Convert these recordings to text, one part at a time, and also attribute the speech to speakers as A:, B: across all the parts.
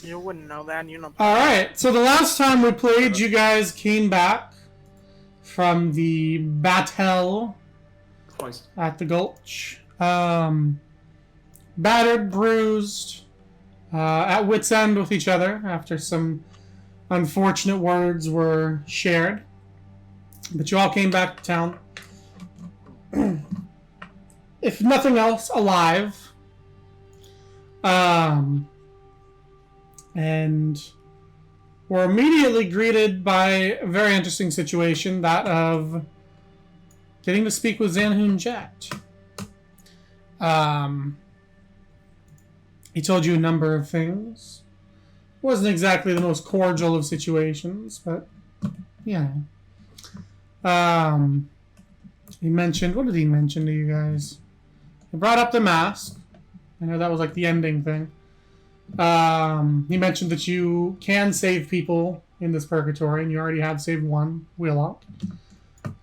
A: You wouldn't know that, you know.
B: Alright, so the last time we played, you guys came back from the battle at the Gulch. Battered, bruised, at wit's end with each other after some unfortunate words were shared. But you all came back to town. If nothing else, alive. And were immediately greeted by a very interesting situation, that of getting to speak with Zanhoon Jet. He told you a number of things. Wasn't exactly the most cordial of situations, but, you know. He mentioned, what did he mention to you guys? He brought up the mask. I know that was like the ending thing. He mentioned that you can save people in this purgatory, and you already have saved one, Wheelock.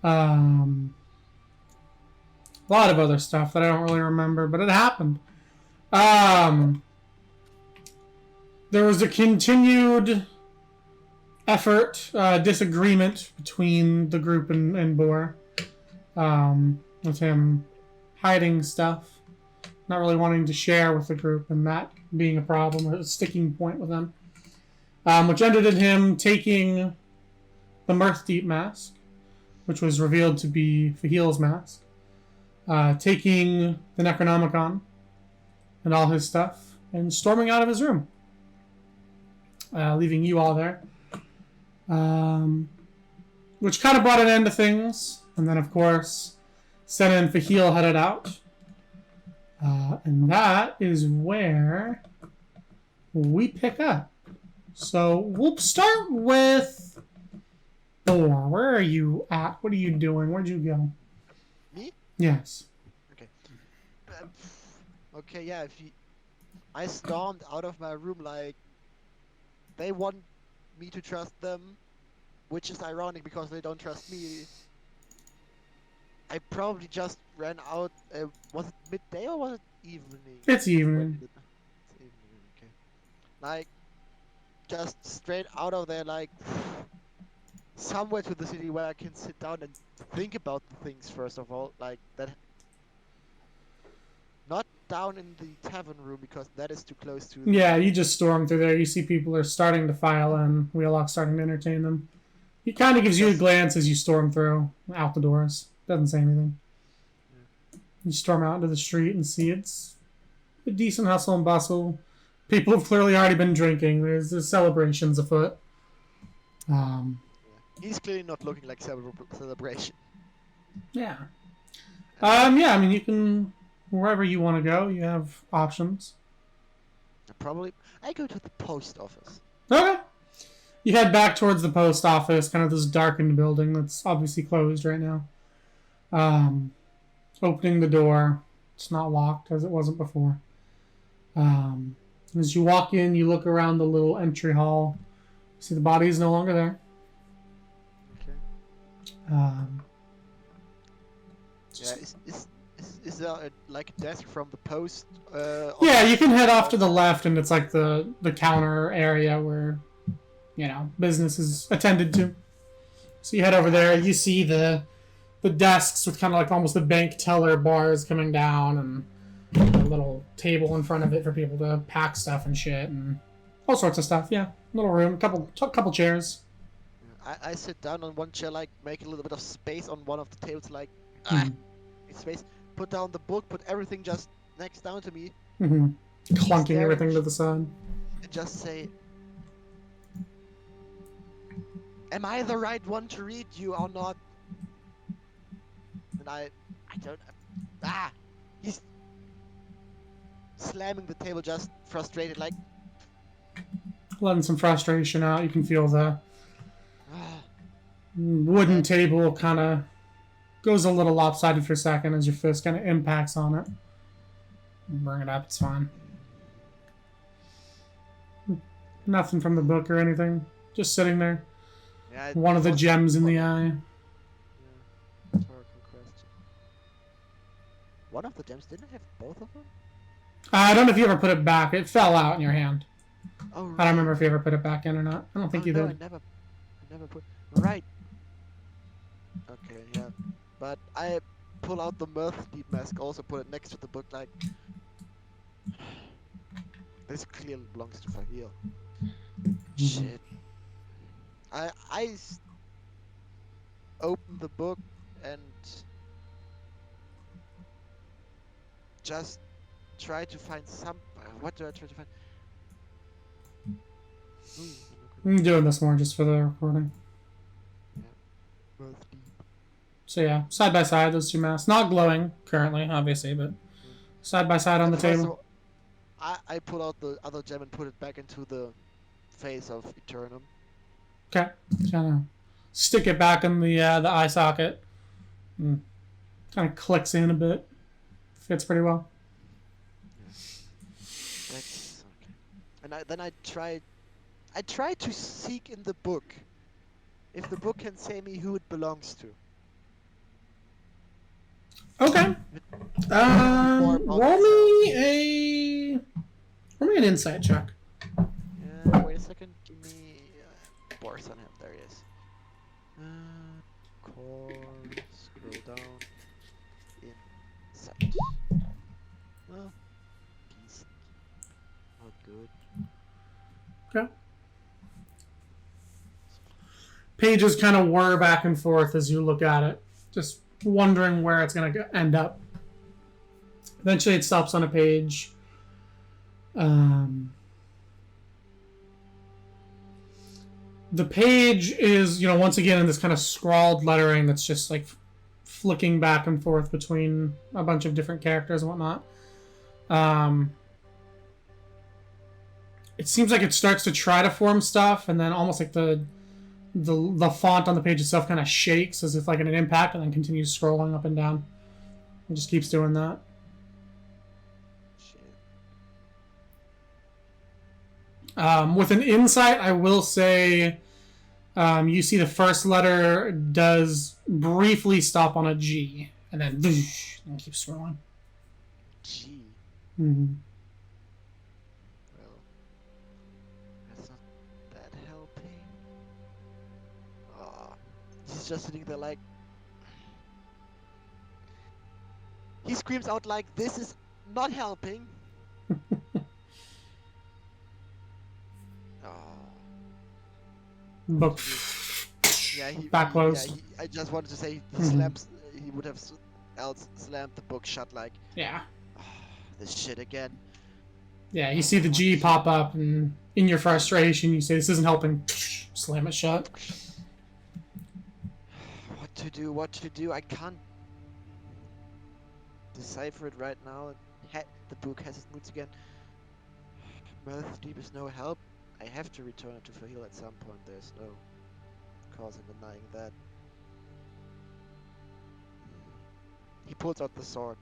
B: A lot of other stuff that I don't really remember, but it happened. There was a continued effort, disagreement between the group and Boar, with him hiding stuff, not really wanting to share with the group, and that being a problem, a sticking point with him, which ended in him taking the Mirthdeep mask, which was revealed to be Fahil's mask, taking the Necronomicon and all his stuff, and storming out of his room, leaving you all there, which kind of brought an end to things. And then, of course, Senna and Fahil headed out. And that is where we pick up. So we'll start with Thor. Where are you at? What are you doing? Where'd you go?
C: Me?
B: Yes.
C: Okay. Okay, yeah, I stormed out of my room like they want me to trust them, which is ironic because they don't trust me. I probably just ran out. Was it midday or was it evening?
B: It's evening.
C: It's evening, okay. Like, just straight out of there, like, somewhere to the city where I can sit down and think about the things first of all. Like, that. Not down in the tavern room because that is too close to.
B: Yeah, you just storm through there. You see people are starting to file in. Wheelock's starting to entertain them. He kind of gives you a glance as you storm through, out the doors. Doesn't say anything. Yeah. You storm out into the street and see it's a decent hustle and bustle. People have clearly already been drinking. There's celebrations afoot.
C: He's clearly not looking like celebration.
B: Yeah. Yeah, I mean, you can... Wherever you want to go, you have options.
C: Probably... I go to the post office.
B: Okay. You head back towards the post office, kind of this darkened building that's obviously closed right now. Opening the door. It's not locked, as it wasn't before. As you walk in, you look around the little entry hall. See the body is no longer there.
C: Okay. Is there like a desk from the post?
B: Yeah, you can head off to the left, and it's like the counter area where, you know, business is attended to. So you head over there. You see the desks with kind of like almost the bank teller bars coming down, and a little table in front of it for people to pack stuff and shit, and all sorts of stuff. Yeah, little room, couple chairs.
C: I sit down on one chair, like make a little bit of space on one of the tables, like space. Put down the book, put everything just next down to me.
B: Mm-hmm. Clunking everything to the side.
C: And just say, am I the right one to read you or not? And I don't... He's slamming the table, just frustrated, like...
B: Letting some frustration out. You can feel the wooden table kind of goes a little lopsided for a second as your fist kind of impacts on it. Bring it up, it's fine. Nothing from the book or anything. Just sitting there.
C: Yeah,
B: one of the gems in the eye.
C: Yeah. Rhetorical question. One of the gems, didn't I have both of them?
B: I don't know if you ever put it back. It fell out in your hand.
C: Oh,
B: I don't
C: right.
B: remember if you ever put it back in or not. I don't think you
C: no,
B: did.
C: I never put. Right. Okay, yeah. But I pull out the Mirth Deep mask, also put it next to the book, like this clearly belongs to Fahil. Shit. I open the book and just try to find some. What do I try to find? Ooh,
B: I'm doing this more just for the recording.
C: yeah. Mirth Deep.
B: So yeah, side by side, those two masks. Not glowing currently, obviously, but side by side on the
C: And first of
B: table.
C: all, I pull out the other gem and put it back into the face of Eternum.
B: Okay, kind of stick it back in the eye socket. Kind of clicks in a bit. Fits pretty well.
C: Yeah. That's okay. And then I try to seek in the book if the book can say me who it belongs to.
B: Okay.
C: More about
B: Roll
C: itself.
B: me an insight check.
C: Wait a second. Give me Boris on him. There he is. Core. Scroll down. Insight. Oh, peace. Not good.
B: Okay. Pages kind of whir back and forth as you look at it, just wondering where it's going to end up. Eventually, it stops on a page. The page is, once again in this kind of scrawled lettering that's just like flicking back and forth between a bunch of different characters and whatnot. It seems like it starts to try to form stuff, and then almost like the font on the page itself kind of shakes as if like an impact, and then continues scrolling up and down. It just keeps doing that. With an insight, I will say you see the first letter does briefly stop on a G, and then and keeps scrolling.
C: G.
B: Mm-hmm.
C: Well, that's not that helping. He's just sitting there like. He screams out like, "This is not helping."
B: Book.
C: Yeah,
B: Back closed.
C: Yeah, I just wanted to say he slams. He would have else slammed the book shut like.
B: Yeah.
C: This shit again.
B: Yeah, you see the G pop up, and in your frustration, you say, "This isn't helping." Slam it shut.
C: What to do? I can't decipher it right now. The book has its moods again. Mirth Deep is no help. I have to return it to Fahil at some point. There's no cause in denying that. He pulls out the sword.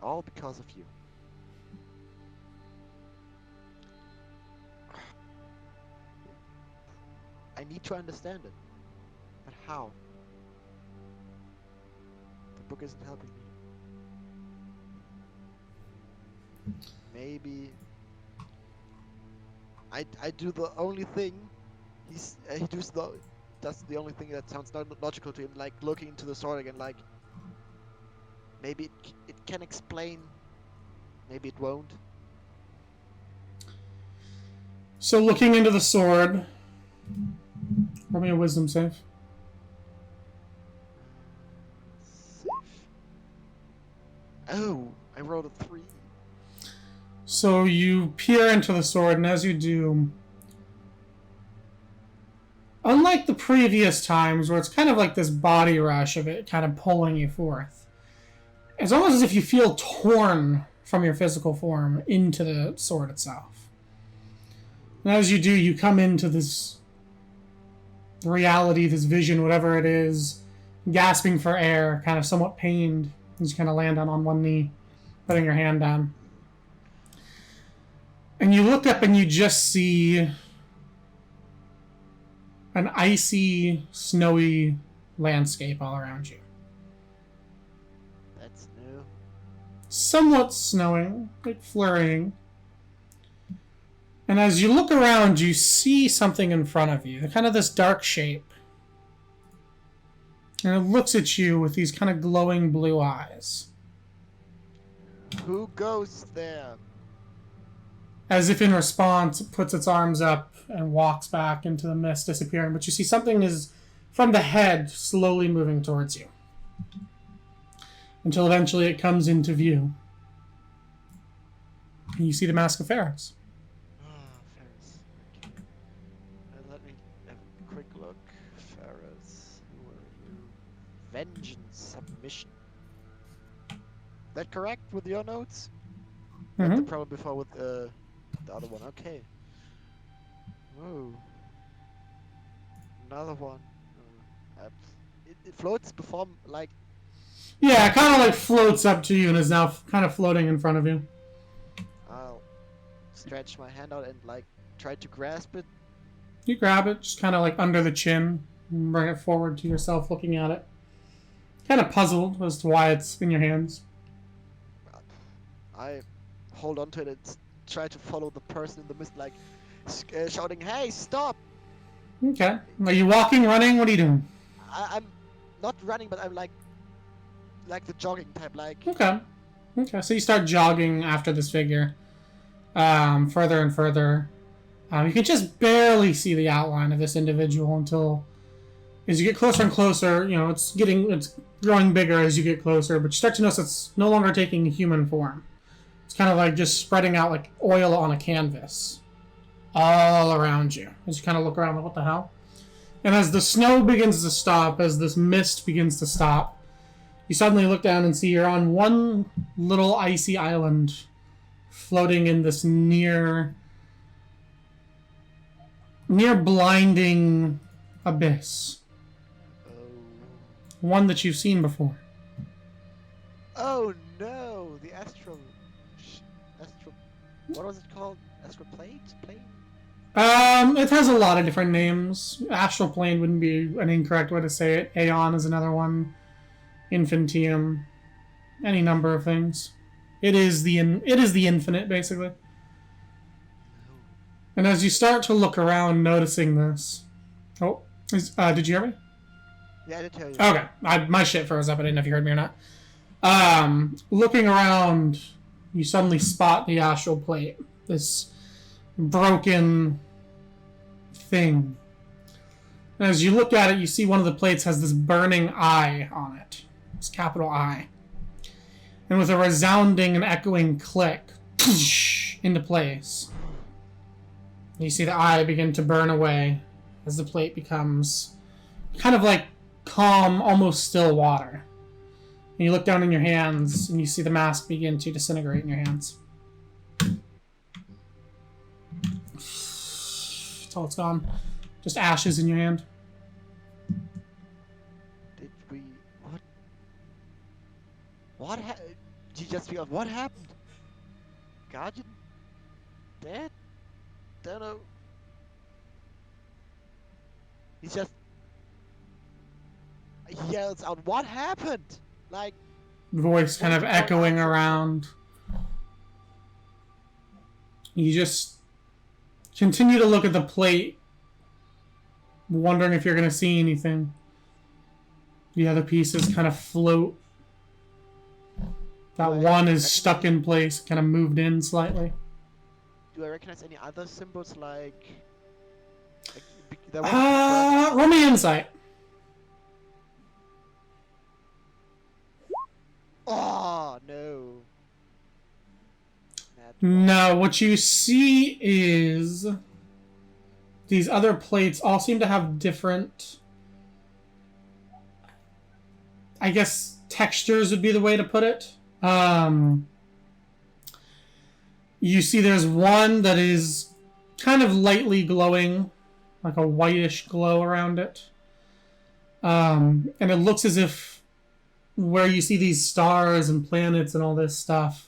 C: All because of you. I need to understand it. But how? The book isn't helping me. Maybe I do the only thing he does the only thing that sounds not logical to him, like looking into the sword again, like maybe it can explain, maybe it won't.
B: So looking into the sword, roll me a wisdom save.
C: Safe. Oh, I rolled a 3.
B: So you peer into the sword, and as you do, unlike the previous times where it's kind of like this body rush of it kind of pulling you forth, it's almost as if you feel torn from your physical form into the sword itself. And as you do, you come into this reality, this vision, whatever it is, gasping for air, kind of somewhat pained, as you kind of land on one knee, putting your hand down. And you look up and you just see an icy, snowy landscape all around you.
C: That's new.
B: Somewhat snowing, like flurrying. And as you look around, you see something in front of you. Kind of this dark shape. And it looks at you with these kind of glowing blue eyes.
C: Who goes there?
B: As if in response, it puts its arms up and walks back into the mist, disappearing. But you see something is from the head slowly moving towards you. Until eventually it comes into view. And you see the Mask of Ferris.
C: Ferris. Okay. Let me have a quick look. Ferris, who are you? Vengeance, submission. That correct with your notes? Like the problem before with the other one. Okay. Oh. Another one. It floats before, like...
B: Yeah, it kind of like floats up to you and is now kind of floating in front of you.
C: I'll stretch my hand out and like try to grasp it.
B: You grab it, just kind of like under the chin, and bring it forward to yourself looking at it. Kind of puzzled as to why it's in your hands.
C: I hold on to it and try to follow the person in the mist, like shouting, "Hey, stop!"
B: Okay. Are you walking, running? What are you doing?
C: I'm not running, but I'm like the jogging type, like.
B: Okay. Okay, so you start jogging after this figure. Further and further. You can just barely see the outline of this individual until, as you get closer and closer, you know, it's growing bigger as you get closer, but you start to notice it's no longer taking human form. It's kind of like just spreading out like oil on a canvas all around you. As you kind of look around, like, what the hell? And as the snow begins to stop, as this mist begins to stop, you suddenly look down and see you're on one little icy island floating in this near blinding abyss.
C: Oh.
B: One that you've seen before.
C: Oh no! The astral. What was it called? Astral plate? Plane?
B: It has a lot of different names. Astral plane wouldn't be an incorrect way to say it. Aeon is another one. Infinitium. Any number of things. It is the infinite, basically. And as you start to look around, noticing this... Oh, did you hear me?
C: Yeah, I did tell you.
B: Okay, my shit froze up. I didn't know if you heard me or not. Looking around, you suddenly spot the astral plate. This broken thing. And as you look at it, you see one of the plates has this burning eye on it. This capital I. And with a resounding and echoing click, into place. You see the eye begin to burn away as the plate becomes kind of like calm, almost still water. And you look down in your hands and you see the mask begin to disintegrate in your hands. Until it's gone. Just ashes in your hand.
C: Did we... What? What happened? Did you just figure out what happened? Guardian? Dead? Don't know. He's just... He yells out, what happened? Like...
B: Voice kind of echoing around. You just continue to look at the plate, wondering if you're going to see anything. The other pieces kind of float. That one is stuck in place, kind of moved in slightly.
C: Do I recognize any other symbols like
B: roll me insight.
C: Oh no.
B: No, what you see is these other plates all seem to have different, I guess, textures would be the way to put it. You see there's one that is kind of lightly glowing, like a whitish glow around it. And it looks as if where you see these stars and planets and all this stuff,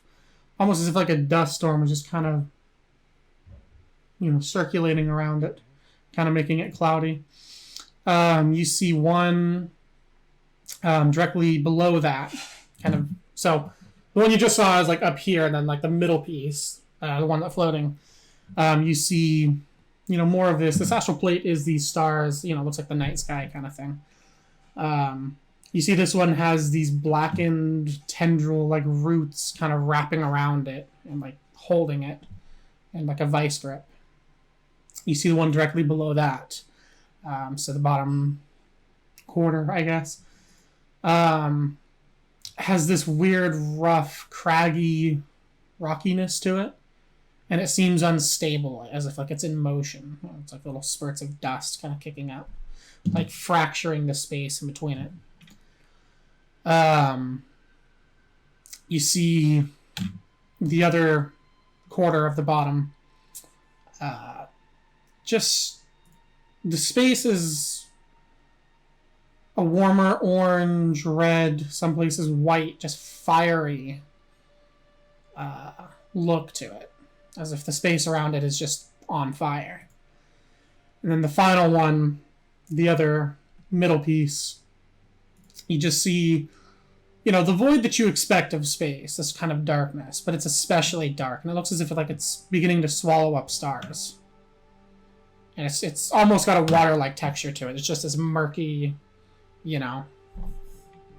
B: almost as if like a dust storm was just kind of, you know, circulating around it, kind of making it cloudy. You see one directly below that, kind of. So the one you just saw is like up here, and then like the middle piece, the one that's floating. You see, more of this. This astral plate is these stars. Looks like the night sky kind of thing. You see this one has these blackened tendril like roots kind of wrapping around it and like holding it in like a vice grip. You see the one directly below that. So the bottom corner, I guess, has this weird, rough, craggy rockiness to it. And it seems unstable, as if like it's in motion. It's like little spurts of dust kind of kicking up, like fracturing the space in between it. You see the other quarter of the bottom. Just the space is a warmer orange, red, some places white, just fiery look to it, as if the space around it is just on fire. And then the final one, the other middle piece, you just see, the void that you expect of space, this kind of darkness, but it's especially dark, and it looks as if it's beginning to swallow up stars. And it's almost got a water-like texture to it. It's just this murky,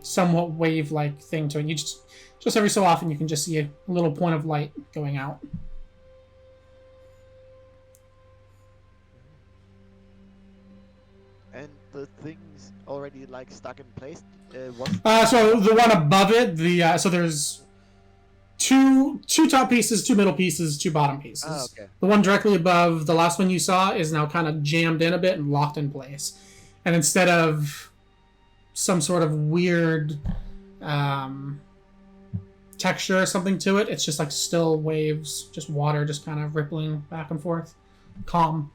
B: somewhat wave-like thing to it. You just every so often you can just see a little point of light going out.
C: And the thing's already like stuck in place.
B: So the one above it, so there's two top pieces, two middle pieces, two bottom pieces.
C: Oh, okay.
B: The one directly above, the last one you saw, is now kind of jammed in a bit and locked in place. And instead of some sort of weird texture or something to it, it's just like still waves, just water just kind of rippling back and forth. Calm.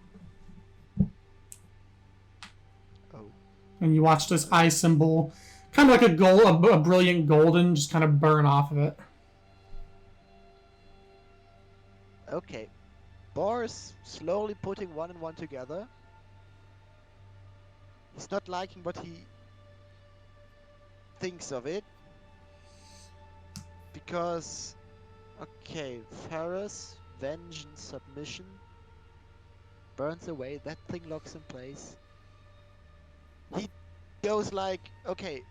C: Oh.
B: And you watch this eye symbol, kind of like a brilliant golden, just kind of burn off of it.
C: Okay. Boris slowly putting one and one together. He's not liking what he thinks of it. Because, okay, Ferris, vengeance, submission, burns away, that thing locks in place. He goes like, okay,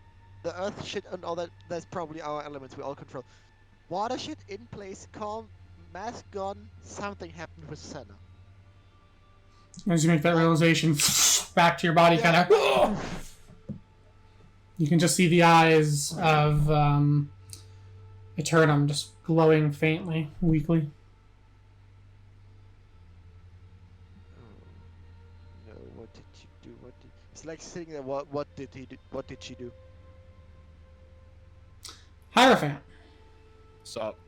C: the earth shit and all that, that's probably our elements we all control. Water shit in place, calm, mask gone, something happened with Senna.
B: As you make that realization, back to your body, kind of. You can just see the eyes of Eternum just glowing faintly, weakly.
C: Oh, no, what did you do? It's like sitting there. What did he do? What did she do?
B: Hierophant.
A: Sup?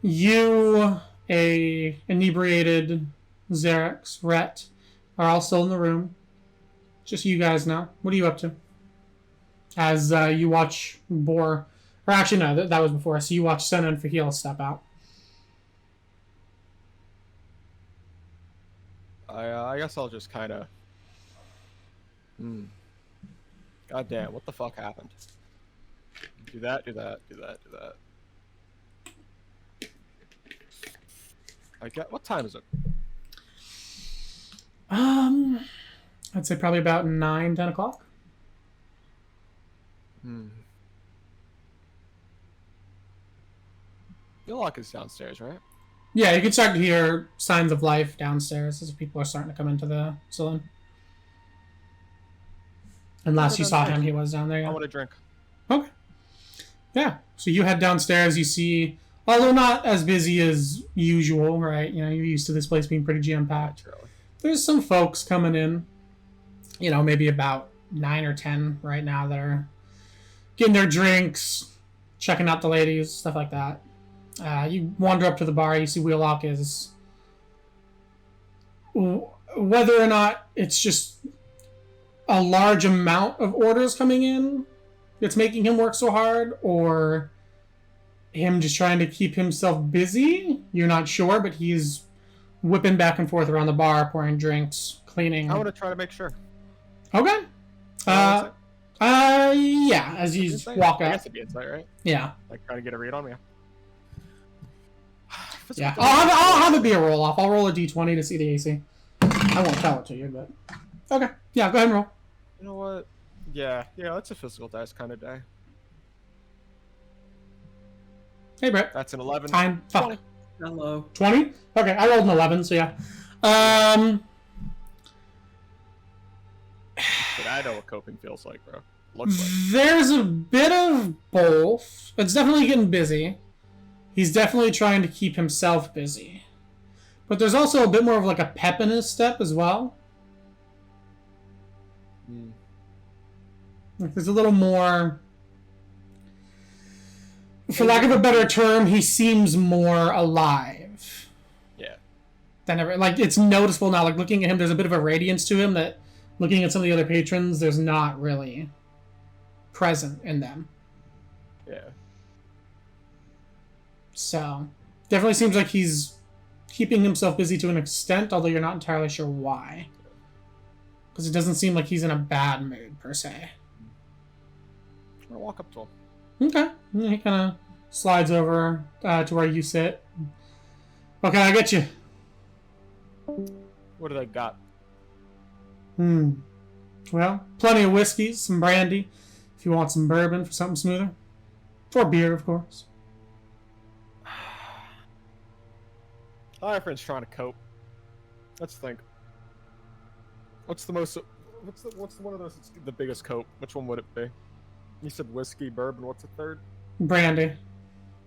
B: You, a inebriated Xerix, Rhett, are all still in the room. Just you guys now. What are you up to? As you watch Boar, or actually no, that was before. So you watch Senna and Fahil step out.
A: I guess I'll just kind of. God damn! What the fuck happened? Do that. I get. What time is it?
B: I'd say probably about 9, 10 o'clock.
A: Yolok is downstairs, right?
B: Yeah, you can start to hear signs of life downstairs as people are starting to come into the saloon. And last you saw him, he was down there. Yeah.
A: I want a drink.
B: Okay. Yeah. So you head downstairs. You see, although not as busy as usual, right? You're used to this place being pretty jam-packed. There's some folks coming in. Maybe about 9 or 10 right now that are getting their drinks, checking out the ladies, stuff like that. You wander up to the bar. You see Wheelock is... Whether or not it's just a large amount of orders coming in that's making him work so hard, or him just trying to keep himself busy, you're not sure, but he's whipping back and forth around the bar, pouring drinks, cleaning.
A: I want to try to make sure.
B: Okay. Yeah, as you walk
A: I
B: out.
A: guess it'd be insight, right?
B: Yeah.
A: Like trying to get a read on me.
B: Yeah, I'll have it be a roll off. I'll roll a d20 to see the AC. I won't tell it to you, but okay. Yeah, go ahead and roll.
A: You know what? Yeah, that's a physical dice kind of day.
B: Hey, Brett.
A: That's an 11.
B: Time. Fuck.
A: 20.
D: Hello.
B: 20? Okay, I rolled an 11, so yeah.
A: But I know what coping feels like, bro. Looks like.
B: There's a bit of both. It's definitely getting busy. He's definitely trying to keep himself busy. But there's also a bit more of like a pep in his step as well. Like there's a little more... For lack of a better term, he seems more alive.
A: Yeah.
B: Than ever. Like, it's noticeable now. Like, looking at him, there's a bit of a radiance to him that, looking at some of the other patrons, there's not really present in them.
A: Yeah.
B: So, definitely seems like he's keeping himself busy to an extent, although you're not entirely sure why. Because it doesn't seem like he's in a bad mood, per se.
A: I'll walk up to him.
B: Okay. He kind of slides over to where you sit. What can I get you?
A: What do they got?
B: Well, plenty of whiskey, some brandy, if you want some bourbon for something smoother. Or beer, of course.
A: My friend's trying to cope. Let's think. What's the most... What's one of those that's the biggest cope? Which one would it be? You said whiskey, bourbon, what's the third?
B: Brandy.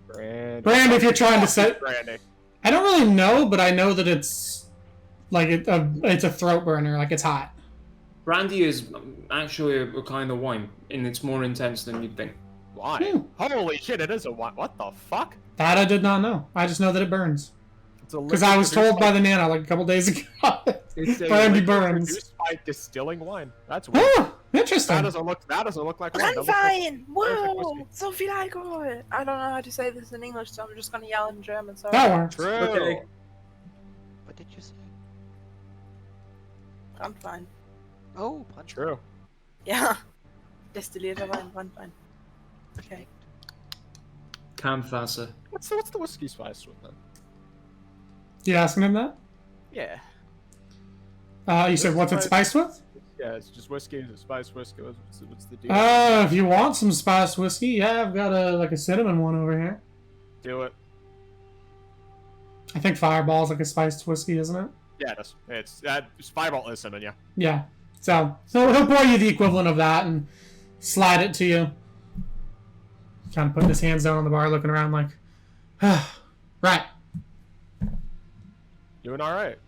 A: Brandy.
B: Brandy, if you're trying to set...
A: Brandy.
B: I don't really know, but I know that it's... Like, it's a throat burner. Like, it's hot.
D: Brandy is actually a kind of wine, and it's more intense than you'd think.
A: Wine? Holy shit, it is a wine. What the fuck?
B: That I did not know. I just know that it burns. Because
A: Because
B: I was told by the Nana, like, a couple days ago. Brandy burns.
A: Produced by distilling wine. That's weird.
B: Oh, interesting.
A: That doesn't look like wine.
E: Brandwein!
A: Perfect
E: Wow!
A: whiskey.
E: So viel Alkohol! I don't know how to say this in English, so I'm just gonna yell in German, sorry.
B: That works.
A: True.
D: Okay.
C: What did you say?
E: Brandwein.
C: Oh, punch.
A: True.
E: Ja. Destillierter Wein, Brandwein. Okay.
D: Kampfwasser.
A: What's the whiskey spice with then?
B: You asking him that?
A: Yeah.
B: You said what's it spiced with?
A: Yeah, it's just whiskey. It's spiced whiskey. What's the deal?
B: If you want some spiced whiskey, yeah, I've got a cinnamon one over here.
A: Do it.
B: I think Fireball's like a spiced whiskey, isn't it?
A: Yeah, it's Fireball is cinnamon, yeah.
B: Yeah. So he'll pour you the equivalent of that and slide it to you. Kind of putting his hands down on the bar, looking around like, right.
A: Doing all right.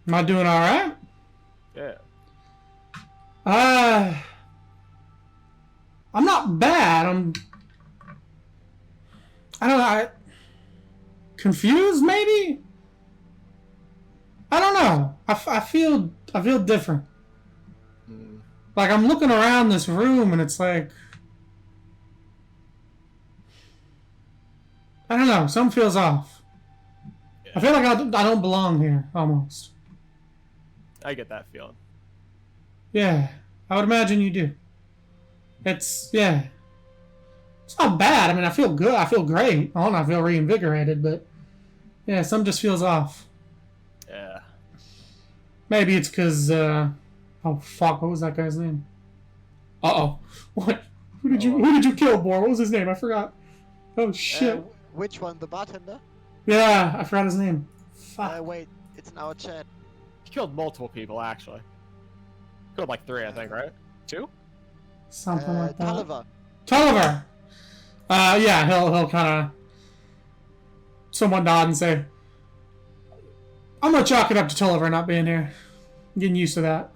B: Am I doing all right?
A: Yeah.
B: I'm not bad. I don't know. Confused, maybe? I don't know. I feel different. Like, I'm looking around this room and it's like, I don't know. Something feels off.
A: Yeah.
B: I feel like I don't belong here, almost.
A: I get that feeling.
B: Yeah, I would imagine you do. It's not bad. I mean, I feel good. I feel great. I feel reinvigorated, but yeah, something just feels off.
A: Yeah.
B: Maybe it's because, oh fuck, what was that guy's name? Uh-oh. What? Who did you kill, Boar? What was his name? I forgot. Oh shit.
C: Which one? The bartender?
B: Yeah, I forgot his name. Fuck.
C: Wait, it's in our chat.
A: He killed multiple people, actually. Killed like 3, I think, right? 2?
B: Something like that.
C: Tulliver.
B: Tulliver! Yeah, he'll kind of somewhat nod and say, I'm gonna chalk it up to Tulliver not being here. I'm getting used to that.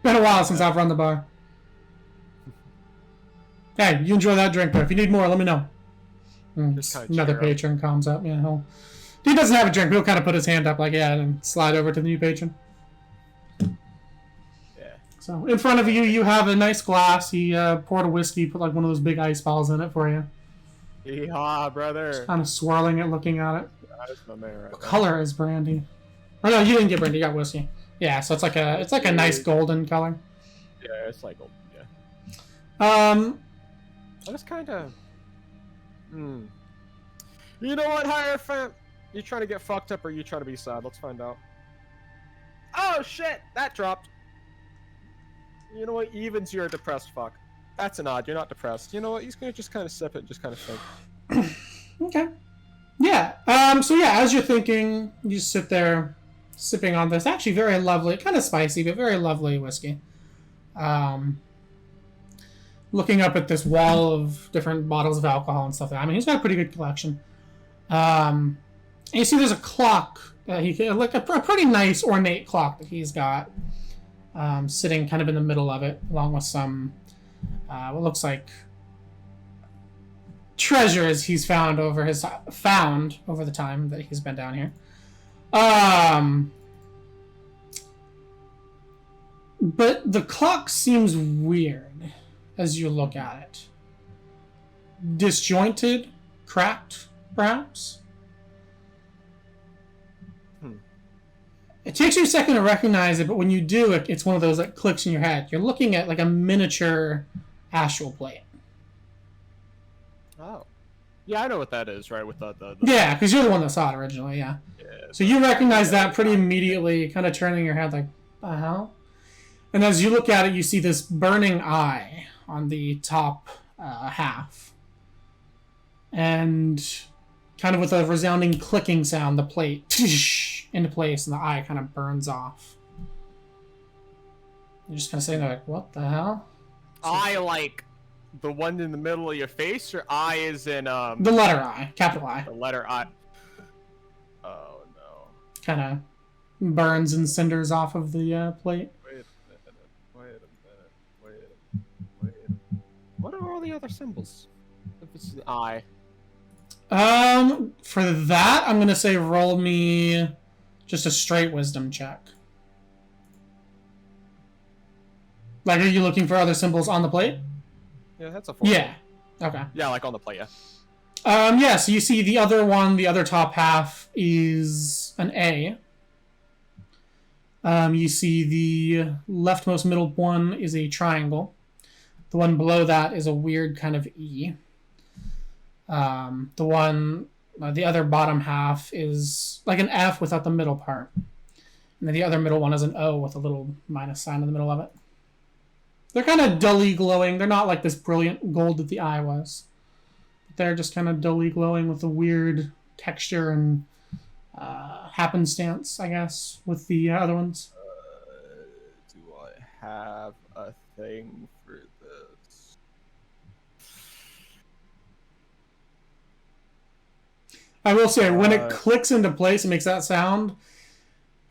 B: Been a while since I've run the bar. Hey, you enjoy that drink, though. If you need more, let me know.
A: Just kinda
B: Another
A: cheer up.
B: patron comes up. Yeah, he doesn't have a drink, but he'll kind of put his hand up like, yeah, and slide over to the new patron.
A: Yeah.
B: So, in front of you, you have a nice glass. He poured a whiskey, put like one of those big ice balls in it for you.
A: Yeehaw, brother.
B: Kind of swirling it, looking at it.
A: That's my man right
B: What
A: there.
B: color is brandy? Oh no, you didn't get brandy. You got whiskey. Yeah, so it's like a nice golden color.
A: Yeah, it's like, yeah. I was kind of... You know what, Hierophant? You trying to get fucked up or you trying to be sad? Let's find out. Oh shit! That dropped. You know what? Evens, you're a depressed fuck. That's an odd. You're not depressed. You know what? He's gonna just kind of sip it, just kind of think.
B: Okay. Yeah. So yeah, as you're thinking, you sit there, sipping on this actually very lovely, kind of spicy, but very lovely whiskey. Looking up at this wall of different bottles of alcohol and stuff. I mean, he's got a pretty good collection. And you see, there's a clock. Like a pretty nice ornate clock that he's got, sitting kind of in the middle of it, along with some what looks like treasures he's found over the time that he's been down here. But the clock seems weird as you look at it. Disjointed, cracked, perhaps. It takes you a second to recognize it, but when you do, it's one of those that clicks in your head. You're looking at like a miniature astral plate.
A: Oh. Yeah, I know what that is, right? With the
B: Yeah, because you're the one that saw it originally, yeah. So you recognize that pretty immediately, kind of turning your head like, the hell? And as you look at it, you see this burning eye on the top half. And kind of with a resounding clicking sound, the plate into place and the eye kind of burns off. You're just kind of sitting there like, what the hell?
A: Eye like the one in the middle of your face, or eye is in
B: The letter I, capital I.
A: the letter I. Oh no.
B: Kind of burns and cinders off of the plate.
A: Wait a minute. What are all the other symbols? If it's the eye.
B: For that, I'm gonna say roll me just a straight wisdom check. Like, are you looking for other symbols on the plate?
A: Yeah, that's a 4.
B: Yeah. Okay.
A: Yeah, like on the plate, yeah.
B: Yeah, so you see the other one, the other top half is an A. You see the leftmost middle one is a triangle. The one below that is a weird kind of E. The other bottom half is like an F without the middle part. And then the other middle one is an O with a little minus sign in the middle of it. They're kind of dully glowing. They're not like this brilliant gold that the eye was. They're just kind of dully glowing with a weird texture and happenstance, I guess, with the other ones.
A: Do I have a thing for this?
B: I will say, when it clicks into place and makes that sound,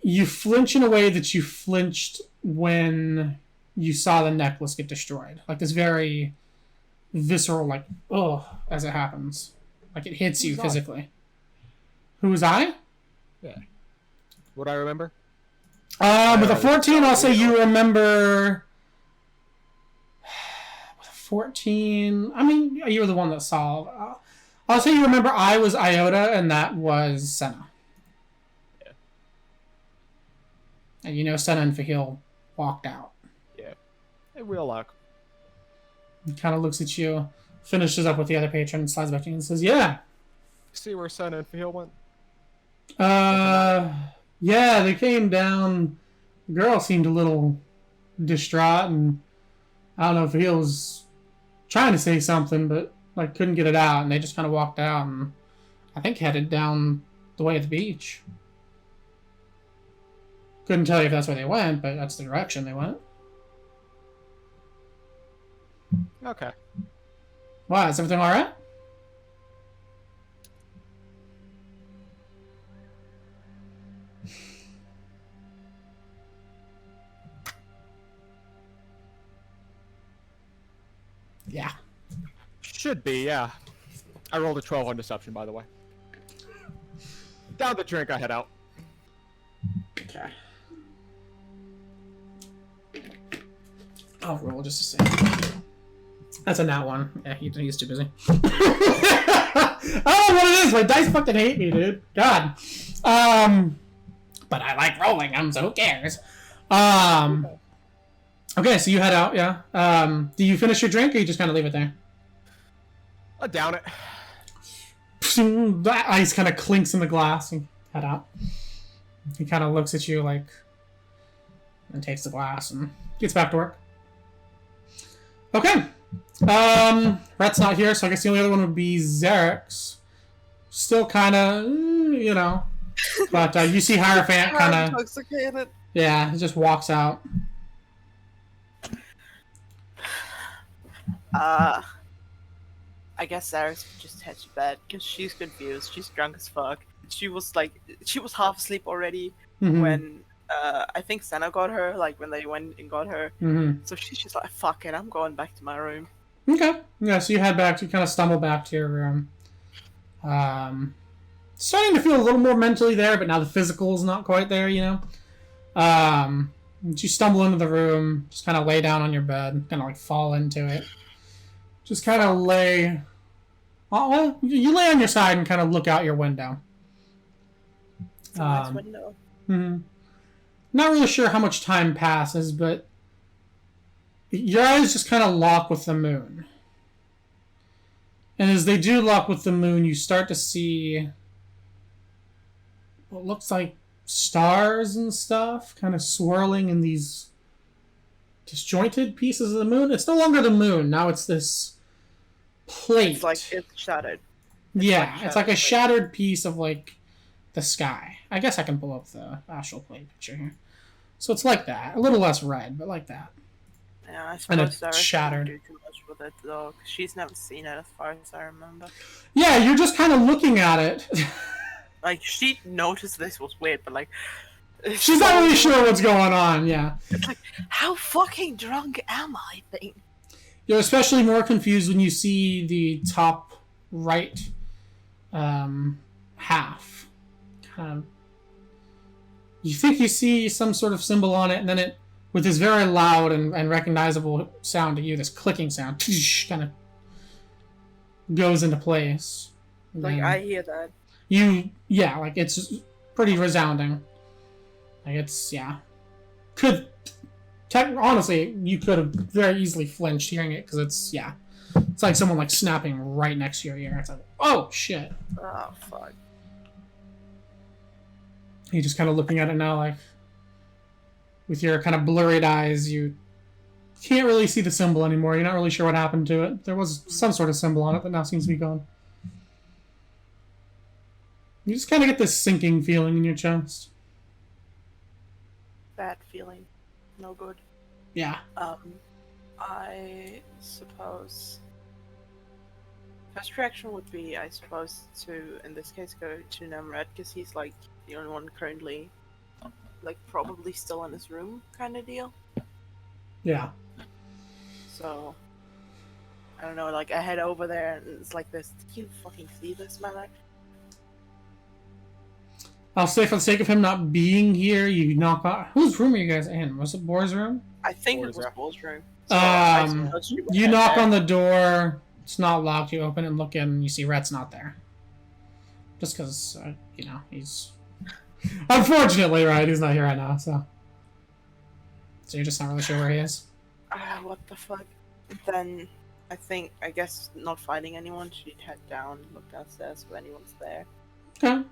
B: you flinch in a way that you flinched when you saw the necklace get destroyed. Like this very visceral, like, ugh, as it happens. Like it hits you physically. Who was I?
A: Yeah. Would I remember?
B: With a 14, I'll say you remember... With a 14... I mean, you were the one that saw... I'll say you remember I was Iota, and that was Senna.
A: Yeah.
B: And you know Senna and Fahil walked out.
A: Yeah. Hey, real luck.
B: He kind of looks at you, finishes up with the other patron, slides back to you and says, yeah.
A: See where Senna and Fahil went?
B: Yeah, they came down. The girl seemed a little distraught, and I don't know if Fahil was trying to say something, but like couldn't get it out, and they just kind of walked out and I think headed down the way of the beach. Couldn't tell you if that's where they went, but that's the direction they went.
A: Okay.
B: Why, is everything alright? Yeah.
A: Should be, yeah. I rolled a 12 on deception, by the way. Down the drink, I head out.
B: Okay. I'll roll just a second. That's a nat one. Yeah, he's too busy. I don't know what it is. My dice fucking hate me, dude. God. But I like rolling them, so who cares? Okay, so you head out, yeah. Do you finish your drink, or you just kind of leave it there?
A: I down it.
B: the ice kind of clinks in the glass and head out. He kind of looks at you like, and takes the glass and gets back to work. Okay. Rhett's not here, so I guess the only other one would be Xerix. Still kind of, you know, but you see Hierophant kind of,
E: intoxicated.
B: yeah, he just walks out.
E: I guess Sarah's just head to bed because she's confused. She's drunk as fuck. She was half asleep already
B: Mhm.
E: when I think Senna got her, like when they went and got her.
B: Mhm.
E: So she's just like, fuck it, I'm going back to my room.
B: Okay. Yeah, so you head back, you kind of stumble back to your room. Starting to feel a little more mentally there, but now the physical is not quite there, you know? You stumble into the room, just kind of lay down on your bed, kind of like fall into it. Just kind of lay... Oh, well, you lay on your side and kind of look out your window.
E: It's a nice window.
B: Mhm. Not really sure how much time passes, but your eyes just kind of lock with the moon. And as they do lock with the moon, you start to see what looks like stars and stuff kind of swirling in these disjointed pieces of the moon. It's no longer the moon. Now it's this plate.
E: It's like it's shattered.
B: It's like a shattered piece of like the sky. I guess I can pull up the astral plane picture here. So it's like that. A little less red, but like that.
E: Yeah, I
B: And
E: suppose
B: it's
E: Sarah
B: shattered.
E: didn't do too much with it though, 'cause she's never seen it as far as I remember.
B: Yeah, you're just kind of looking at it.
E: Like she noticed this was weird, but like
B: She's not really sure what's going on, yeah.
E: It's like, how fucking drunk am I? Thing.
B: You're especially more confused when you see the top right half. You think you see some sort of symbol on it, and then it, with this very loud and recognizable sound to you, this clicking sound, kind of goes into place. And
E: Like
B: then
E: I hear that.
B: like it's pretty resounding. Like it's, honestly, you could have very easily flinched hearing it, because it's like someone like snapping right next to your ear. It's like, oh shit.
E: Oh fuck.
B: You're just kind of looking at it now, like, with your kind of blurred eyes, you can't really see the symbol anymore. You're not really sure what happened to it. There was some sort of symbol on it that now seems to be gone. You just kind of get this sinking feeling in your chest.
E: Bad feeling. No good.
B: Yeah.
E: I suppose first reaction would be, I suppose, to in this case go to Namred, because he's like the only one currently, like probably still in his room, kind of deal.
B: Yeah.
E: So I don't know. Like I head over there and it's like this. Do you fucking see this, man?
B: I'll say, for the sake of him not being here, you knock on... Whose room are you guys in? Was it Boar's room?
E: I think
A: Boar's
E: it was
A: room.
E: Boar's room. So I
B: Um,
E: suppose she went
B: You
E: in
B: knock
E: there.
B: on the door. It's not locked. You open it and look in, and you see Rhett's not there. Just because, he's... Unfortunately, right, he's not here right now, so... So you're just not really sure where he is?
E: What the fuck? Then I guess not finding anyone, she'd head down, look downstairs if anyone's there.
B: Okay.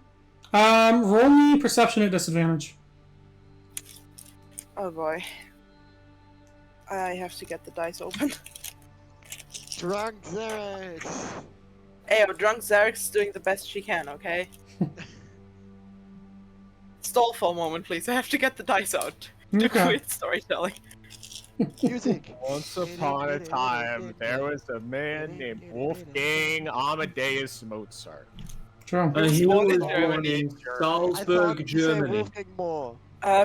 B: Roll me perception at disadvantage.
E: Oh boy. I have to get the dice open.
C: Drunk Xerix!
E: Ayo, drunk Xerix doing the best she can, okay? Stall for a moment, please. I have to get the dice out. To
B: Okay.
E: quit storytelling.
C: Music!
A: Once upon a time, there was a man named Wolfgang Amadeus Mozart.
B: True.
D: And he
E: Born
D: was
E: in
D: born
E: Germany.
D: in
C: I thought
D: Salzburg,
C: you said
D: Germany.
C: Wolfgang more.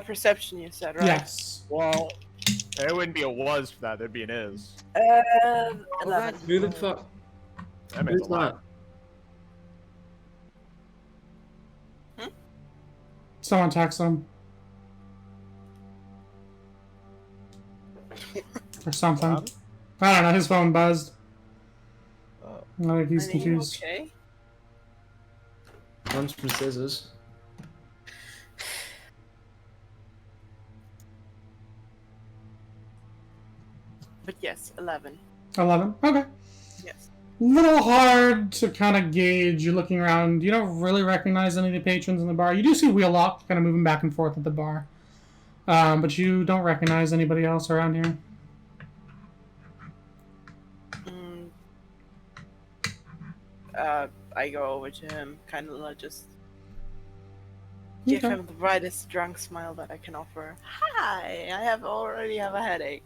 E: Perception you said, right?
B: Yes.
A: Well, there wouldn't be a was for that, there'd be an is.
E: 11.
D: Who the fuck?
A: That makes
D: Who's
A: a lot.
D: that?
B: Someone text him. Or something.
A: Bob?
B: I don't know, his phone buzzed.
A: Oh.
B: I think he's
E: Are you
B: confused.
E: okay?
D: Runs from scissors.
E: But yes, 11.
B: 11? Okay.
E: Yes.
B: little hard to kind of gauge. You're looking around. You don't really recognize any of the patrons in the bar. You do see Wheelock kind of moving back and forth at the bar. But you don't recognize anybody else around here.
E: I go over to him, kind of like just give him the brightest drunk smile that I can offer. Hi, I already have a headache.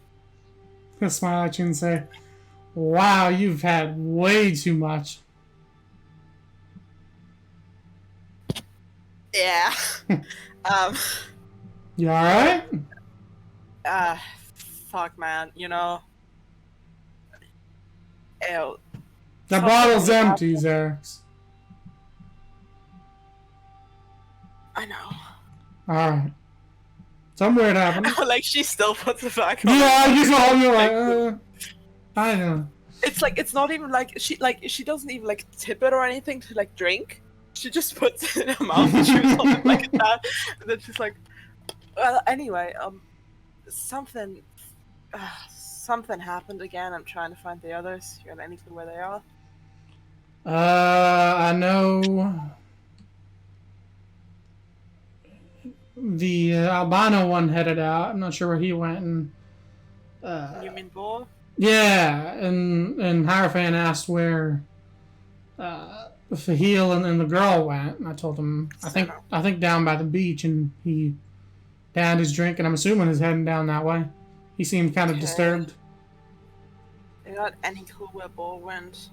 B: He'll smile at you and say, "Wow, you've had way too much."
E: Yeah.
B: You alright?
E: Fuck, man. You know. Ew.
B: The bottle's empty, Xerx.
E: I know.
B: Alright. Some weird happened.
E: Like, she still puts it back on.
B: Yeah, I just hold you like, I know.
E: It's like, it's not even like, she doesn't even like tip it or anything to like drink. She just puts it in her mouth and chews on it like that. And then she's like, well, anyway, something happened again. I'm trying to find the others. You got any clue where they are?
B: I know the albino one headed out. I'm not sure where he went. And
E: You mean Boar?
B: yeah, and Hierophant asked where Fahil and the girl went. And I told him I think down by the beach, and he downed his drink, and I'm assuming he's heading down that way. He seemed kind of disturbed.
E: You got any clue where Boar went?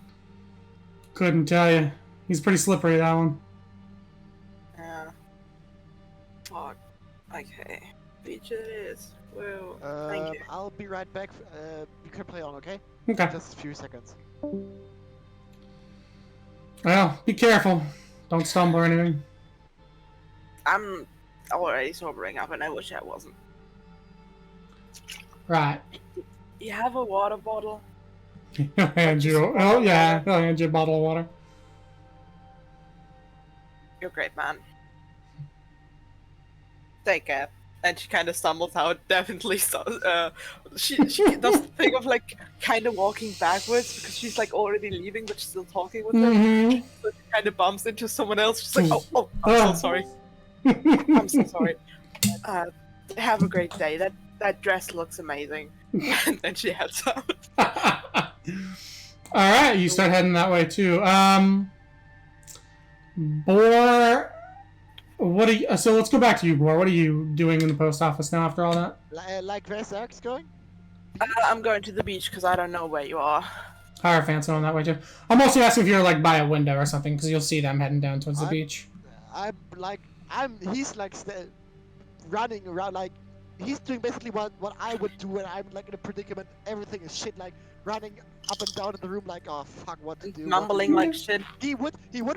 B: Couldn't tell you. He's pretty slippery, that one.
E: Yeah. Fuck. Okay. Beach it is. Well, thank you.
C: I'll be right back. You can play on, okay?
B: Okay.
C: Just a few seconds.
B: Well, be careful. Don't stumble or anything.
E: I'm already sobering up, and I wish I wasn't.
B: Right.
E: You have a water bottle?
B: He'll hand you. Oh yeah, he'll hand you a bottle of water.
E: You're a great man. Take care. And she kind of stumbles out. Definitely, she does the thing of like kind of walking backwards because she's like already leaving, but she's still talking with them. So she kind of bumps into someone else. She's like, "Oh, I'm so sorry. I'm so sorry. Have a great day. That dress looks amazing." And then she heads out.
B: Alright, you start heading that way too. Boar, what are you, so let's go back to you, Boar. What are you doing in the post office now after all that?
C: Like where's Zerx going?
E: I'm going to the beach because I don't know where you are.
B: Hierophant's going that way too. I'm also asking if you're like by a window or something, because you'll see them heading down towards the beach.
C: He's like running around like, he's doing basically what I would do when I'm like in a predicament. Everything is shit, like running up and down in the room like, oh fuck, what to do?
E: Mumbling like shit.
C: He would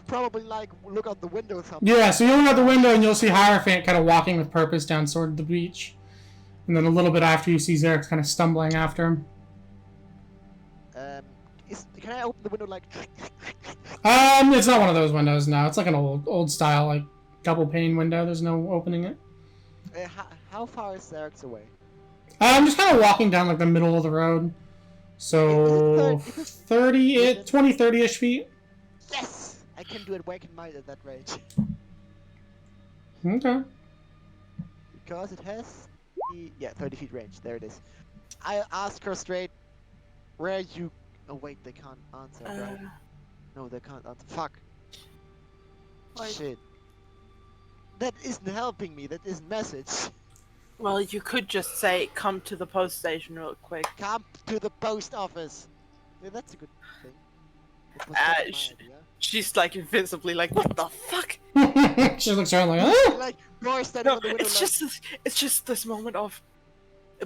C: probably like look out the window or something.
B: Yeah, so you'll look out the window and you'll see Hierophant kind of walking with purpose down toward the beach. And then a little bit after, you see Xerx kind of stumbling after him.
C: Can I open the window like?
B: It's not one of those windows, no. It's like an old style, like double pane window. There's no opening it.
C: How far is Xerx away?
B: I'm just kind of walking down like the middle of the road. So 20-30-ish feet.
C: Yes! I can do it Waken Might at that range.
B: Okay.
C: Because it has 30 feet range. There it is. I ask her straight, where you... Oh wait, they can't answer, right? No, they can't answer. Fuck. Shit. That isn't helping me, that isn't message.
E: Well, you could just say, come to the post station real quick.
C: Come to the post office. Yeah, that's a good thing.
E: She's like invisibly like, what the fuck?
B: She looks around like, oh!
C: Like, you're standing
E: No,
C: on the window
E: it's just this moment of,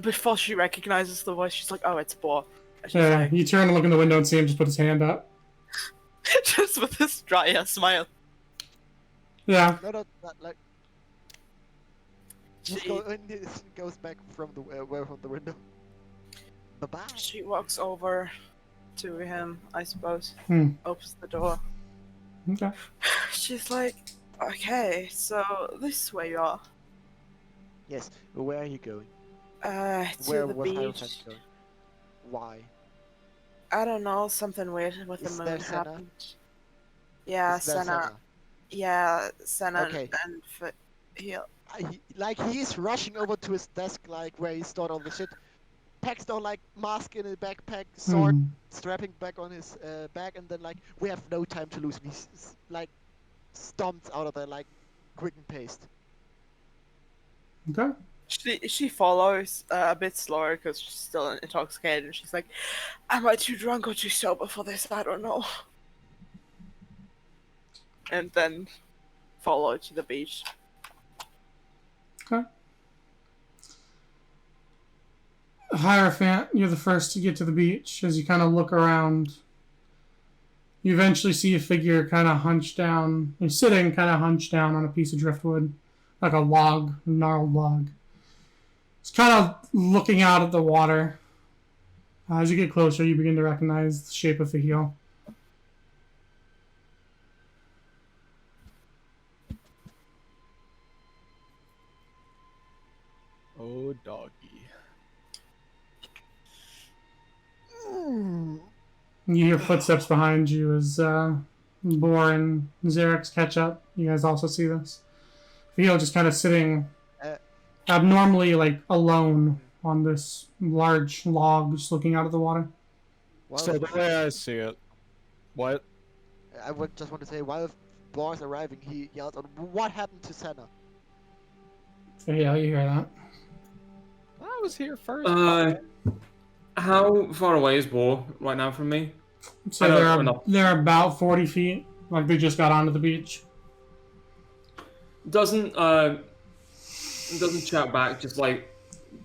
E: before she recognizes the voice, she's like, oh, it's Boar.
B: Yeah,
E: Like,
B: you turn and look in the window and see him just put his hand up.
E: just with this dry ass smile.
B: Yeah.
C: No, not like... goes back from the from the window. Bye-bye.
E: She walks over to him, I suppose. Opens the door.
B: Okay.
E: She's like, okay, so this is where you are.
C: Yes, but where are you going?
E: To
C: Where
E: the
C: was
E: beach.
C: Hierophant going? Why?
E: I don't know, something weird with the
C: Is there
E: moon
C: Senna?
E: happened. Yeah,
C: Is there
E: Senna.
C: Senna?
E: Yeah, Senna
C: Okay.
E: and Heal.
C: He's rushing over to his desk, like where he stored all the shit. Packs down like mask in his backpack, sword
B: Hmm.
C: strapping back on his back, and then like we have no time to lose. And he's like stomped out of there like quick and paste.
B: Okay.
E: She follows a bit slower because she's still intoxicated, and she's like, "Am I too drunk or too sober for this? I don't know." And then follow to the beach.
B: Okay. Hierophant, you're the first to get to the beach. As you kind of look around, you eventually see a figure kind of hunched down. You're sitting kind of hunched down on a piece of driftwood, like a log, a gnarled log. It's kind of looking out at the water. As you get closer, you begin to recognize the shape of the heel.
A: Oh, doggy.
B: You hear footsteps behind you as Boar and Xerix catch up. You guys also see this. Theo just kind of sitting
C: Uh,
B: abnormally, like, alone on this large log, just looking out at the water.
C: while
A: So the way I see it, what?
C: I would just want to say, while Boris arriving, he yelled out, "What happened to Senna?"
B: So yeah, you hear that.
A: I was here first.
D: How far away is Boar right now from me?
B: So
D: I don't know.
B: they're about 40 feet. Like, they just got onto the beach.
D: Doesn't shout back, just like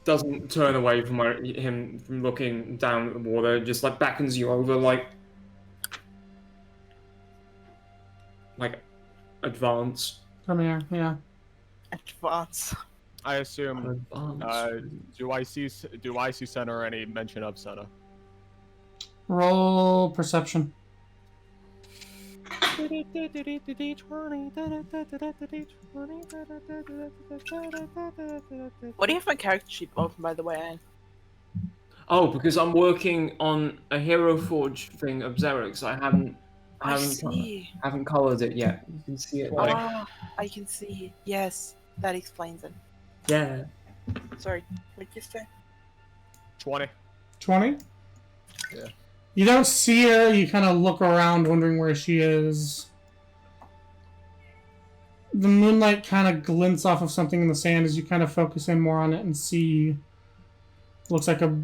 D: doesn't turn away from him from looking down at the water, just like beckons you over, like advance.
B: Come here, yeah.
E: Advance.
A: I assume.
D: Advance.
A: Do I see Senna or any mention of Senna?
B: Roll perception.
E: What do you have my character sheet open, by the way?
D: Oh, because I'm working on a Hero Forge thing of Xerix. I
E: I see.
D: haven't colored it yet. You can see it.
A: Like-
E: Ah, I can see. Yes, that explains it.
D: Yeah.
E: Sorry, what did you say?
A: 20.
B: 20?
A: Yeah.
B: You don't see her. You kind of look around wondering where she is. The moonlight kind of glints off of something in the sand as you kind of focus in more on it and see... Looks like a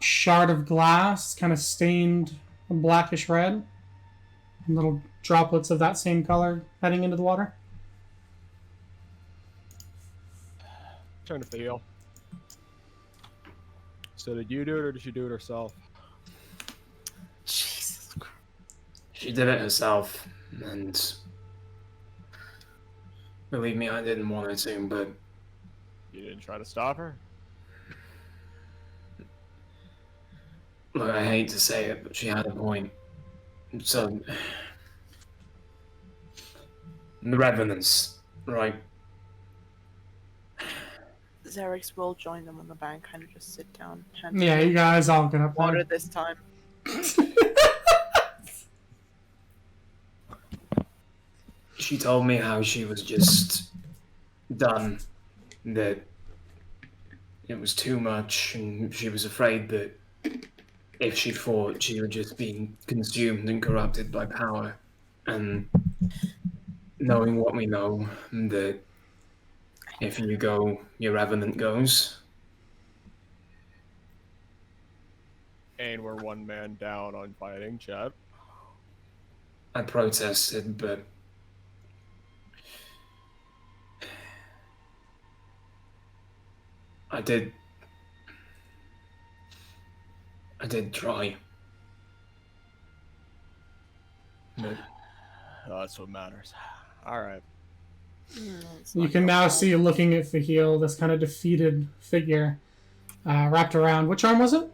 B: shard of glass, kind of stained a blackish red. Little droplets of that same color heading into the water.
A: Turn to Theo. So did you do it or did she do it herself?
E: Jesus Christ.
D: She did it herself, and believe me, I didn't want her to, but
A: You didn't try to stop her?
D: look, I hate to say it, but she had a point. So, the Revenants, right?
E: Xerix will join them on the bank, kind of just sit down. hand
B: Yeah, you guys all get up
E: water
B: there.
E: this time.
D: She told me how she was just done, that it was too much, and she was afraid that if she fought, she would just be consumed and corrupted by power. And knowing what we know, that if you go, your Revenant goes.
A: And we're one man down on fighting, chat.
D: I protested, but I did try. But
A: That's what matters. Alright.
B: You can now see, looking at Fahil, this kind of defeated figure wrapped around. Which arm was it?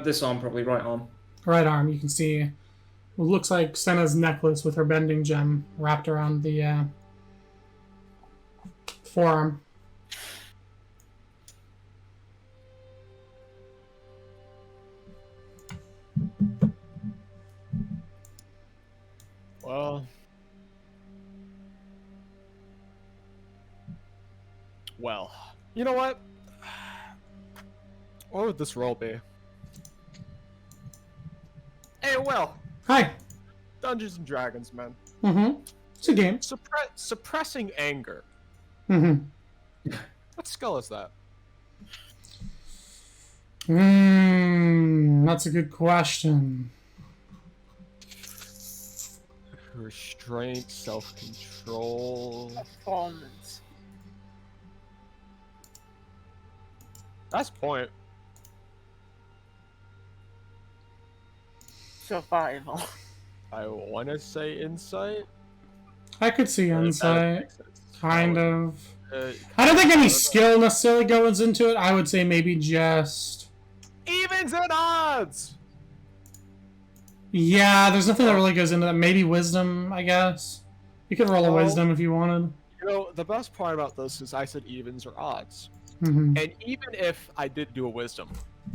D: this arm, probably right arm.
B: Right arm. You can see what looks like Senna's necklace with her bending gem wrapped around the forearm.
A: Well, you know what? What would this role be? Hey, Will.
B: Hi.
A: Dungeons and Dragons, man.
B: Mm-hmm. It's a game.
A: Suppressing anger.
B: Mm-hmm.
A: What skill is that?
B: That's a good question.
A: Restraint, self-control.
E: Performance.
A: That's point.
E: Survival.
A: I want to say insight.
B: I could see
A: but that
B: insight.
A: makes sense.
B: Kind
A: I
B: of.
A: would-
B: I don't think any
A: know.
B: skill necessarily goes into it. I would say maybe just...
A: Evens and odds!
B: Yeah, there's nothing that really goes into that. Maybe wisdom, I guess. You could roll a
A: Well-
B: wisdom if you wanted.
A: You know, the best part about this is I said evens or odds.
B: Mm-hmm.
A: And even if I did do a wisdom,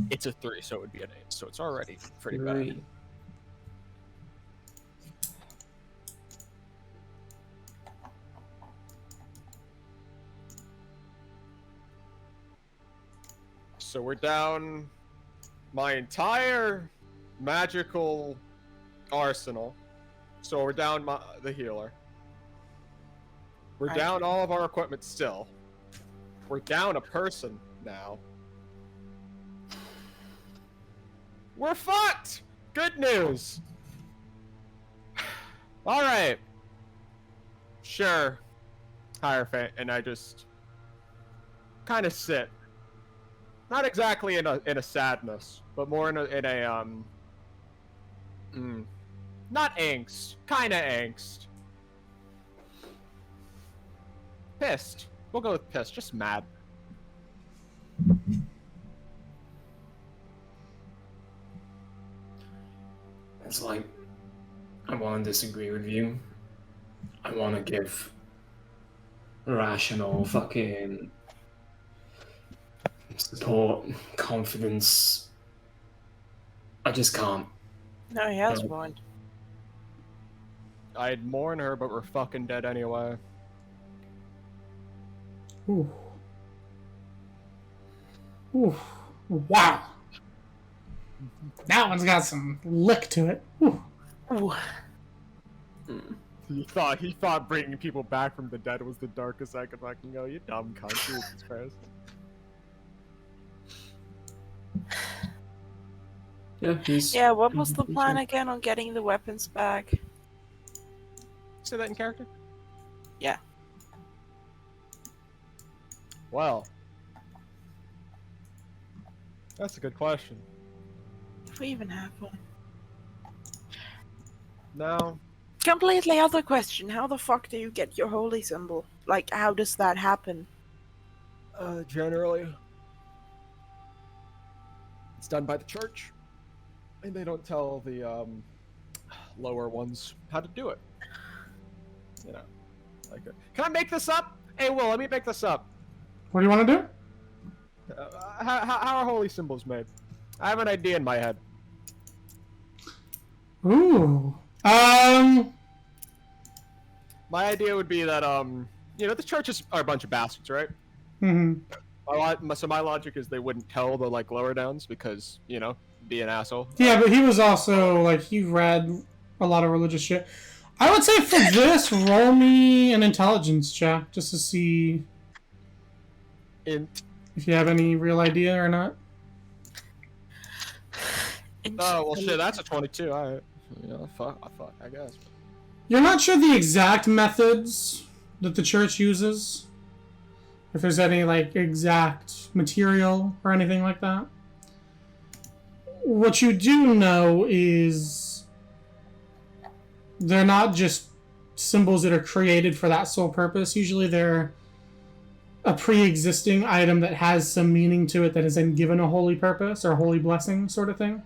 A: it's a 3, so it would be an 8. So it's already pretty bad.
D: Three.
A: So we're down my entire magical arsenal. So we're down the healer. We're down all of our equipment still. We're down a person now. We're fucked! Good news! Alright. Sure. Hierophant, and I just kind of sit. Not exactly in a sadness, but more in a not angst, kind of angst. Pissed. We'll go with pissed. Just mad.
D: It's like, I want to disagree with you. I want to give rational fucking support, confidence. I just can't.
E: No, he has
D: No.
E: one.
A: I'd mourn her, but we're fucking dead anyway.
B: Ooh. Ooh. Wow. That one's got some lick to it. Ooh.
E: Ooh.
A: He thought bringing people back from the dead was the darkest I could fucking go. You dumb cunt. Jesus Christ.
D: Yeah, he's.
E: Yeah, what was the plan again on getting the weapons back?
A: Say that in character?
E: Yeah.
A: Well. That's a good question.
E: If we even have one.
A: No.
E: Completely other question. How the fuck do you get your holy symbol? Like, how does that happen?
A: Generally. It's done by the church. And they don't tell the, lower ones how to do it. You know. Like, can I make this up? Hey, Will, let me make this up.
B: What do you want to do?
A: How are holy symbols made? I have an idea in my head.
B: Ooh.
A: My idea would be that, you know, the churches are a bunch of bastards, right?
B: Mm-hmm.
A: So my logic is they wouldn't tell the, like, lower downs because, you know, be an asshole.
B: Yeah, but he was also, like, he read a lot of religious shit. I would say for this, roll me an intelligence check just to see
A: Int.
B: if you have any real idea or not.
A: Oh, well, shit, that's a 22. Alright. Yeah, fuck, I guess.
B: You're not sure the exact methods that the church uses? If there's any, like, exact material or anything like that? What you do know is they're not just symbols that are created for that sole purpose. Usually they're a pre-existing item that has some meaning to it that is then given a holy purpose or a holy blessing sort of thing.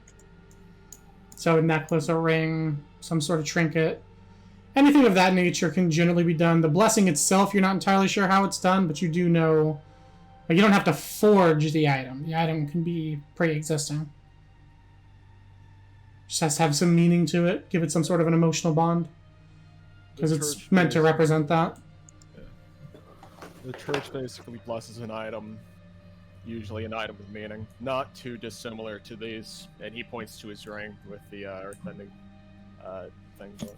B: So a necklace, a ring, some sort of trinket. Anything of that nature can generally be done. The blessing itself, you're not entirely sure how it's done, but you do know... Like, you don't have to forge the item. The item can be pre-existing. Just has to have some meaning to it. Give it some sort of an emotional bond. Because it's meant to represent that.
A: The church basically blesses an item, usually an item with meaning, not too dissimilar to these. And he points to his ring with the earthbending thing to it.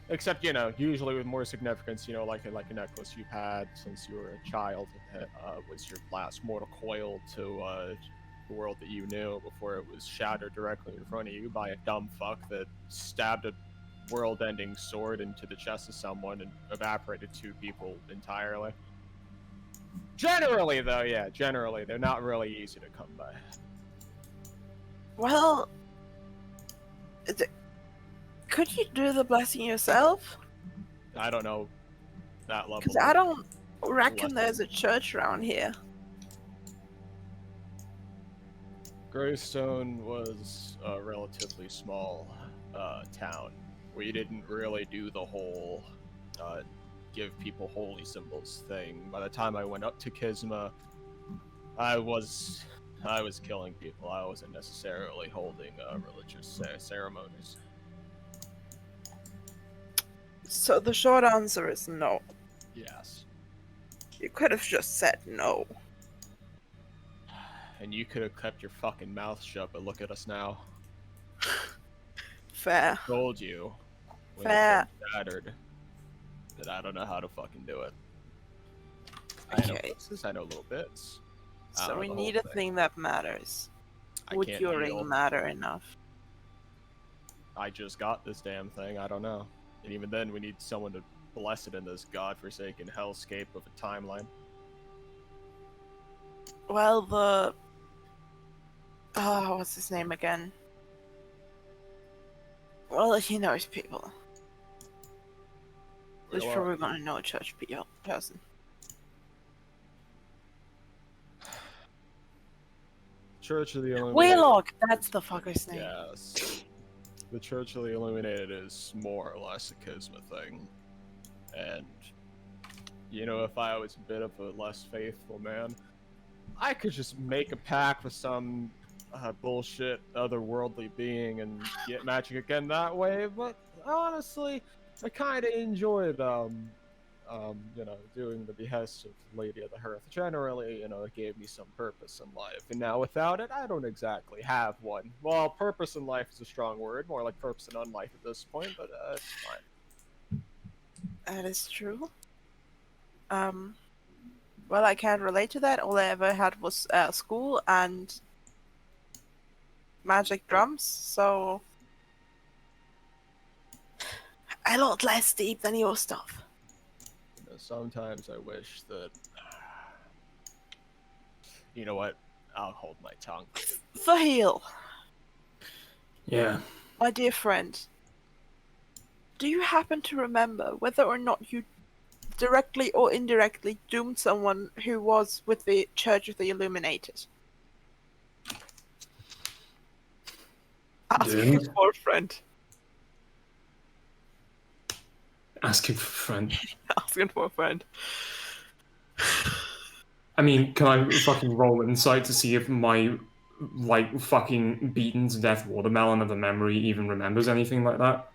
A: Except, usually with more significance, like a necklace you've had since you were a child. It was your last mortal coil to the world that you knew before it was shattered directly in front of you by a dumb fuck that stabbed a world-ending sword into the chest of someone and evaporated 2 people entirely. Generally, though, they're not really easy to come by.
E: Well, could you do the blessing yourself?
A: I don't know that level.
E: Because I don't reckon there's a church around here.
A: Greystone was a relatively small town. We didn't really do the whole give people holy symbols thing. By the time I went up to Kisma, I was killing people. I wasn't necessarily holding religious ceremonies.
E: So the short answer is no.
A: Yes.
E: You could have just said no.
A: And you could have kept your fucking mouth shut, but look at us now.
E: Fair.
A: Told you. When
E: Fair.
A: it shattered, that I don't know how to fucking do it. I know
E: Okay.
A: pieces, I know little bits. I
E: So
A: don't
E: we
A: know the
E: need
A: whole
E: a thing that matters.
A: I
E: Would
A: can't
E: your
A: heal.
E: ring matter enough?
A: I just got this damn thing, I don't know. And even then, we need someone to bless it in this godforsaken hellscape of a timeline.
E: Well, what's his name again? Well, he knows people. He's
A: Well,
E: probably gonna know a church person.
A: Church of the Illuminated.
E: Wheelock! That's the fucker's name.
A: Yes. The Church of the Illuminated is more or less a Kisma thing. And, if I was a bit of a less faithful man, I could just make a pact with some bullshit otherworldly being and get magic again that way, but honestly, I kind of enjoyed, doing the behest of Lady of the Hearth. Generally, it gave me some purpose in life, and now without it, I don't exactly have one. Well, purpose in life is a strong word, more like purpose in unlife at this point, but it's fine.
E: That is true. Well, I can't relate to that. All I ever had was school and magic drums, so a lot less deep than your stuff.
A: Sometimes I wish that... You know what? I'll hold my tongue.
E: Fahil,
D: Yeah.
E: my dear friend, do you happen to remember whether or not you directly or indirectly doomed someone who was with the Church of the Illuminated? Asking
D: Doomed?
E: for a friend.
D: Asking for a friend.
E: Asking for a friend.
D: I mean, can I fucking roll inside to see if my, fucking beaten to death watermelon of a memory even remembers anything like that?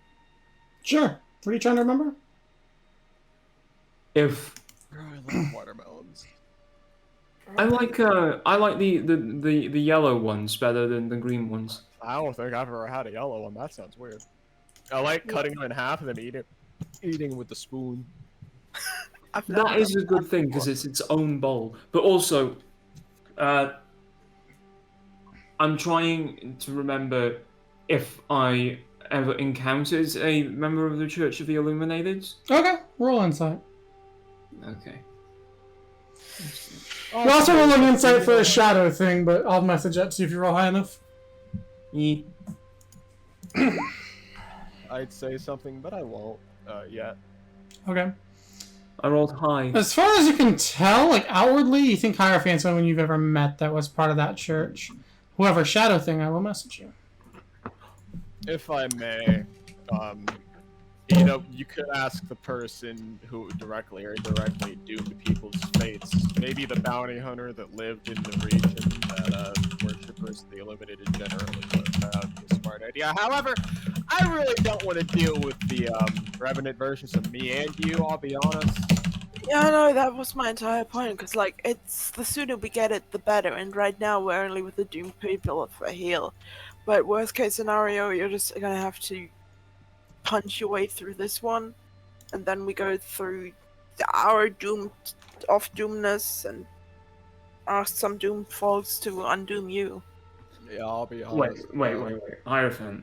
B: Sure. What are you trying to remember?
A: Oh, I love watermelons.
D: I like the yellow ones better than the green ones.
A: I don't think I've ever had a yellow one. That sounds weird. I like cutting them in half and then eating with the spoon.
D: That is a good thing because it's its own bowl. But also, I'm trying to remember if I ever encountered a member of the Church of the Illuminated.
B: Okay, roll insight.
D: Okay.
B: We're also rolling insight for a shadow thing, but I'll message that to you if you roll high enough.
D: Yeah.
A: I'd say something, but I won't yet.
B: Okay.
D: I rolled high.
B: As far as you can tell, outwardly, you think Hierophant's the only one you've ever met that was part of that church. Whoever shadow thing, I will message you.
A: If I may, you could ask the person who directly or indirectly doomed people's fates. Maybe the bounty hunter that lived in the region that worshippers of the Illuminated generally found as smart idea. However, I really don't want to deal with the Revenant versions of me and you, I'll be honest.
E: Yeah, no, that was my entire point, because, like, it's the sooner we get it, the better, and right now we're only with the doomed people for heal. But worst case scenario, you're just gonna have to punch your way through this one, and then we go through our doomed off doomness and ask some doomed folks to undoom you.
A: Yeah, I'll be
D: Wait,
A: honest.
D: wait. Hierophant,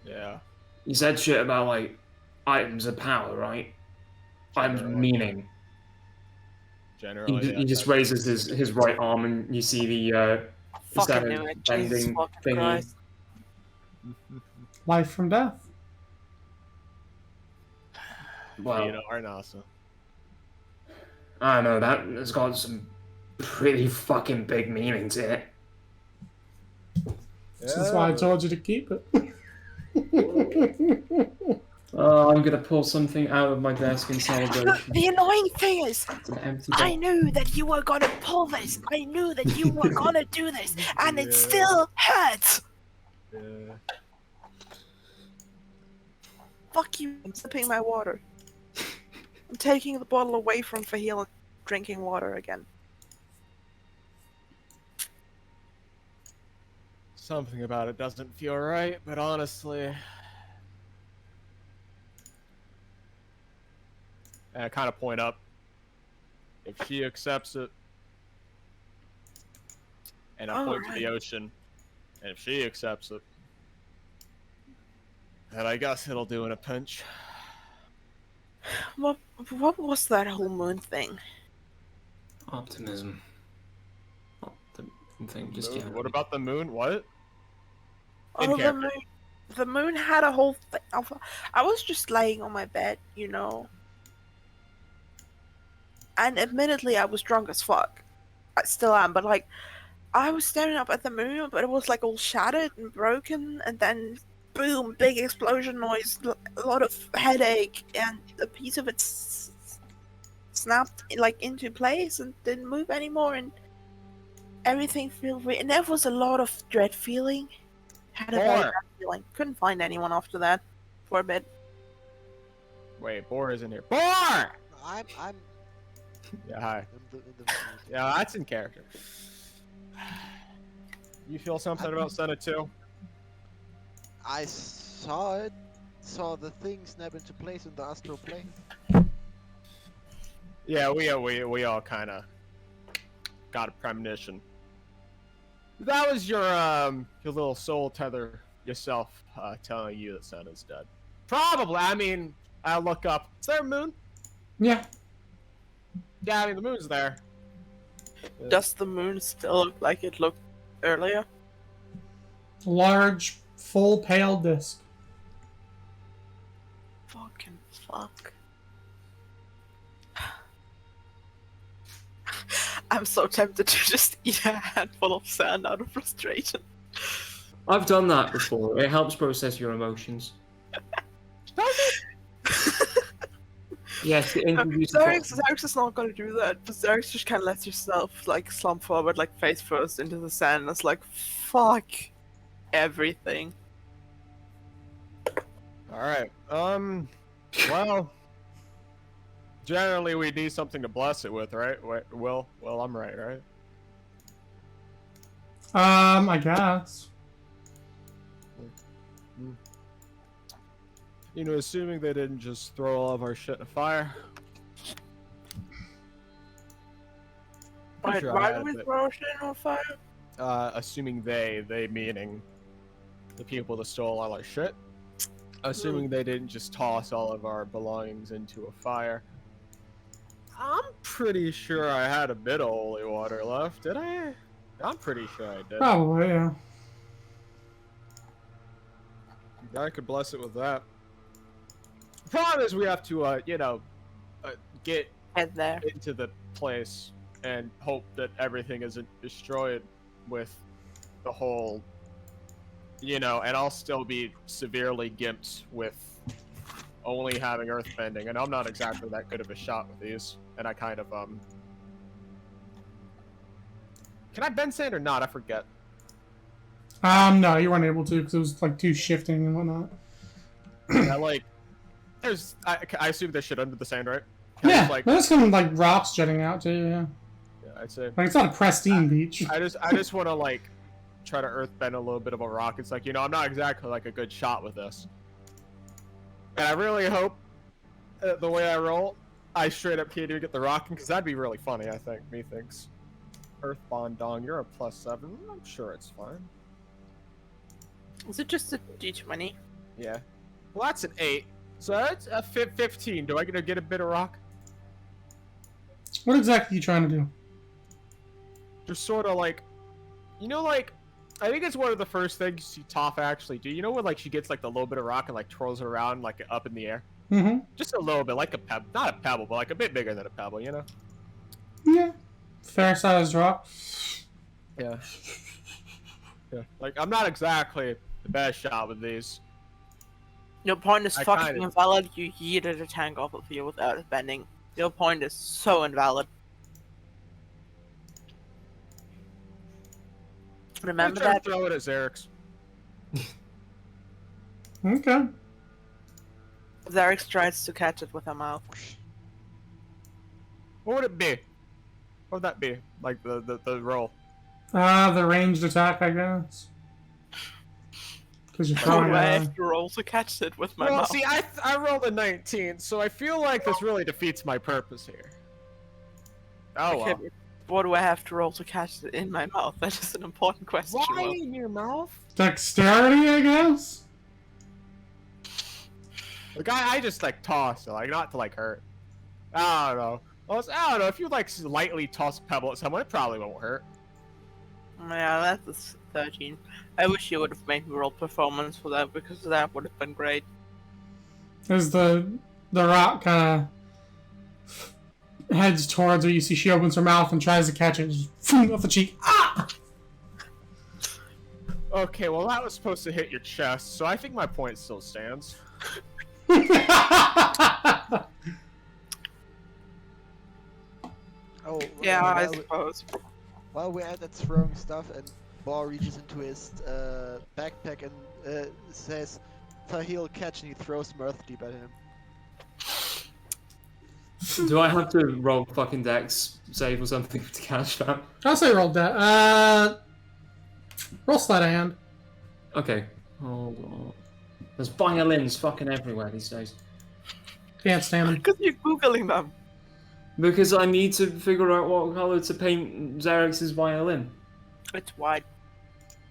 A: Yeah.
D: you said shit about, like, items of power, right? Items of
A: Generally.
D: meaning.
A: Generally,
D: He just raises his right arm, and you see the
E: Fucking
D: kind
E: knew
D: of
E: it, Jesus
D: bending
E: fucking
D: thingy.
E: Christ.
B: Life from death.
D: Well,
A: Vita Arnasa.
D: I don't know, that has got some pretty fucking big meaning to it.
B: This is why I told you to keep it.
D: I'm gonna pull something out of my desk in celebration.
E: The annoying thing is,
D: It's an empty
E: I
D: box.
E: knew that you were gonna pull this. I knew that you were gonna do this, and it
A: Yeah.
E: still hurts.
A: Yeah.
E: Fuck you! I'm sipping my water. I'm taking the bottle away from Fahil and drinking water again.
A: Something about it doesn't feel right, but honestly... And I kind of point up. If she accepts it, and I point to the ocean, and if she accepts it, then I guess it'll do in a pinch.
E: What was that whole moon thing?
D: Optimism. Not the thing, just
A: Moon?
D: generally.
A: What about the moon? What?
E: Oh, the moon had a whole thing. I was just laying on my bed, you know. And admittedly, I was drunk as fuck. I still am, but like, I was staring up at the moon, but it was like all shattered and broken, and then boom, big explosion noise, a lot of headache, and a piece of it snapped like into place and didn't move anymore, and everything felt weird. And there was a lot of dread feeling. Had a very
A: Boar!
E: bad feeling. Couldn't find anyone after that for a bit.
A: Wait, Boar isn't here. Boar!
C: I'm
A: Yeah, hi.
C: in the
A: Yeah, that's in character. You feel something about Senate too?
C: I saw it. Saw the thing snap into place in the astral plane.
A: Yeah, we all kind of got a premonition. That was your little soul tether yourself telling you that Santa's dead. Probably. I mean, I look up. Is there a moon?
B: Yeah.
A: Yeah, I mean the moon's there.
E: Does the moon still look like it looked earlier?
B: Large, full, pale disc.
E: Fucking fuck. I'm so tempted to just eat a handful of sand out of frustration.
D: I've done that before. It helps process your emotions. Yes, it introduces.
E: Zerix is not gonna do that, but Zerix just kind of lets yourself like slump forward, like face first into the sand, and it's like, fuck everything.
A: Alright, well, generally we need something to bless it with, right? Wait, well, I'm right?
B: I guess.
A: You know, assuming they didn't just throw all of our shit in a fire.
E: Wait,
A: Sure, I
E: why
A: had
E: do we
A: a bit.
E: throw shit on fire?
A: Assuming they meaning the people that stole all our shit. Assuming they didn't just toss all of our belongings into a fire. I'm pretty sure I had a bit of holy water left, did I? I'm pretty sure I did.
B: Probably, yeah.
A: I could bless it with that. The problem is we have to, get
E: Head there.
A: into the place and hope that everything isn't destroyed with the whole, and I'll still be severely gimped with only having earthbending, and I'm not exactly that good of a shot with these, and I kind of, Can I bend sand or not? I forget.
B: No, you weren't able to because it was like too shifting and whatnot.
A: Yeah, like, I assume there's shit under the sand, right? Kind
B: Yeah,
A: of like,
B: there's some like rocks jutting out too. Yeah,
A: yeah, I'd say.
B: like it's not a pristine beach.
A: I just want to like try to earthbend a little bit of a rock. It's like, I'm not exactly like a good shot with this, and I really hope the way I roll, I straight up can't even get the rocking because that'd be really funny. I think. Methinks. Earthbond Dong, you're a +7. I'm sure it's fine.
E: Is it just a D20?
A: Yeah. Well, that's an 8. So that's a 15. Do I get a bit of rock?
B: What exactly are you trying to do?
A: Just sort of like, like, I think it's one of the first things you see Toph actually do. You know when like she gets like the little bit of rock and like twirls it around like up in the air?
B: Mm-hmm.
A: Just a little bit, like a pebble. Not a pebble, but like a bit bigger than a pebble,
B: Yeah. Fair sized rock.
A: Yeah. Yeah. Like, I'm not exactly the best shot with these.
E: Your point is
A: I
E: fucking
A: kinda-
E: invalid. You yeeted a tank off of you without it bending. Your point is so invalid. Remember that?
A: Throw it at Xerix.
B: Okay.
E: Zarek tries to catch it with her mouth.
A: What would it be? What would that be? Like the roll.
B: The ranged attack, I guess. Because you're
E: Oh,
B: throwing
E: I have to roll to catch it with my
A: Well,
E: mouth.
A: see, I rolled a 19, so I feel like this really defeats my purpose here. Oh,
E: Okay,
A: well.
E: but what do I have to roll to catch it in my mouth? That is an important question.
A: Why
E: Will.
A: in your mouth?
B: dexterity, I guess?
A: Like, I just, like, toss it, like, not to, like, hurt. I don't know. Well, I don't know, if you, like, lightly toss a pebble at someone, it probably won't hurt.
E: Yeah, that's a 13. I wish you would have made me roll performance for that because that would have been great.
B: As the rock kind of heads towards her, you see she opens her mouth and tries to catch it. Just off the cheek. Ah!
A: Okay, well, that was supposed to hit your chest, so I think my point still stands.
C: Oh,
E: Yeah, I
C: while,
E: suppose.
C: while we're at that throwing stuff, and Bor reaches into his backpack and says, "Fahil, catch," and he throws Mirth Deep at him.
D: Do I have to roll fucking dex save or something to catch that?
B: I'll say roll that. Roll sleight of hand.
D: Okay, hold on. There's violins fucking everywhere these days.
B: Can't stand them.
E: Because you're googling them.
D: Because I need to figure out what color to paint Xerx's violin.
E: It's white.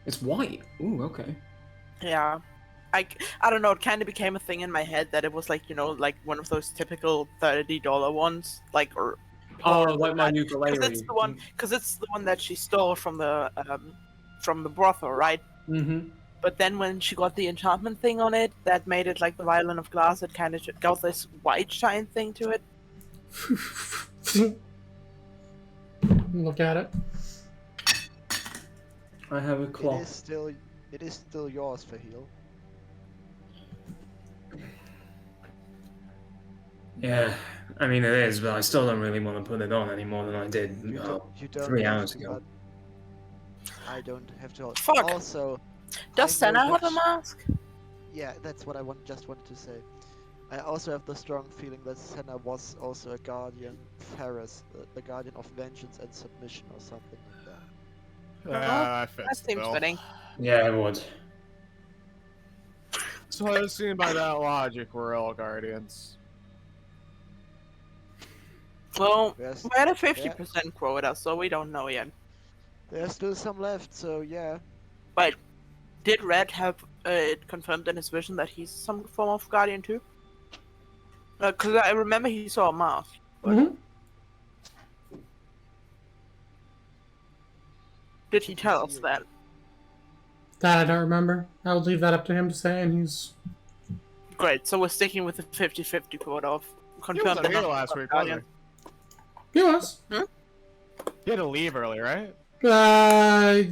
D: It's white. Ooh, okay.
E: Yeah. I don't know, it kind of became a thing in my head that it was like, like one of those typical $30 ones. Like, or.
D: Oh, like my ukulele.
E: Because it's the one that she stole from the brothel, right?
D: Mm-hmm.
E: But then when she got the enchantment thing on it, that made it like the violin of glass. It kind of got this white shine thing to it.
B: Look at it.
D: I have a
C: It
D: clock.
C: is still yours, Fahil.
D: Yeah, I mean it is, but I still don't really want to put it on any more than I did
C: You don't
D: 3
C: have
D: hours
C: to,
D: ago.
C: but I don't have to.
E: Fuck.
C: Also,
E: Does
C: I know
E: Senna have a
C: which-
E: mask?
C: Yeah, that's what I just wanted to say. I also have the strong feeling that Senna was also a guardian, Ferris, the guardian of vengeance and submission or something like that.
A: That
E: That
A: fits the
E: seems
A: bill.
E: fitting.
D: Yeah, it would.
A: So I assume by that logic, we're all guardians.
E: Well,
C: There's,
E: we're at a 50% quota, so we don't know yet.
C: there's still some left, so yeah.
E: But did Red have it confirmed in his vision that he's some form of guardian too? Because I remember he saw a mask.
B: Mm-hmm.
E: Did he tell us that?
B: That I don't remember. I'll leave that up to him to say, and he's...
E: Great, so we're sticking with the 50-50 quota of
A: He was
E: confirmed
A: on
E: and
A: here
E: not
A: last
E: confirmed
A: week, wasn't
E: guardian.
B: He was.
A: he? He had to leave early, right?
B: No,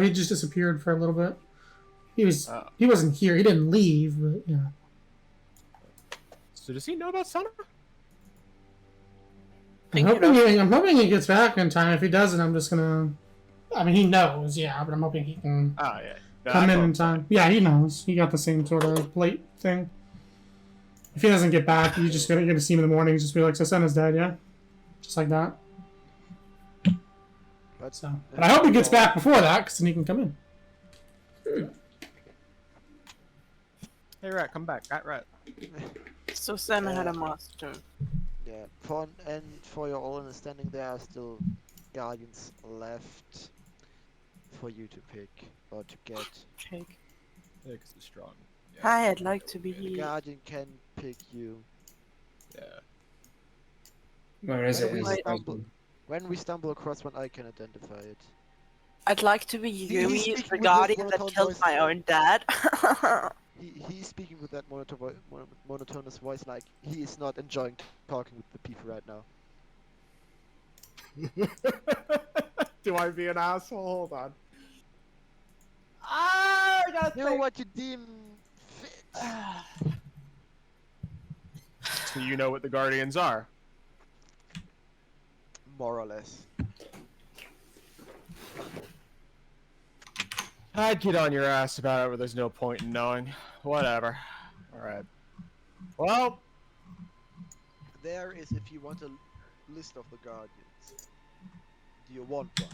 B: he just disappeared for a little bit. He was...
A: Oh.
B: He wasn't here. He didn't leave, but yeah.
A: So does he know about Sana?
B: I'm hoping he gets back in time. If he doesn't, I'm just gonna... I mean, he knows, yeah, but I'm hoping he can
A: Oh yeah.
B: come in time. Yeah, he knows. He got the same sort of late thing. If he doesn't get back, you just gonna see him in the morning. Just be like, so Senna's dead, yeah, just like that.
C: But,
B: But I hope he gets back before that, because then he can come in.
A: Hey, Rat, come back. Rat.
E: So Senna had a master.
C: Yeah, for your all understanding, there are still guardians left for you to pick or to get.
E: Cake.
A: Yeah, 'cause he's strong. Yeah.
E: Hi, I'd like to
C: The
E: be.
C: guardian can pick you.
A: Yeah.
D: Where is
C: When
D: it?
C: we
D: Is it
C: stumble- When we stumble across one, I can identify it.
E: I'd like to be
C: he's
E: Yumi,
C: speaking
E: the
C: with this
E: guardian that
C: monotone
E: killed
C: voice.
E: my own dad.
C: He's speaking with that monotonous voice, like he is not enjoying talking with the people right now.
A: Do I be an asshole? Hold on. I gotta
C: Do what you deem fit.
A: So you know what the Guardians are?
C: More or less.
A: I'd get on your ass about it, but there's no point in knowing. Whatever. Alright. Well,
C: There is if you want a list of the guardians. Do you want one?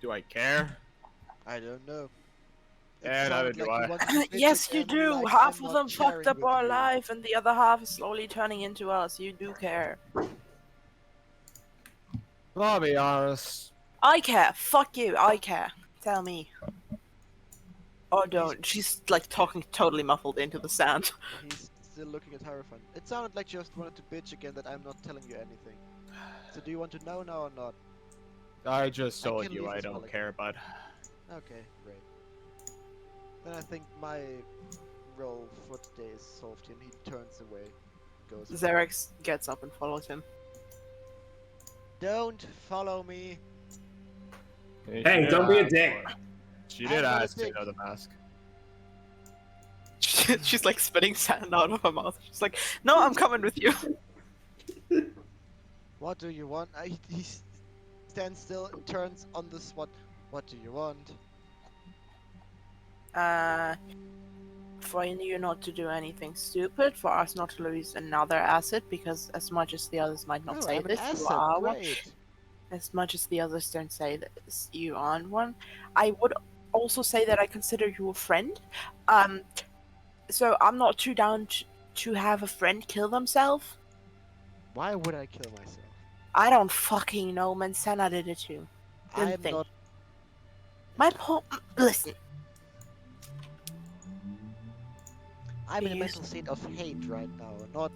A: do I care?
C: I don't know. It
A: Yeah, neither
C: sounded
A: do
C: you
A: I.
C: wanted to
E: Yes,
C: bitch
E: you
C: and I'm
E: do.
C: like,
E: Half
C: I'm
E: of
C: not
E: them fucked
C: sharing
E: up
C: with
E: our
C: you.
E: life, and the other half is slowly turning into us. You do care.
A: Well, I'll be honest.
E: I care. Fuck you. I care. Tell me. Or don't. She's like talking totally muffled into the sound.
C: He's still looking at Hierophant. It sounded like you just wanted to bitch again that I'm not telling you anything. So do you want to know now or not?
A: I just
C: I
A: told
C: can
A: you
C: leave
A: I
C: as
A: don't
C: well, I
A: care, bud.
C: Okay, great. Then I think my role for today is solved and he turns away. Goes away.
E: Xerex gets up and follows him.
C: Don't follow me!
A: She
D: Hey,
A: did
D: don't be a
A: ask
D: dick.
A: for it. She
C: I'm
A: did
C: not a
A: ask to
C: dick.
A: know the mask.
E: She's like spitting sand out of her mouth. She's like, no, I'm coming with you.
C: What do you want? He stands still and turns on the spot. What do you want?
E: For you not to do anything stupid, for us not to lose another asset, because as much as the others might not
C: Oh,
E: say
C: I'm an
E: this, you
C: asset.
E: are one.
C: Great.
E: As much as the others don't say this, you aren't one. I would also say that I consider you a friend. So I'm not too down to have a friend kill themselves.
C: Why would I kill myself?
E: I don't fucking know, man. Senna did it too. Didn't
C: I'm
E: think.
C: not.
E: My listen.
C: I'm in a
E: Yes.
C: mental state of hate right now, not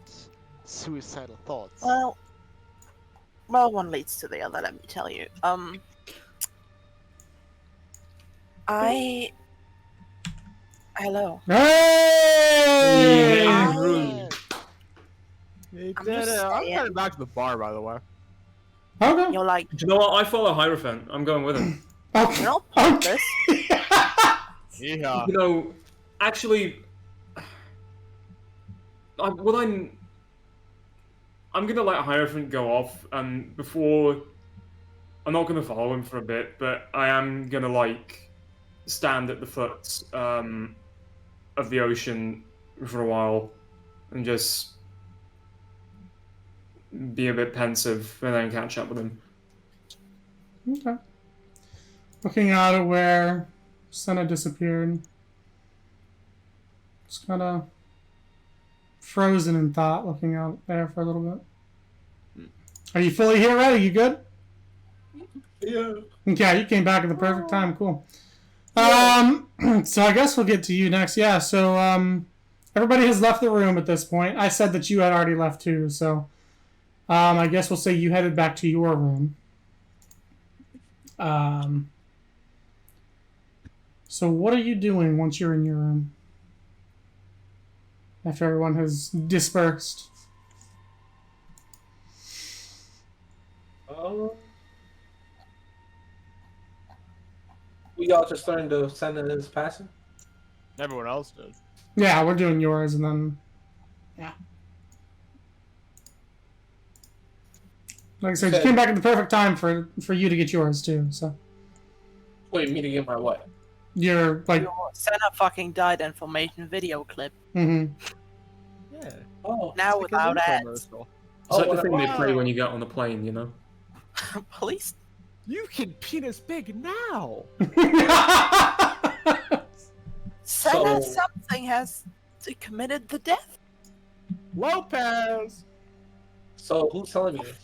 C: suicidal thoughts.
E: Well, one leads to the other. Let me tell you. Hello.
B: Hey!
E: I-
D: rude.
A: He
E: I'm
A: did
E: just
A: it. I'm
E: saying.
A: heading back to the bar, by the way.
B: Okay.
E: You're like,
D: Do you know what? I follow Hierophant. I'm going with him.
B: Okay.
E: you're not pointless.
A: Yeah.
D: You know, actually, I'm gonna let Hierophant go off, and before I'm not gonna follow him for a bit, but I am gonna like stand at the foot of the ocean for a while and just be a bit pensive and then catch up with him.
B: Okay. Looking out at where Senna disappeared. Just kind of frozen in thought, looking out there for a little bit. Are you fully here, Red? Are you good?
D: Yeah.
B: Okay, you came back at the perfect time. Cool. So I guess we'll get to you next. Yeah, so everybody has left the room at this point. I said that you had already left too, so I guess we'll say you headed back to your room. So what are you doing once you're in your room? After everyone has dispersed.
F: We all just learned to send in his passing.
A: Everyone else did.
B: Yeah, we're doing yours, and then Like I said, you came back at the perfect time for you to get yours too. So
F: Wait, me to get my what?
B: you're like,
E: Your Senna fucking died information video clip.
B: mm-hmm.
A: Yeah.
F: Oh,
E: Now
A: It's like
E: without
A: an
E: ads.
A: infomercial.
D: It's like
F: Oh,
D: the thing they play
A: wow.
D: when you get on the plane, you know?
E: Police.
A: You can penis big now.
E: Senna
F: So-
E: something has committed the death.
A: Lopez.
F: so who's telling me this?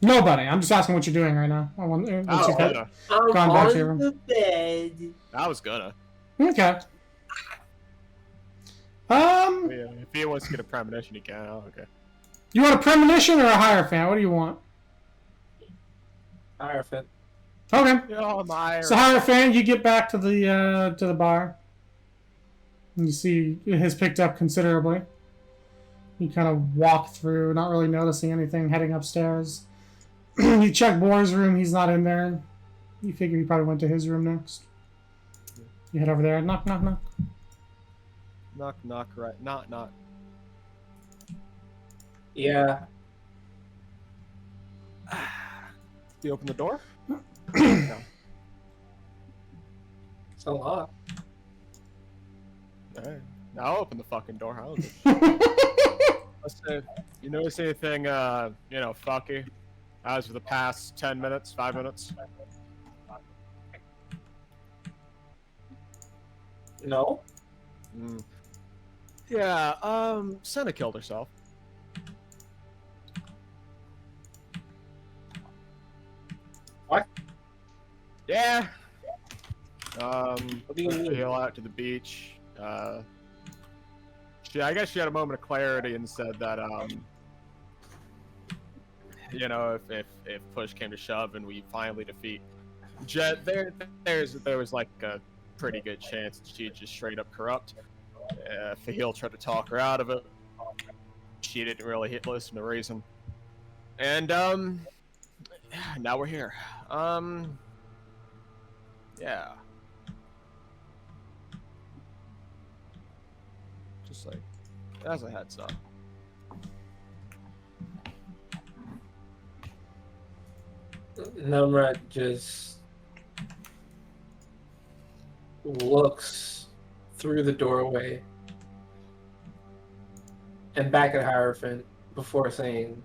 B: Nobody. I'm just asking what you're doing right now. I want, once
A: Oh,
B: you've had-
A: gonna.
F: I'm
B: Gone back to your room.
F: the bed.
A: I was gonna.
B: Okay.
A: Yeah, if he wants to get a premonition, he can. Oh, okay.
B: You want a premonition or a Hierophant? What do you want?
F: Hierophant.
B: Okay.
A: Oh my.
B: So Hierophant, you get back to the bar. And you see it has picked up considerably. You kind of walk through, not really noticing anything, heading upstairs. You check Boar's room, he's not in there. You figure he probably went to his room next. You head over there, knock, knock, knock.
A: Knock, knock, right. Knock.
F: Yeah.
A: You open the door?
F: It's a lot.
A: Alright. I'll open the fucking door. I'll open it. Let's say, you notice anything, fucky? As for the past 10 minutes, 5 minutes?
F: No.
A: Mm. Yeah, Senna killed herself.
F: What?
A: Yeah.
F: What do you mean?
A: Heal out to the beach. I guess she had a moment of clarity and said that, if push came to shove and we finally defeat Jet, there was like a pretty good chance that she'd just straight up corrupt. Fahil tried to talk her out of it. She didn't really listen to reason. And, now we're here. Yeah. Just like, as a heads up.
F: Numrat just looks through the doorway and back at Hierophant before saying,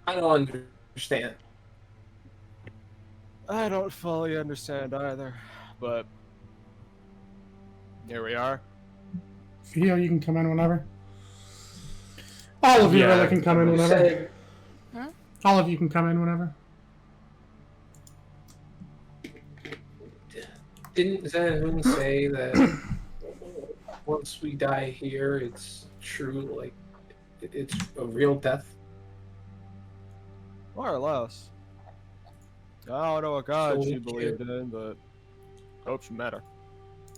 F: I don't understand.
A: I don't fully understand either, but here we are.
B: Feel you can come in whenever. All of you
D: Yeah,
B: really can come in
F: You
B: whenever.
F: said,
B: All of you can come in whenever.
F: didn't Zahun say that once we die here, it's true, like, it's a real death?
A: More or less. I don't know what god
F: So
A: she
F: we
A: believed in, but hope she met her.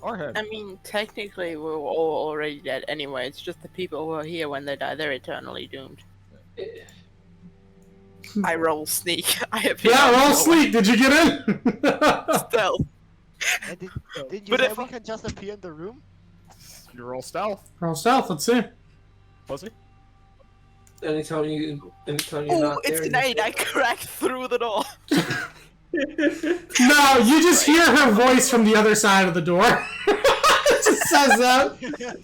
A: Or him.
E: I mean, technically, we're all already dead anyway. It's just the people who are here when they die, they're eternally doomed. I roll sneak. I have
B: Yeah, roll sleep. Did you get in?
E: Stealth.
C: And didn't you
E: But
C: say
E: if
C: we
E: I-
C: can just appear in the room?
A: You roll stealth,
B: Roll stealth. Let's see.
A: pussy.
F: Anytime you're
E: Oh,
F: not
E: it's
F: there,
E: an
F: you
E: 8. I cracked through the door.
B: No, you just hear her voice from the other side of the door. It just says that.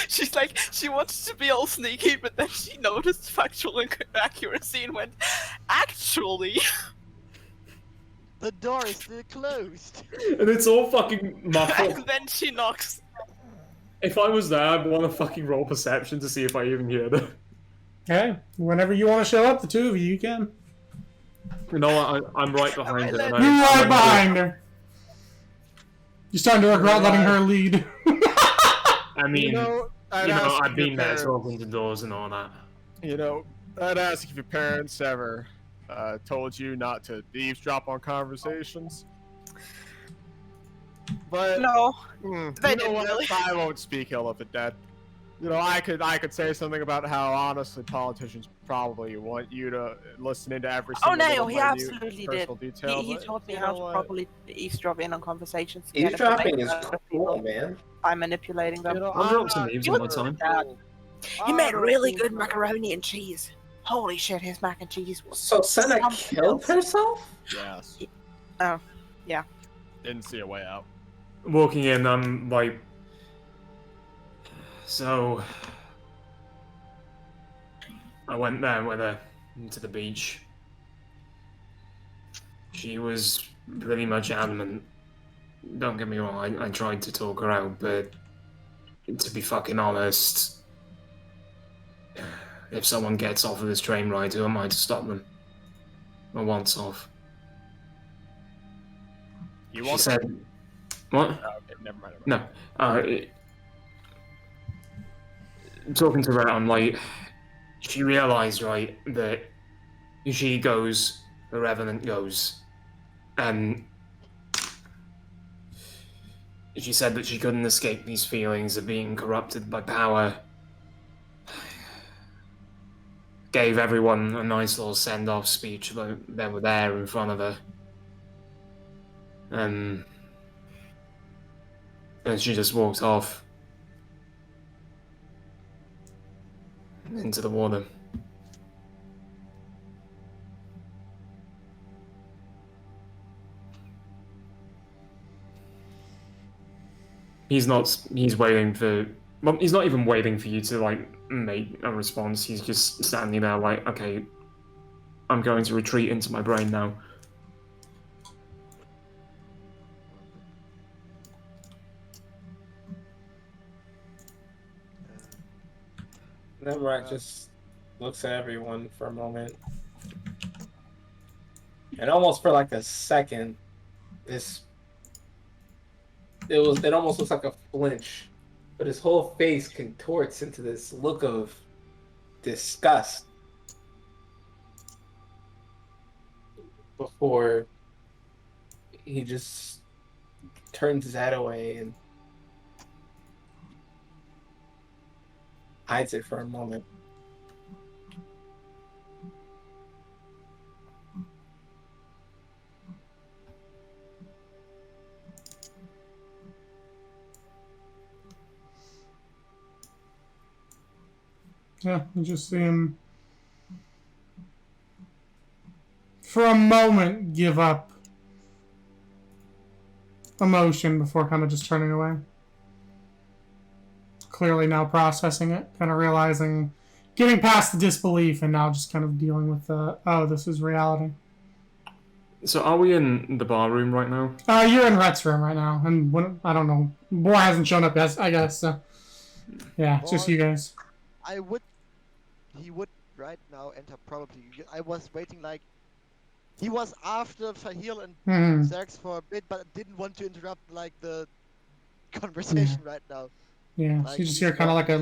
E: She's like, she wants to be all sneaky, but then she noticed factual accuracy and went, actually.
C: The door is still closed.
D: And it's all fucking muffled.
E: And then she knocks.
D: If I was there, I'd want to fucking roll perception to see if I even hear them.
B: Okay, whenever you want to show up, the two of you can.
D: You know what? I'm right behind her. and
B: You're
D: I'm
B: right behind her. You're starting to regret letting her lead.
D: I mean,
A: I'd ask if
D: I've
A: your
D: been there
A: parents-
D: to open the doors and all that.
A: I'd ask if your parents ever told you not to eavesdrop on conversations. But
E: No,
A: hmm,
E: they
A: you know
E: didn't
A: what?
E: really.
A: I won't speak ill of the dead. You know, I could say something about how honestly politicians probably want you to listen into every
E: Oh
A: single
E: no,
A: little
E: he
A: minute
E: absolutely did.
A: personal detail.
E: He
A: but
E: taught me
A: you
E: how
A: know
E: to
A: what?
E: properly eavesdrop in on conversations. To get
F: Eavesdropping is
E: information out of
F: cool,
E: people
F: man.
E: by manipulating them.
A: You know,
D: I'll
A: I'm
D: drop some
A: not
D: leaves
E: He
D: on
E: was
D: my time.
E: bad. He
A: I
E: made
A: don't
E: really
A: think
E: good
A: that-
E: macaroni and cheese. Holy shit, his mac and cheese was
F: So Senna
E: something
F: killed
E: else.
F: herself?
A: Yes.
E: Oh, yeah.
A: Didn't see a way out.
D: Walking in, I'm like, so I went there with her to the beach. She was pretty much adamant. Don't get me wrong, I tried to talk her out, but to be fucking honest, if someone gets off of this train ride, who am I to stop them? Or once off.
A: You
D: She
A: want?
D: said, what?
A: Oh, okay, never mind. Never mind.
D: No. Talking to her, I'm like, she realised, right, that she goes, the Revenant goes. And she said that she couldn't escape these feelings of being corrupted by power. Gave everyone a nice little send-off speech about they were there in front of her. And she just walked off into the water. He's waiting for, well, he's not even waiting for you to, like, make a response. He's just standing there like, okay, I'm going to retreat into my brain now.
F: Nemrat just looks at everyone for a moment. And almost for like a second, it almost looks like a flinch. But his whole face contorts into this look of disgust. Before he just turns his head away and hides it for a moment.
B: Yeah, you just see him for a moment give up emotion before kind of just turning away. Clearly now processing it, kind of realizing, getting past the disbelief and now just kind of dealing with the, oh, this is reality.
D: So are we in the bar room right now?
B: You're in Rhett's room right now, and when, I don't know, Boar hasn't shown up yet, I guess, so. Yeah, it's just you guys.
C: He would right now enter probably. I was waiting like, he was after Fahil and Zerx for a bit, but didn't want to interrupt like the conversation right now.
B: Yeah,
C: Like,
B: so you just
C: he's
B: hear kind of like a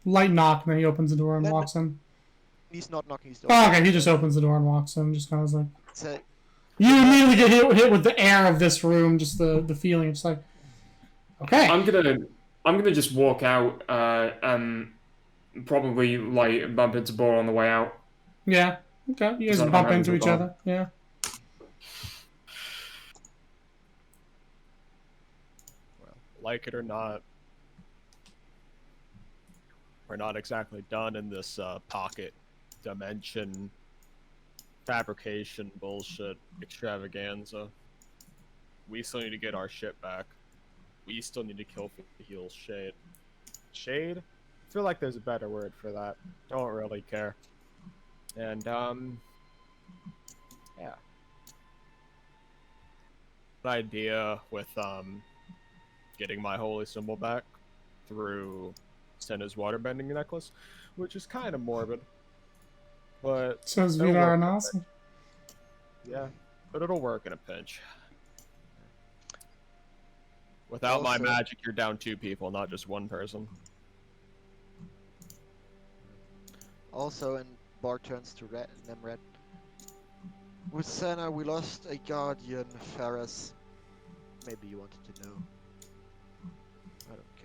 B: light knock, and then he opens the door and
C: Then-
B: walks in.
C: He's not knocking, he's
B: Oh, okay, he just opens the door and walks in, just kind of like...
C: So,
B: You immediately get hit with the air of this room, just the feeling. It's like, okay.
D: I'm gonna just walk out and probably like bump into Bor on the way out.
B: Yeah. Okay. You guys
D: So I'm
B: bump
D: heading
B: into
D: to
B: each
D: the
B: other. Yeah.
A: Well, like it or not, we're not exactly done in this pocket dimension fabrication bullshit extravaganza. We still need to get our shit back. We still need to kill Fahil's Shade. Shade? I feel like there's a better word for that. Don't really care. And, yeah. An idea with, getting my holy symbol back through Senna's waterbending necklace, which is kind of morbid. But,
B: Says
A: it'll
B: Vita
A: work.
B: Arnasa.
A: Yeah, but it'll work in a pinch. Without my
C: Also-
A: magic, you're down 2 people, not just 1 person.
C: also in Bar turns to Nemret. With Senna, we lost a guardian, Ferris. Maybe you wanted to know. I don't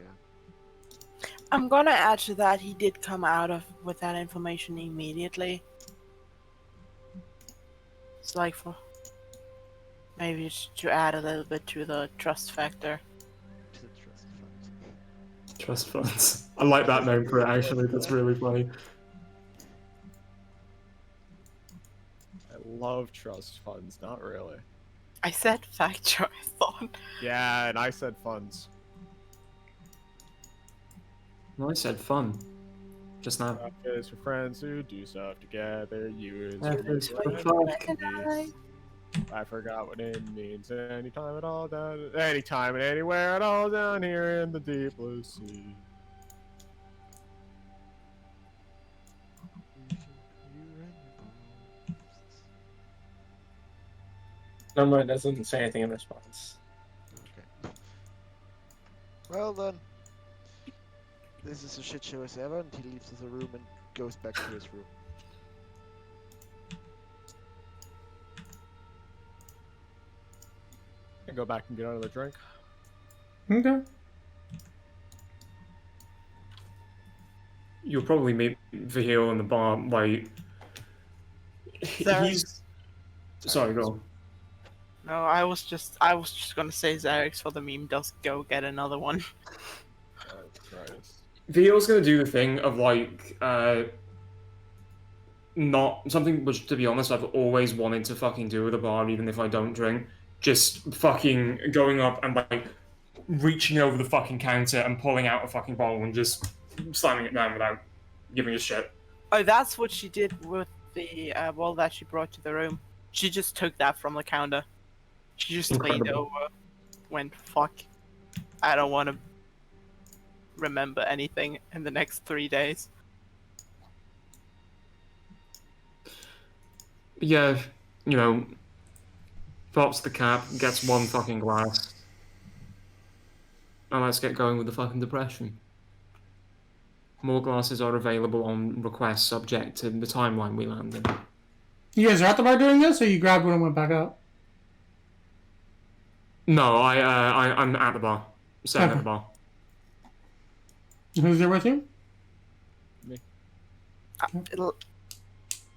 C: care.
E: I'm gonna add to that he did come out of with that information immediately. It's like for maybe just to add a little bit to the trust factor.
C: To the trust fund.
D: Trust funds. I like that name for it, actually. That's really funny.
A: I love trust funds. Not really.
E: I said factor, I thought.
A: Yeah, and I said funds.
D: No, I said fun. Just now.
A: F is for friends who do stuff together. U is
D: F
A: for
D: is for
A: friends.
D: fuck.
A: I forgot what it means. Anytime at all down, anytime and anywhere at all down here in the deep blue sea.
F: Number doesn't say anything in response.
C: Okay. Well then, this is a shit show as ever, and he leaves the room and goes back to his room.
A: And go back and get another drink.
B: Okay.
D: You'll probably meet Vihil in the bar, like...
E: There-
D: He's... Sorry, go on.
E: No, I was just gonna say Xerix for the meme does go get another one.
A: Oh, Christ.
D: Vihil's gonna do the thing of, like, not... Something which, to be honest, I've always wanted to fucking do with a bar, even if I don't drink. Just fucking going up and, like, reaching over the fucking counter and pulling out a fucking bottle and just slamming it down without giving a shit.
E: Oh, that's what she did with the ball that she brought to the room. She just took that from the counter. She just leaned
D: Incredible.
E: over, went, fuck, I don't want to remember anything in the next 3 days.
D: Yeah, you know, pops the cap, gets one fucking glass. And let's get going with the fucking depression. More glasses are available on request, subject to the timeline we land in.
B: You guys are at the bar doing this, or you grabbed one and went back up?
D: No, I'm at the bar. Staying at
B: Okay.
D: the bar.
B: Who's there with you?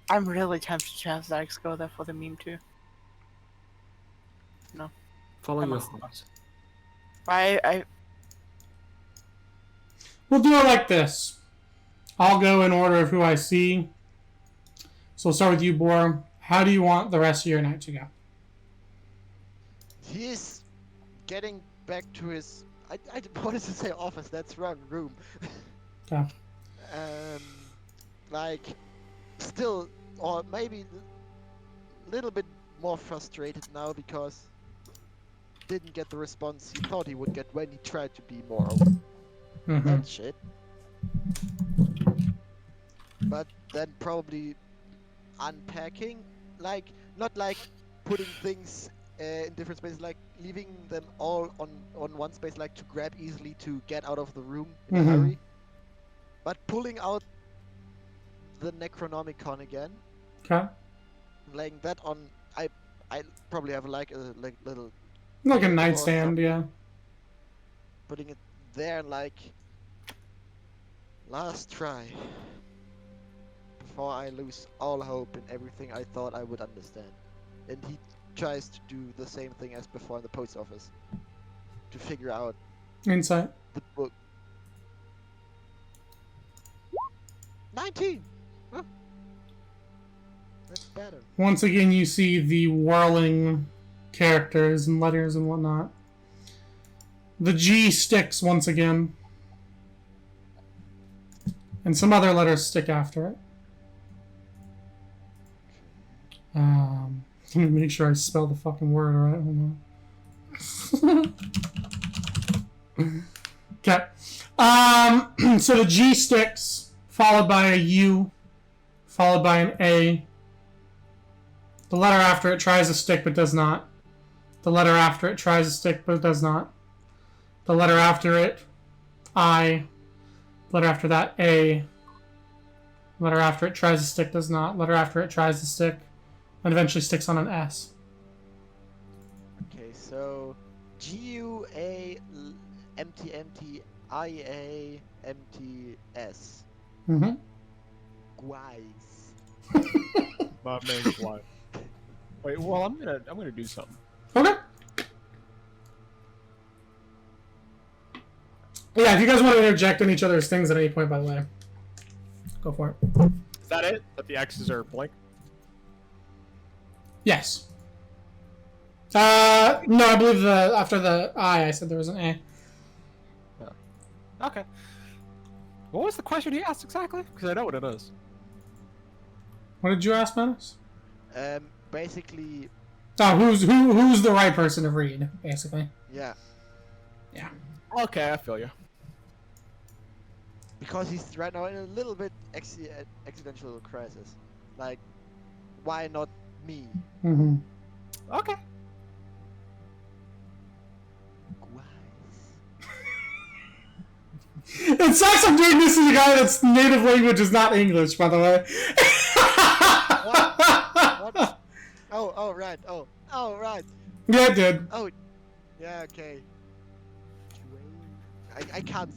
E: I'm really tempted to have Xerix go there for the meme too.
D: Follow
E: I'm
D: your
E: a-
D: heart.
E: I
B: We'll do it like this. I'll go in order of who I see. So we'll start with you, Bor. How do you want the rest of your night to go?
C: He's getting back to his. I wanted to say office. That's wrong. Room.
B: Okay.
C: Like, still, or maybe a little bit more frustrated now because didn't get the response he thought he would get when he tried to be more open.
B: Mm-hmm.
C: That shit. But then probably unpacking, like not like putting things in different spaces, like leaving them all on one space, like to grab easily to get out of the room in a
B: Mhm.
C: hurry. But pulling out the Necronomicon again,
B: Okay.
C: laying that on. I probably have like a little
B: Like a
C: Or
B: nightstand, yeah.
C: putting it there, like last try before I lose all hope in everything I thought I would understand. And he tries to do the same thing as before in the post office to figure out
B: Insight.
C: the book. 19. Huh. That's better.
B: Once again, you see the whirling characters and letters and whatnot. The G sticks once again. And some other letters stick after it. Let me make sure I spell the fucking word right. Hold on. Okay. So the G sticks, followed by a U, followed by an A. The letter after it tries to stick but does not. The letter after it tries to stick but does not. The letter after it, I. The letter after that, A. The letter after it tries to stick does not. Letter after it tries to stick, and eventually sticks on an S.
C: Okay, so GUA empty empty IAMTS.
B: Mm-hmm.
C: Guys.
A: My man's wife. Wait, well, I'm gonna do something.
B: Okay. Yeah, if you guys want to interject on each other's things at any point, by the way, go for it.
A: Is that it? That the X's are blank?
B: Yes. No, I believe after the I said there was an A.
A: Okay. What was the question he asked exactly? Because I know what it is.
B: What did you ask, Manus?
C: Basically,
B: Oh, who's the right person to read, basically.
C: yeah.
B: Yeah.
A: Okay, I feel you.
C: Because he's right now in a little bit existential crisis. Like, why not me?
B: Mm-hmm.
A: Okay.
B: It sucks I'm doing this to the guy that's native language is not English, by the way.
C: What? Oh, right. Oh, right.
B: Yeah, it did.
C: Oh, yeah, okay. I can't.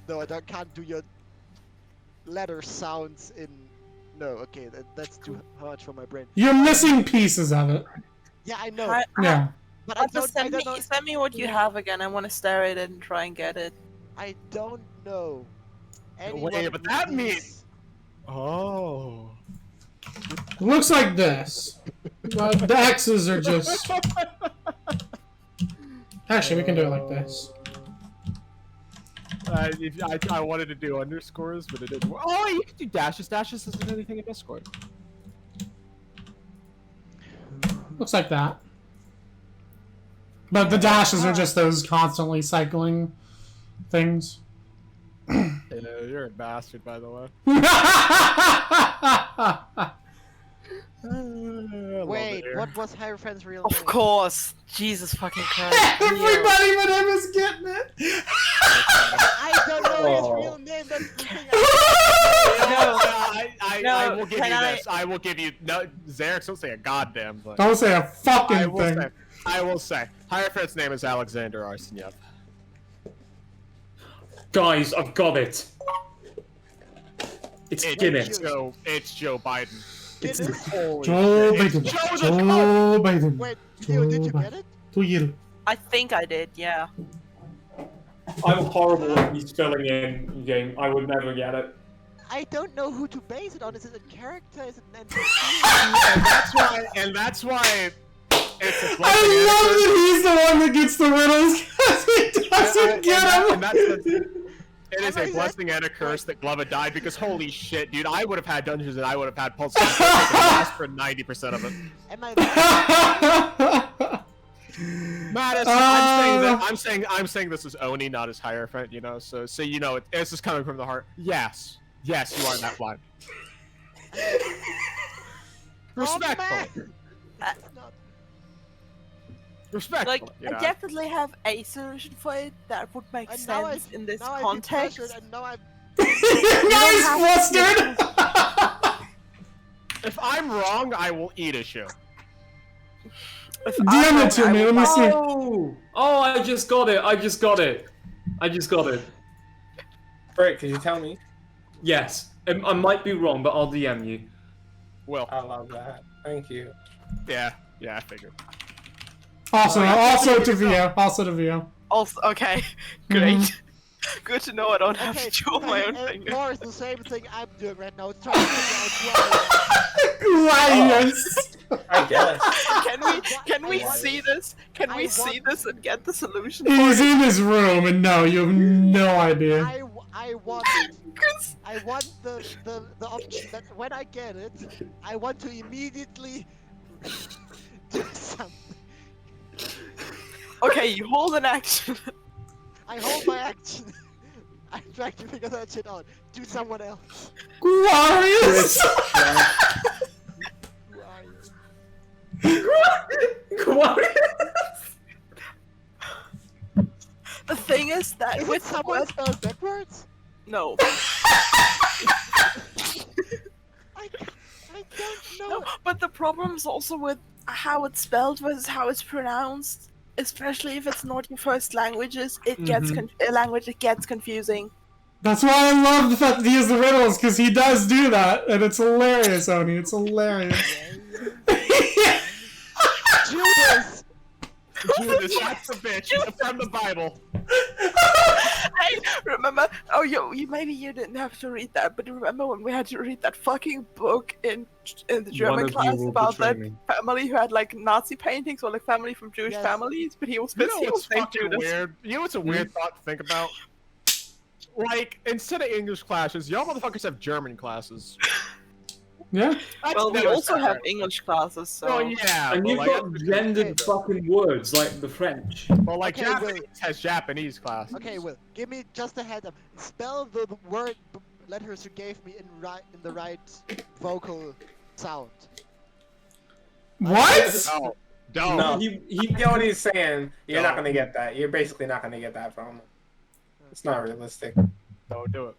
C: No, I can't do your letter sounds in. No, okay, that's too much for my brain.
B: You're missing pieces of it.
C: Yeah, I know.
B: Yeah.
C: But I don't know.
E: Send me what you have again. I want to stare at it and try and get it.
C: I don't know.
A: Wait, but that means. Oh.
B: It looks like this. But the X's are just... Actually, we can do it like this.
A: I wanted to do underscores, but it didn't work. Oh, you can do dashes. Dashes isn't anything in Discord.
B: Looks like that. But the dashes are just those constantly cycling things.
A: You're a bastard, by the way.
C: Wait, what was Hierophant's real name?
E: Of course. Jesus fucking Christ.
B: Everybody but him is getting it.
C: I don't know his real name. That's the thing.
A: I will give you this. I will give you no. Xerix, don't say a goddamn thing.
B: Don't say a fucking thing.
A: I will say. Hierophant's name is Alexander Arsenyev.
D: Guys, I've got it. It's Guinness.
A: It's Joe Biden.
C: Guinness?
B: Joe Biden. Joe Biden.
C: Wait, Theo, did you get it?
E: I think I did, yeah.
D: I'm horrible at spelling in game. I would never get it.
C: I don't know who to base it on. Is it a character? Is it an NPC?
A: and that's why it's a
B: I love that he's the one that gets the riddles because he doesn't get them.
A: It is a blessing and a curse that Glova died because holy shit, dude, I would have had dungeons and I would have had pulse last for 90% of it.
C: Am I right?
A: Mattis, I'm saying this is Oni, not as Hierophant, you know, so you know it's just coming from the heart. Yes, you are that blind. Respectful. Respectful.
E: Like,
A: you know?
E: I definitely have a solution for it that would make sense in this context.
C: And now I'm
B: Nice, flustered!
A: If I'm wrong, I will eat a shoe.
B: DM it to me, let me see.
D: Oh, I just got it.
F: Right, could you tell me?
D: Yes. I might be wrong, but I'll DM you.
A: Well,
F: I love that. Thank you.
A: yeah, I figured.
B: Also to Vio.
E: Also, okay, great. Good to know I don't have to draw my own finger.
C: More is the same thing I'm doing right now. It's trying to figure out
B: Quiet.
F: I guess.
E: Can we see this? Can we see this and get the solution?
B: He's in his room, and no, you have no idea.
C: I want the option that when I get it, I want to immediately do something.
E: Okay, you hold an action.
C: I hold my action. I'm trying to figure that shit out. Do someone else.
B: Glorious!
E: The thing is that
C: Is it
E: with
C: someone spelled backwards?
E: no.
C: I don't know.
E: No, but the problem is also with how it's spelled versus how it's pronounced. especially if it's not your first languages, it
D: Mm-hmm.
E: gets it gets confusing.
B: That's why I love the fact that he has the riddles, because he does do that, and it's hilarious, Oni. It's hilarious.
C: Judas!
A: Judas, that's the bitch from the Bible.
E: Hey, remember? Oh, you maybe you didn't have to read that, but remember when we had to read that fucking book in the German
D: of you
E: class
D: will
E: about
D: betray
E: that
D: me.
E: family who had like Nazi paintings or like family from Jewish
C: Yes.
E: families, but he was
A: You know
E: he
A: what's
E: was named
A: fucking
E: Judas.
A: weird? You know what's a weird thought to think about? Like, instead of English classes, y'all motherfuckers have German classes.
B: Yeah.
A: That's
E: Well, we
A: never
E: also have
A: separate.
E: English classes, so
A: Well, yeah,
D: And
A: but
D: you've
A: like,
D: got gendered fucking words like the French.
A: well, like
C: Okay,
A: Japanese has Japanese classes.
C: Okay, Will, give me just a heads up. Spell the word letters you gave me in the right vocal sound.
B: What?
A: No, don't.
F: No, he you know what he's saying. You're not
A: No.
F: gonna get that. You're basically not gonna get that from him. It's not realistic.
A: Don't do it.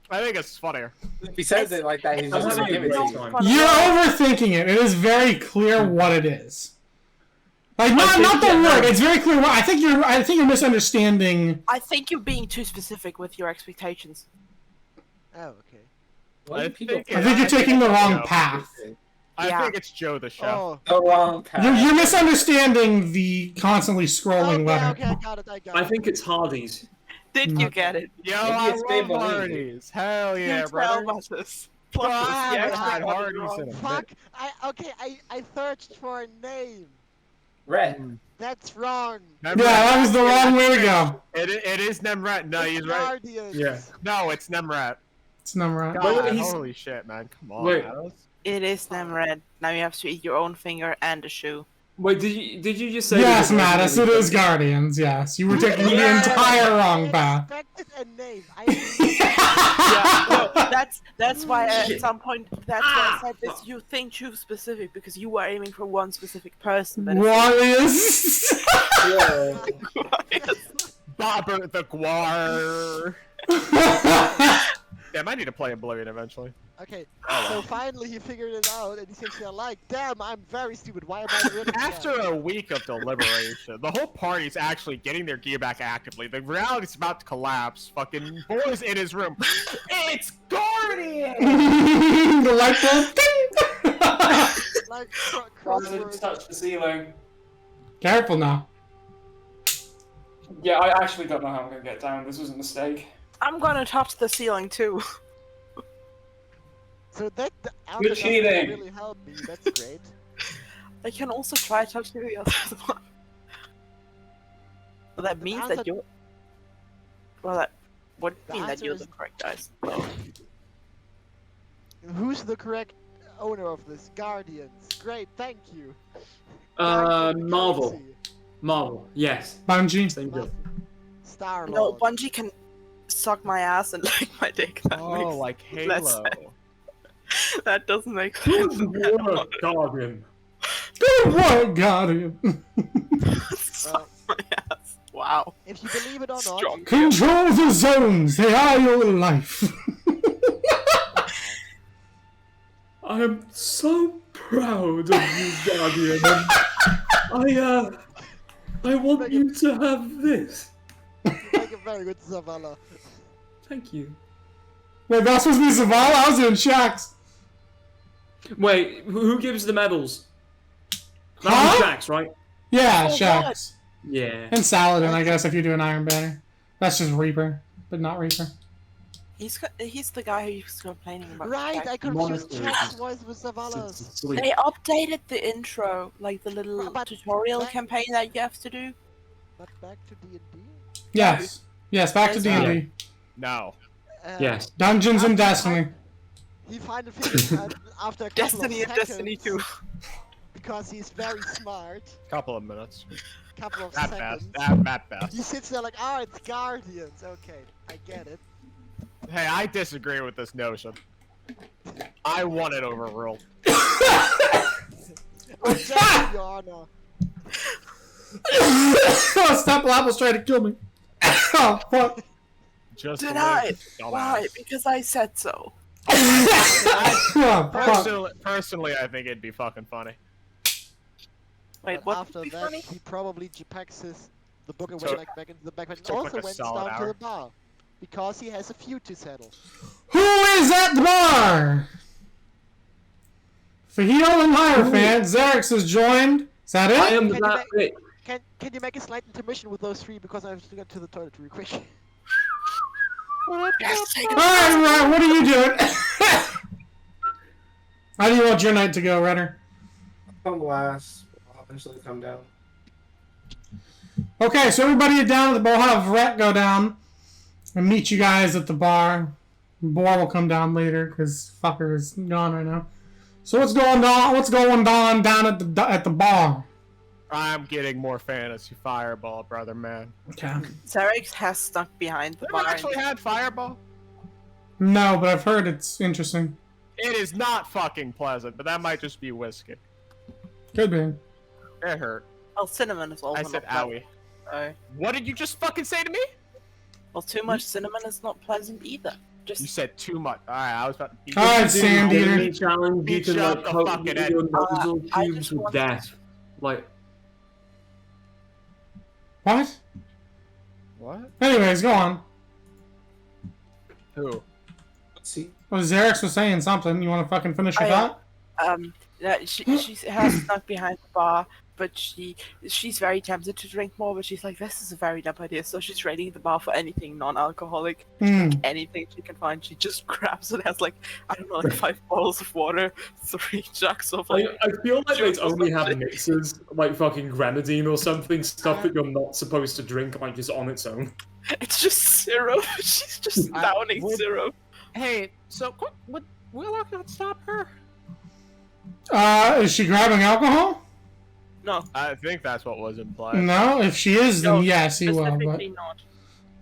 A: I think it's funnier.
F: If he says it like that, he's
D: I'm
F: just gonna
D: having
F: give
D: a
F: it to
D: great
F: you.
D: time.
E: Funny.
B: You're overthinking it. It is very clear what it is. Like, not
D: think,
B: the
D: yeah,
B: word.
D: no.
B: It's very clear what. I think you're misunderstanding.
E: I think you're being too specific with your expectations.
C: Oh, okay.
F: Why do people
B: I think you're taking the wrong
A: Joe.
B: path.
A: I
E: Yeah.
A: think it's Joe the chef.
C: Oh.
F: the wrong path?
B: You're misunderstanding the constantly scrolling
C: Okay,
B: letter.
C: okay, I got it, I got it.
D: I think it's Hardee's.
E: Did you get it?
A: Yo,
F: Maybe
A: I
F: it's Babe
A: love
F: Lee.
A: Hardee's. Hell yeah,
E: you
A: brother.
E: tell us this.
A: Bro, I haven't
E: Yeah,
A: had
E: I got it
A: Hardee's
E: wrong.
A: in a
C: Fuck!
A: bit.
C: I searched for a name.
F: Red.
C: That's wrong.
B: Yeah, that was the wrong way to go.
A: It is Nemrat. No,
C: It's
A: he's right.
C: Guardians.
D: Yeah.
A: No, it's Nemrat.
B: It's number one.
A: God,
D: Wait, he's-
A: holy shit, man. Come on.
D: Wait.
A: Alice.
E: It is Nemred. Now you have to eat your own finger and a shoe.
D: Wait, did you just say?
B: Yes,
D: that
B: Mattis, it is Guardians. Yes, you were taking the
D: Yeah.
B: entire
C: I
B: wrong path.
C: expected a name.
E: Yeah, no, that's why at
D: Shit.
E: some point that's why I said this. You think too specific because you were aiming for one specific person. But
B: Warriors.
F: Yeah.
A: Bobbert the Guar. Damn, I need to play Oblivion eventually.
C: Okay, so finally he figured it out, and he thinks they're like, damn, I'm very stupid. Why am I rid of
A: After a week of deliberation, the whole party's actually getting their gear back actively. The reality's about to collapse. Fucking boys in his room. It's Guardian!
B: The light bulb. Ding!
C: like
D: Doesn't
C: crossword?
D: touch the ceiling.
B: Careful now.
D: Yeah, I actually don't know how I'm gonna get down. This was a mistake.
E: I'm gonna touch the ceiling too.
C: So that the answer doesn't
D: cheating.
C: really help me. That's great.
E: I can also try touching the other one. Well, that means that
C: answer-
E: you're. Well, that would
C: The
E: mean that
C: answer
E: you're
C: is-
E: the correct guys.
C: Who's the correct owner of this? Guardians. Great, thank you.
D: Marvel.
C: Galaxy.
D: Marvel. Yes.
B: Bungie.
D: Same deal.
C: Star
E: No,
C: Lord.
E: Bungie can suck my ass and lick my dick. That,
A: Oh,
E: makes,
A: like
E: Let's-
A: Halo.
E: that doesn't make sense.
D: Guardian.
B: Good work, Guardian.
E: Suck my ass. Wow.
C: If you believe it or not,
E: Strong.
B: Control the zones. They are your life.
D: I am so proud of you, Guardian. I want you to have this.
C: you make a very good Zavala.
D: Thank you.
B: Wait, that's supposed to be Zavala? I was doing Shax.
D: Wait, who gives the medals?
B: Huh?
D: That was Jax, right?
B: Yeah,
E: Oh,
B: Shax.
D: Yeah.
B: And Saladin, I guess, if you do an Iron Banner. That's just Reaper, but not Reaper.
E: He's the guy who's complaining about.
C: Right, I confused
D: Monsters.
C: Jack's voice with Zavala's.
D: Sleep.
E: They updated the intro, like the little
C: But-
E: tutorial
C: but-
E: campaign that you have to do.
C: But back to D&D.
B: Yes. Yes, back to
E: Yes.
B: D&D.
A: No.
D: Yes.
B: Dungeons and Destiny.
C: He finally figured out after a couple
E: Destiny
C: of
E: and
C: seconds,
E: Destiny 2.
C: because he's very smart.
A: Couple of minutes.
C: Couple of
A: At
C: seconds.
A: best. At best.
C: He sits there like, oh, it's Guardians. Okay, I get it.
A: Hey, I disagree with this notion. I want it overruled.
C: Objection, Your Honor.
B: Stop Apple's trying to kill me. Oh, fuck.
A: Just
E: Denied.
A: dumbass.
E: Why? Because I said so.
B: Oh, fuck.
A: Personally, I think it'd be fucking funny.
E: Wait,
C: But
E: what
C: after
E: would be
C: that,
E: funny?
C: he probably packs the book away
A: Took-
C: like back into the backpack, and
A: took like
C: also
A: a
C: went
A: solid
C: down to
A: hour.
C: the bar because he has a feud to settle.
B: Who is at the bar? Fahil and Hierophant, Xerix has joined. Is that
D: I
B: it?
D: am
C: Can you
D: that
C: make-
D: bit.
C: Can you make a slight intermission with those three because I have to get to the toilet real quick.
E: Yes, take it.
B: Alright, Ryan, what are you doing? How do you want your night to go, Redder?
F: Come last. I'll eventually come down.
B: Okay, so everybody down at the bar, we'll have Rhett go down and meet you guys at the bar. Boar will come down later because fucker is gone right now. So what's going on? What's going on down at the bar?
A: I'm getting more fantasy fireball, brother man.
B: Okay.
E: Zarek has stuck behind the
A: Never
E: bar.
A: actually had fireball.
B: No, but I've heard it's interesting.
A: It is not fucking pleasant, but that might just be whiskey.
B: Could be.
A: It hurt.
E: Well, cinnamon is also
A: I said
E: not
A: owie.
E: pleasant.
A: What did you just fucking say to me?
E: Well, too much cinnamon is not pleasant either.
A: You
E: Just
A: said too much. Alright, I was about to beat
B: Alright,
A: you.
B: Sand Eater.
D: Any challenge you
A: Beat
D: can
A: you
D: like
A: up the
D: coat
A: fucking
D: your
A: head.
D: nozzle
E: I
D: tubes
E: just
D: with
E: want-
D: death. Like,
B: What?
A: What?
B: Anyways, go on.
A: Who?
F: Let's see.
B: Well, Xerix was saying something. You want to fucking finish your thought?
E: yeah, she has snuck behind the bar, but she's very tempted to drink more, but she's like, this is a very dumb idea, so she's raiding the bar for anything non-alcoholic.
B: Hmm.
E: Anything she can find, she just grabs and has like, I don't know, like 5 bottles of water, 3 jugs of like.
D: I feel like
E: juice
D: they
E: or
D: only have
E: something.
D: mixes, like fucking grenadine or something, stuff that you're not supposed to drink, like just on its own.
E: It's just syrup. She's just
A: I
E: downing
A: would-
E: syrup.
A: Hey, so what? Will I not stop her?
B: Is she grabbing alcohol?
E: No,
A: I think that's what was implied.
B: No. If she is, then
E: No,
B: yes, he will. But
E: specifically not.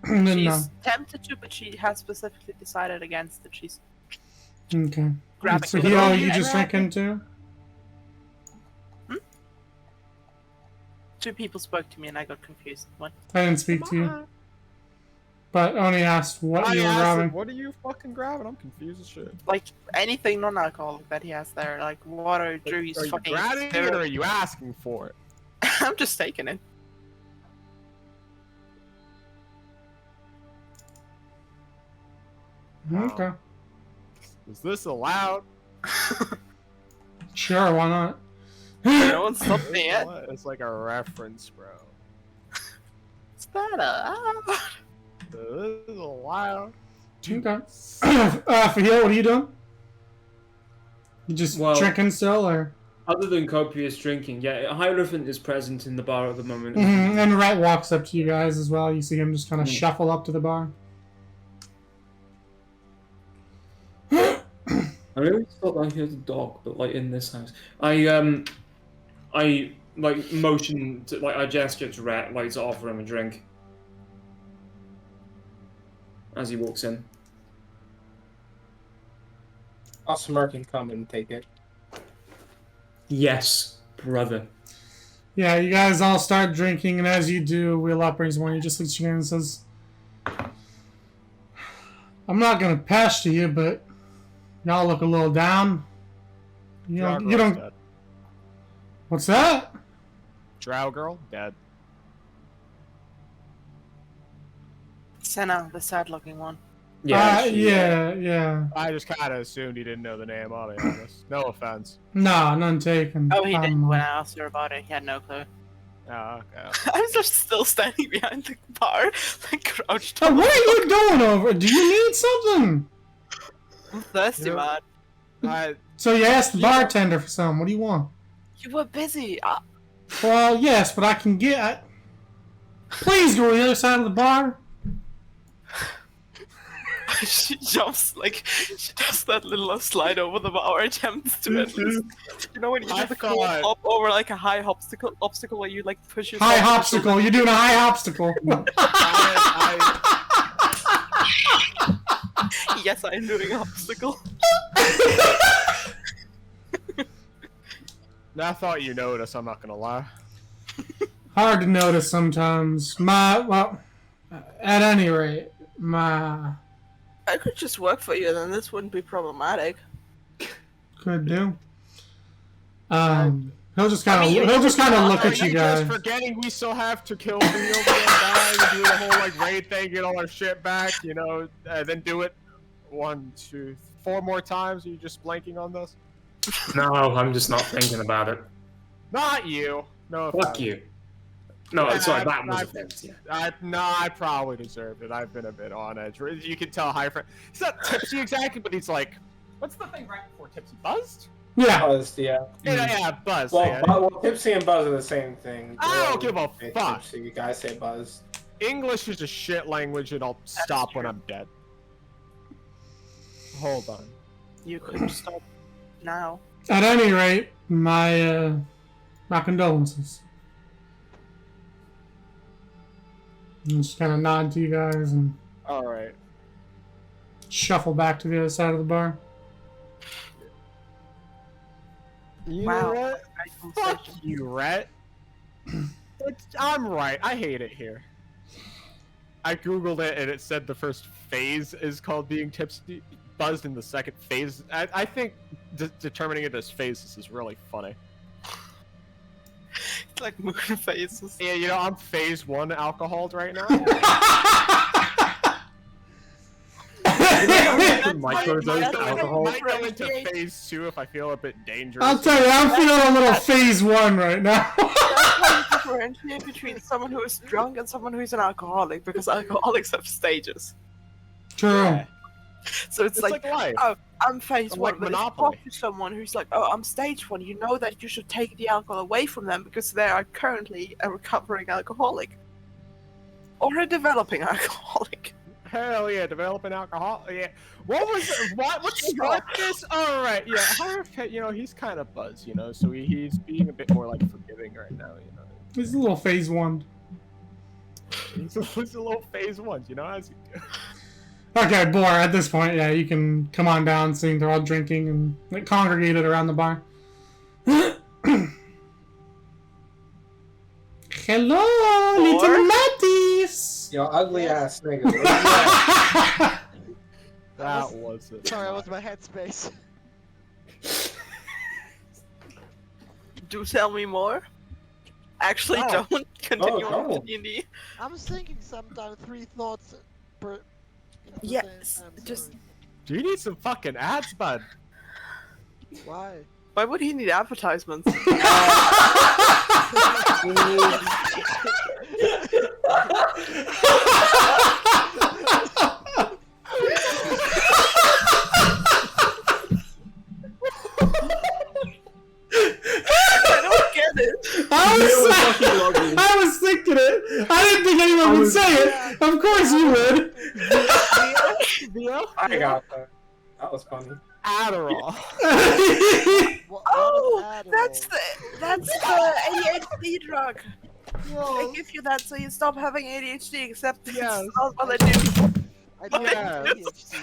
B: then
E: She's
B: no.
E: tempted to, but she has specifically decided against it. She's
B: Okay.
E: grabbing.
B: So
E: it.
B: he,
A: Oh,
B: you
A: yeah,
B: just
A: grab
B: drinking too?
E: 2 people spoke to me and I got confused. What?
B: I didn't speak to you, but only asked what
A: I
B: you were
A: asked
B: grabbing.
A: him, what are you fucking grabbing? I'm confused as shit.
E: Like anything non-alcoholic that he has there, like water, juice,
A: Are you
E: fucking.
A: grabbing it
E: syrup.
A: or are you asking for it?
E: I'm just taking it.
B: Okay.
A: Is this allowed?
B: Sure, why not?
E: No one stopped me yet.
A: What? It's like a reference, bro.
E: Is that a?
A: This is allowed.
B: Okay. Fahil, what are you doing? You just
D: Well-
B: drinking still, or?
D: Other than copious drinking, yeah, Hierophant is present in the bar at the moment.
B: And Rhett walks up to you guys as well. You see him just kind of
D: Mm.
B: shuffle up to the bar.
D: I really thought I heard a dog, but like in this house, I like motion to I gesture to Rat like to offer him a drink as he walks in.
F: I'll smirk and come and take it.
D: Yes, brother.
B: Yeah, you guys all start drinking, and as you do, Wheel Up brings one. He just looks at you and says, I'm not going to pester you, but y'all look a little down. You don't.
A: Dead.
B: What's that?
A: Drow girl dead.
E: Senna, the sad-looking one.
B: Yeah.
A: I just kind of assumed he didn't know the name. I'll be honest. No offense.
B: No, none taken.
E: Oh, he didn't.
B: know.
E: When I asked her about it, he had no clue.
A: Oh, okay.
E: I was just still standing behind the bar, like crouched.
B: Hey, what are you doing over? Do you need something?
E: I'm thirsty,
A: You know-
E: man.
B: So you asked the bartender for some. What do you want?
E: You were busy.
B: Well, yes, but I can get. Please go to the other side of the bar.
E: She jumps, like, she does that little slide over the bar, attempts to at least. You know when you do
A: I
E: the cool
A: thought-
E: hop over, like, a high obstacle where you, like, push yourself.
B: High
E: to the
B: obstacle. You're doing a high obstacle.
E: shoulder. Yes, I'm doing obstacle.
A: I thought you noticed. I'm not gonna lie.
B: Hard to notice sometimes. At any rate, my
E: I could just work for you, then this wouldn't be problematic.
B: could do. He'll just kind of look at you guys.
A: Just forgetting we still have to kill the guy and do the whole like raid thing, get all our shit back, you know, then do it 1, 2, 4 more times. Are you just blanking on this?
D: No, I'm just not thinking about it.
A: Not you. No.
D: Fuck you. No, it's like that was offense. Yeah.
A: I probably deserved it. I've been a bit on edge. You can tell high friend. He's not tipsy exactly, but he's like, what's the thing right before tipsy? Buzzed?
B: Yeah.
F: Buzzed, yeah.
A: Yeah, buzzed.
F: Well,
A: yeah.
F: well, tipsy and buzz are the same thing.
A: I don't give a fuck.
F: Tipsy, you guys say buzz.
A: English is a shit language, and I'll stop when I'm dead. Hold on.
E: You could stop now.
B: At any rate, my condolences. And just kind of nod to you guys and
A: All right.
B: shuffle back to the other side of the bar.
A: You
E: Wow.
A: know what? Fuck you, Rhett. I'm right. I hate it here. I googled it and it said the first phase is called being tipsy, buzzed in the second phase. I think determining it as phases is really funny.
E: It's like moon phases.
A: Yeah, you know, I'm phase 1 alcoholed right now.
D: Microdose alcohol.
A: I might go into phase 2 if I feel a bit dangerous.
B: I'll tell you, I'm feeling a little phase 1 right now.
E: That's how you differentiate between someone who is drunk and someone who is an alcoholic, because alcoholics have stages.
B: True.
A: Yeah.
E: So it's like
A: life.
E: oh, I'm phase 1,
A: like
E: but if you
A: Monopoly.
E: talk to someone who's like, oh, I'm stage 1, you know that you should take the alcohol away from them because they are currently a recovering alcoholic. Or a developing alcoholic.
A: Hell yeah, developing alcohol. Yeah. What's this? All right. Yeah. Harv, you know, he's kind of buzzed, you know, so he's being a bit more like forgiving right now, you know.
B: He's a little phase 1.
A: He's a little phase 1, you know. As
B: Okay, Boar, at this point, yeah, you can come on down, seeing they're all drinking and like, congregated around the bar. Hello, little Matties!
F: Yo, ugly ass nigga.
A: that was it.
C: Sorry, I was in my headspace.
E: Do tell me more. Actually,
C: Oh.
E: don't continue
F: Oh,
E: on with
F: no.
E: D&D.
C: I was thinking sometimes 3 thoughts per. at the
E: Yes,
C: same time,
E: just-
C: sorry.
A: Do you need some fucking ads, bud?
C: Why?
E: Why would he need advertisements? I don't get it.
B: I was thinking it. I didn't think anyone would say it. Of course you would.
F: I got that. That was funny.
A: Adderall.
C: What
E: Oh,
C: is
E: that's
C: Adderall?
E: the ADHD drug. They give you that so you stop having ADHD, except it's
A: Yes.
E: not what they do.
C: I don't
A: Yeah.
C: have ADHD.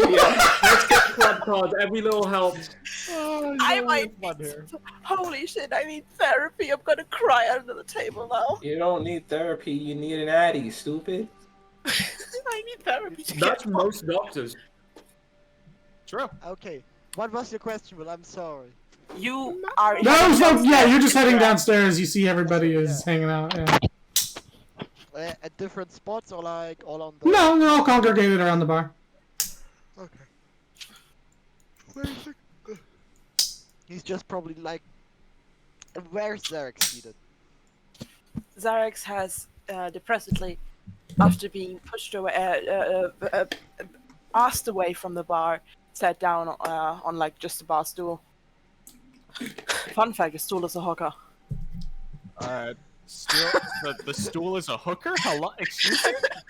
D: Yeah, let's get club cards. Every little helps.
A: Oh,
E: I
A: you know
E: might
A: what's fun here.
E: Holy shit, I need therapy. I'm gonna cry under the table now.
F: You don't need therapy, you need an addy, stupid.
E: I need therapy to
D: That's
E: get
D: most doctors.
A: True.
C: Okay, what was your question? Well, I'm sorry.
E: You are.
B: No, yeah, you're just heading downstairs. You see everybody is hanging out. Yeah.
C: At different spots or like all on the.
B: No, they're all congregated around the bar.
C: Okay. He's just probably like. Where's Zarek seated?
E: Zarex has depressedly, after being pushed away, asked away from the bar, sat down on like just a bar stool. Fun fact: a stool is a hooker.
A: The stool is a hooker? Hello? Excuse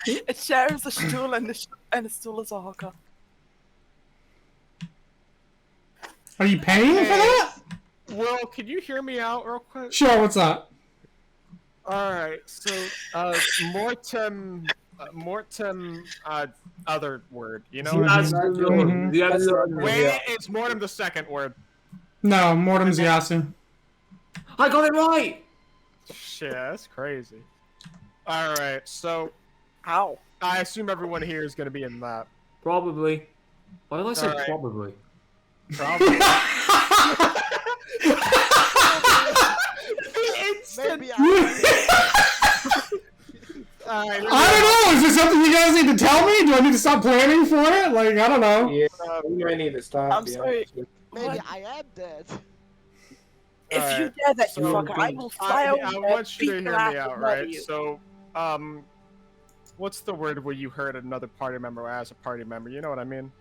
A: me?
E: It shares a stool and a stool is a hooker.
B: Are you paying for that?
A: Will, can you hear me out real quick?
B: Sure. What's up?
A: Alright, so, Mortem, other word, you know?
D: That's
B: Mhm.
A: Wait, it's Mortem the second word.
B: No, Mortem's Yasu.
D: I got it right.
A: Shit, that's crazy. Alright, so,
E: How?
A: I assume everyone here is gonna be in that.
D: Probably. Why did I say
A: Alright.
D: probably?
A: Probably.
C: Maybe
A: Alright,
B: I don't know. Is this something you guys need to tell me? Do I need to stop planning for it? Like, I don't know.
F: Yeah, we might need to stop.
E: I'm
F: to be
E: sorry.
F: honest with
C: maybe
E: What?
C: I am dead.
E: If you
A: Alright,
E: dare that, you
A: so
E: fucker, I will fly
A: I
E: over there,
A: want you
E: beat
A: to
E: your
A: hear
E: ass,
A: me
E: and
A: out,
E: murder
A: right?
E: you.
A: So, what's the word where you hurt another party member as a party member? You know what I mean?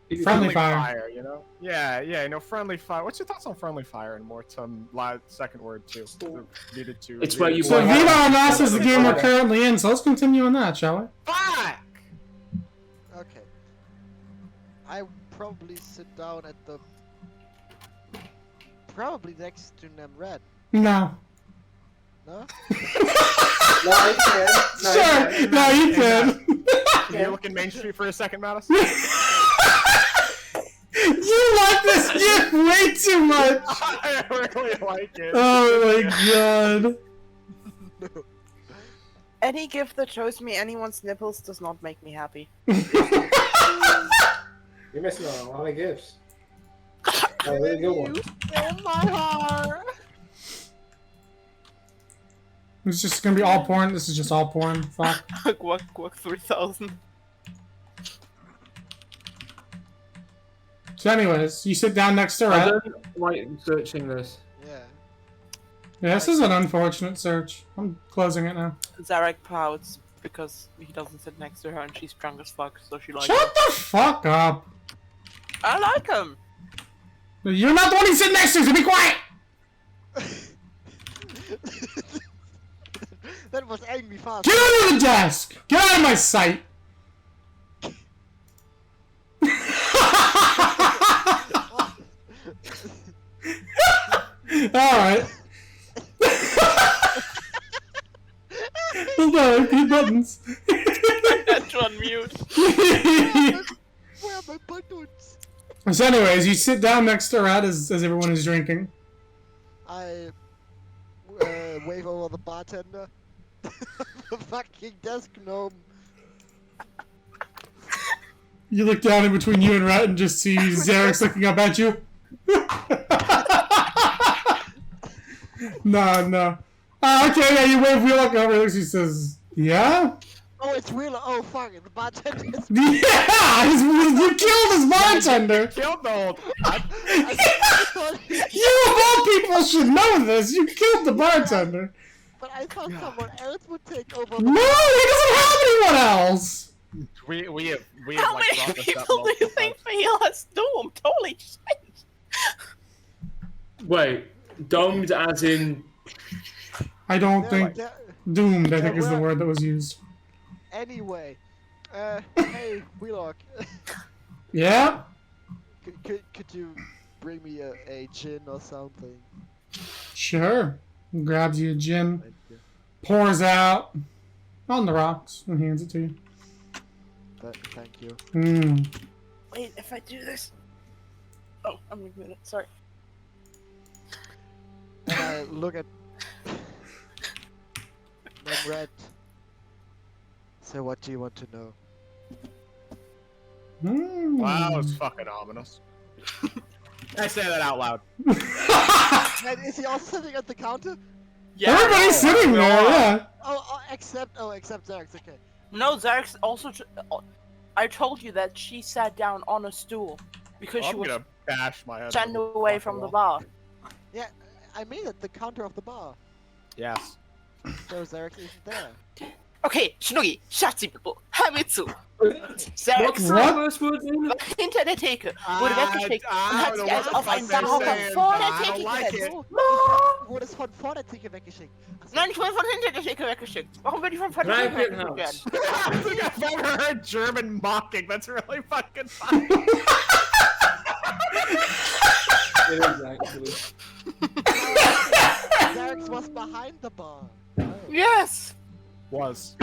F: you.
B: Friendly fire.
A: You know? Yeah, you know, friendly fire. What's your thoughts on friendly fire? And more some second word too. Needed to.
D: It's where you
B: So
D: Well,
B: Vita
D: yeah.
B: Arnasa is the game we're currently in, so let's continue on that, shall we?
A: Fuck!
C: Okay. I probably sit down at the. Probably next to Nemred.
B: No.
C: No?
F: No, I can. No, I
B: Sure. No, you can.
A: Can you look in Main Street for a second, Mattis?
B: You like this gift way too much.
A: I really like it.
B: Oh my god.
E: Any gift that shows me anyone's nipples does not make me happy.
F: You're missing on a lot of gifts. A really good one.
C: In my heart!
B: It's just gonna be all porn. This is just all porn. Fuck.
E: Guac 3000.
B: So, anyways, you sit down next to
D: I
B: Rat.
D: don't like searching this.
C: Yeah.
B: Yeah, this is an unfortunate search. I'm closing it now.
E: Zarek pouts because he doesn't sit next to her and she's drunk as fuck, so she likes him.
B: Shut the fuck up.
E: I like him!
B: You're not the one he's sitting next to, so be quiet!
C: That was angry fast.
B: Get under the desk! Get out of my sight! Alright. Hold on, keep buttons.
E: That's on mute.
C: Where are my buttons?
B: So anyways, you sit down next to Rat as everyone is drinking.
C: I wave over the bartender. The fucking desk gnome.
B: You look down in between you and Rat and just see Zarek's looking up at you. No. Okay, yeah, you wave Wheelock over. He says, yeah?
C: Oh, it's Wheeler. Oh, fuck it. The bartender is.
B: Yeah! You killed his bartender!
A: Killed the old.
B: You of all people should know this! You killed the bartender!
C: But I thought someone else would take over.
B: No, he doesn't have anyone else!
A: We have
E: How
A: like
E: many
A: brought this up
E: people do you
A: multiple
E: think
A: times.
E: Phil has doomed? Holy shit!
D: Wait, domed as in.
B: I don't think doomed, I think is the
C: we're-
B: word that was used.
C: Anyway, hey, Wheelock.
B: Yeah?
C: Could you bring me a gin or something?
B: Sure. Grabs you a gin,
C: Thank you.
B: pours out on the rocks, and hands it to you.
C: Thank you.
B: Mmm.
E: Wait, if I do this. Oh, I'm moving it. Sorry.
C: And I look at Nemred. So what do you want to know?
B: Mm.
A: Wow, it's fucking ominous. I say that out loud.
C: And is he also sitting at the counter?
B: Everybody's sitting there, yeah.
C: Except Zarek's okay.
E: No, Zarek's also. I told you that she sat down on a stool because she
A: I'm
E: was
A: gonna bash my head.
E: standing
A: on the
E: away
A: fucking
E: from the
A: wall.
E: bar.
C: Yeah, I mean at the counter of the bar.
A: Yes.
C: So Zarek isn't there.
E: Okay, Shinogi, Schatzibubu, hör mir zu.
D: What's
E: Zarek
D: the
B: What?
D: first word in it?
E: hinter der Theke, wurde weggeschickt und hat sich also auf einen
A: fuck they're
E: Barhocker
A: saying,
E: vor
A: but
E: der
A: I don't
E: Theke
A: like
E: gesetzt.
A: it.
C: Wurde es von vor der Theke weggeschickt? Achso,
E: Nein, ich wurde von hinter der Theke weggeschickt. Warum würde ich von vor der
D: Nein,
E: Theke weggeschickt
D: Krankenhaus.
E: werden?
A: I think I've ever heard German mocking. That's really fucking funny.
F: It is actually.
C: Zarek's was behind the bar.
E: Yes!
A: Was.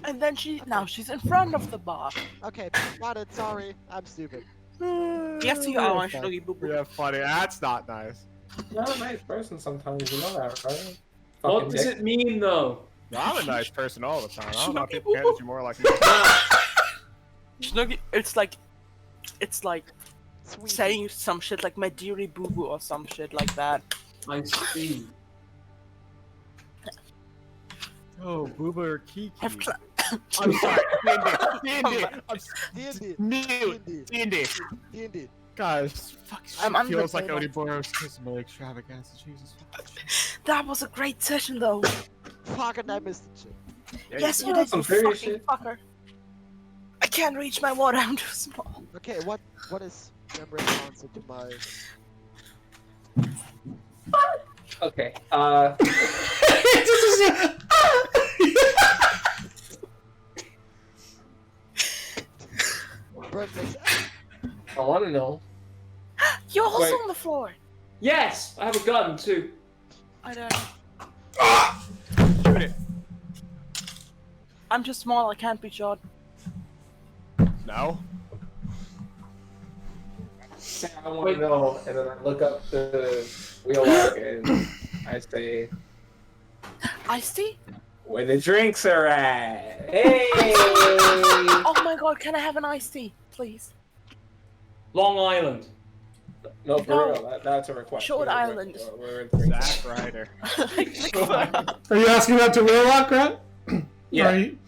E: And then now she's in front of the bar.
C: Okay, got it. Sorry, I'm stupid.
E: Yes, you are, Shinogi Boo Boo.
A: Yeah, funny. That's not nice.
F: Not a nice person sometimes, you know that, right?
D: What
F: Fucking
D: does
F: dick.
D: it mean though?
A: I'm a nice person all the time. I don't know if
E: Shinogi
A: people
E: Boo Boo.
A: manage you more like me.
E: Shinogi, it's like
C: Sweet.
E: saying some shit like my dearie boo boo or some shit like that.
D: I see.
A: Oh, Booba or Kiki.
E: I've cl-
A: I'm sorry. D&D. I'm
C: D&D.
A: mute. D&D.
C: D&D.
A: Guys, fuck.
E: I'm
A: Feels
E: the
A: like
E: player.
A: Odiboro's Kismet extravaganza. Jesus.
E: That was a great session, though.
C: Fucking I missed the shit.
A: Yeah,
E: Yes,
A: did.
E: you did,
F: Some
E: you
F: serious
E: fucking
F: shit.
E: fucker. I can't reach my water. I'm too small.
C: Okay, what is membrane answer to my...
F: Okay.
C: Bird makes...
F: I want to know.
E: You're also
F: Wait.
E: on the floor.
D: Yes, I have a gun too.
E: I don't.
A: Shoot it.
E: I'm too small. I can't be shot.
A: No.
F: I want to know, and then I look up the wheel and I say,
E: Iced tea?
F: where the drinks are at. Hey!
E: Oh my god, can I have an iced tea, please?
D: Long Island.
F: No, for
E: No.
F: real, that's a request.
E: Short
F: We're-
E: Island.
F: we're-
A: Zack Ryder.
B: Are you asking that to Wheelock, right?
F: Yeah.
B: Are you-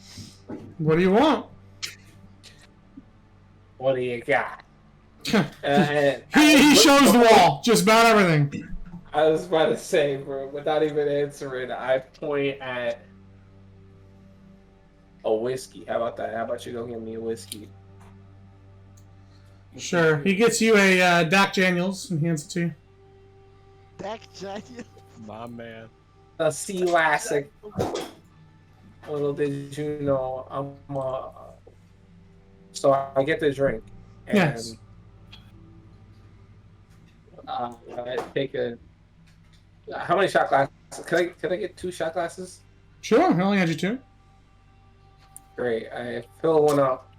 B: What do you want?
F: What do you got?
B: He shows the wall, just about everything.
F: I was about to say, bro, without even answering, I point at a whiskey. How about that? How about you go get me a whiskey?
B: Sure. He gets you a Dak Daniels and hands it to you.
C: Dak Daniels.
A: My man.
F: A sea classic. Little did you know, so I get the drink. And,
B: Yes.
F: I take a. How many shot glasses? Can I get 2 shot glasses?
B: Sure, I only had you two.
F: Great. I fill one up,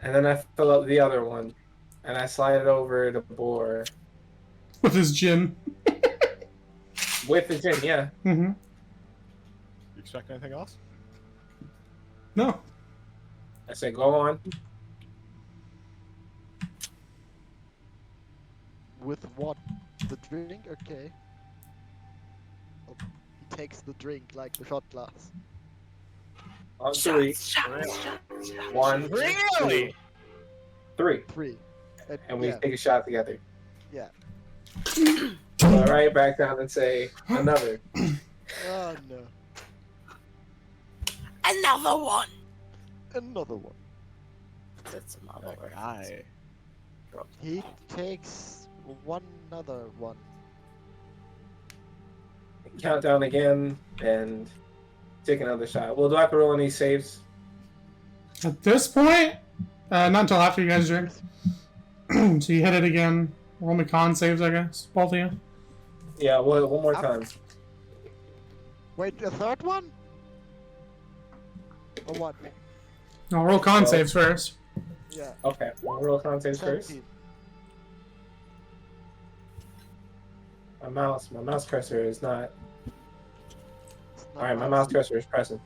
F: and then I fill up the other one, and I slide it over to Boar
B: With his gin.
F: with the gin. Yeah.
B: Mm-hmm.
A: You expect anything else?
B: No.
F: I say, go on.
C: With what? The drink? Okay. Oh, he takes the drink like the shot glass.
F: On 3.
E: Shots.
F: 1,
A: Really?
F: 2, 3,
C: 3.
F: and we
C: yeah.
F: take a shot together.
C: Yeah.
F: So I write back down and say another.
C: Oh no.
E: Another one.
C: Another one.
E: That's another
A: That guy.
C: He takes another one.
F: Count down again and take another shot. Well, do I have to roll any saves?
B: At this point, not until after you guys drink. So you hit it again. Roll me con saves, I guess. Both of you.
F: Yeah, well, one more time.
C: Wait, a third one? Or what?
B: No, roll con
F: Well-
B: saves first.
C: Yeah.
F: Okay, we'll roll con saves first.
C: 17.
F: My mouse cursor is not.
C: It's not
F: Alright, my
C: nice.
F: mouse cursor is pressing.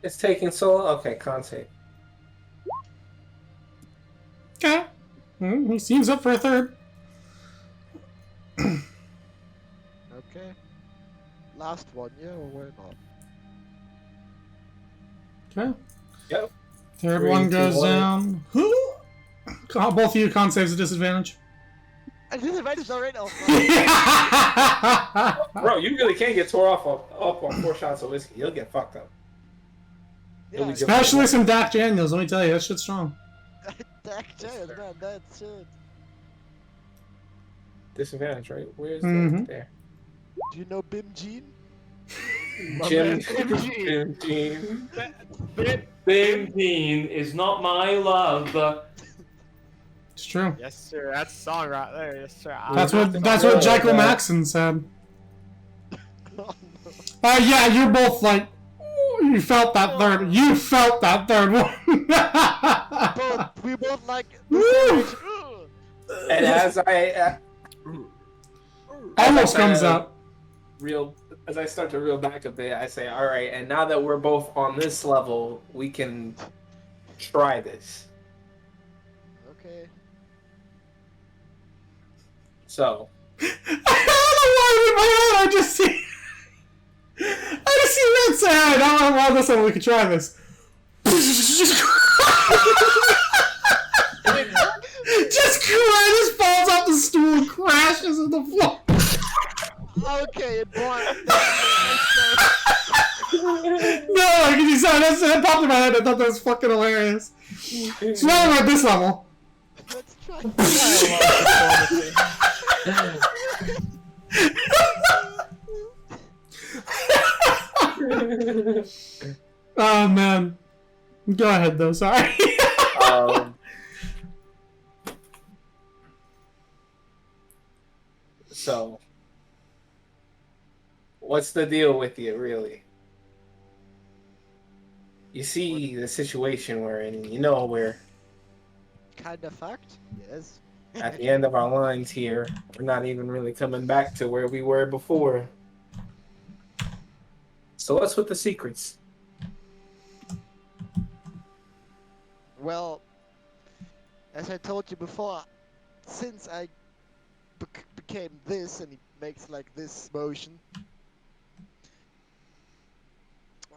F: It's taking so long. Okay, con save.
B: Okay. He seems up for a third.
C: Okay. Last one, yeah, or why not?
B: Okay.
F: Yep.
B: Third
F: 3,
B: one
F: 2,
B: goes
F: 1.
B: down. Both of you con saves a disadvantage.
C: I disadvantage already. Oh, fuck.
F: Bro, you really can't get tore off on 4 shots of whiskey. You'll get fucked up.
C: Yeah,
B: Especially some Dak Daniels, let me tell you, that shit's strong.
C: Dak Daniels, man, that's it.
F: Disadvantage, right? Where's
B: Mhm.
F: the there?
C: Do you know Bim Jean?
F: Jim,
A: Jim
F: Jim,
D: Bim is not my love.
B: It's true.
A: Yes, sir. That's a song right there. Yes, sir.
B: That's
A: I-
B: what Jekyll Maxon said.
C: Oh,
B: Yeah, you're both like, ooh, you felt that third. You felt that third one.
C: no. We both like.
B: Woo!
F: and as I
B: Almost comes up.
F: as I start to reel back a bit, I say, "All right, and now that we're both on this level, we can try this."
C: Okay.
F: So,
B: I don't know why in my head I just see that sound. Well, listen, we can try this. Just falls off the stool and crashes on the floor.
C: Okay, it was.
B: No, I can decide. That popped in my head. I thought that was fucking hilarious. So now we're at this level.
C: Let's try.
B: Oh man. Go ahead though. Sorry.
F: So, what's the deal with you, really? You see the situation we're in, you know we're
C: Kinda fucked? Yes.
F: at the end of our lines here. We're not even really coming back to where we were before. So what's with the secrets?
C: Well, as I told you before, since I became this, and he makes like this motion,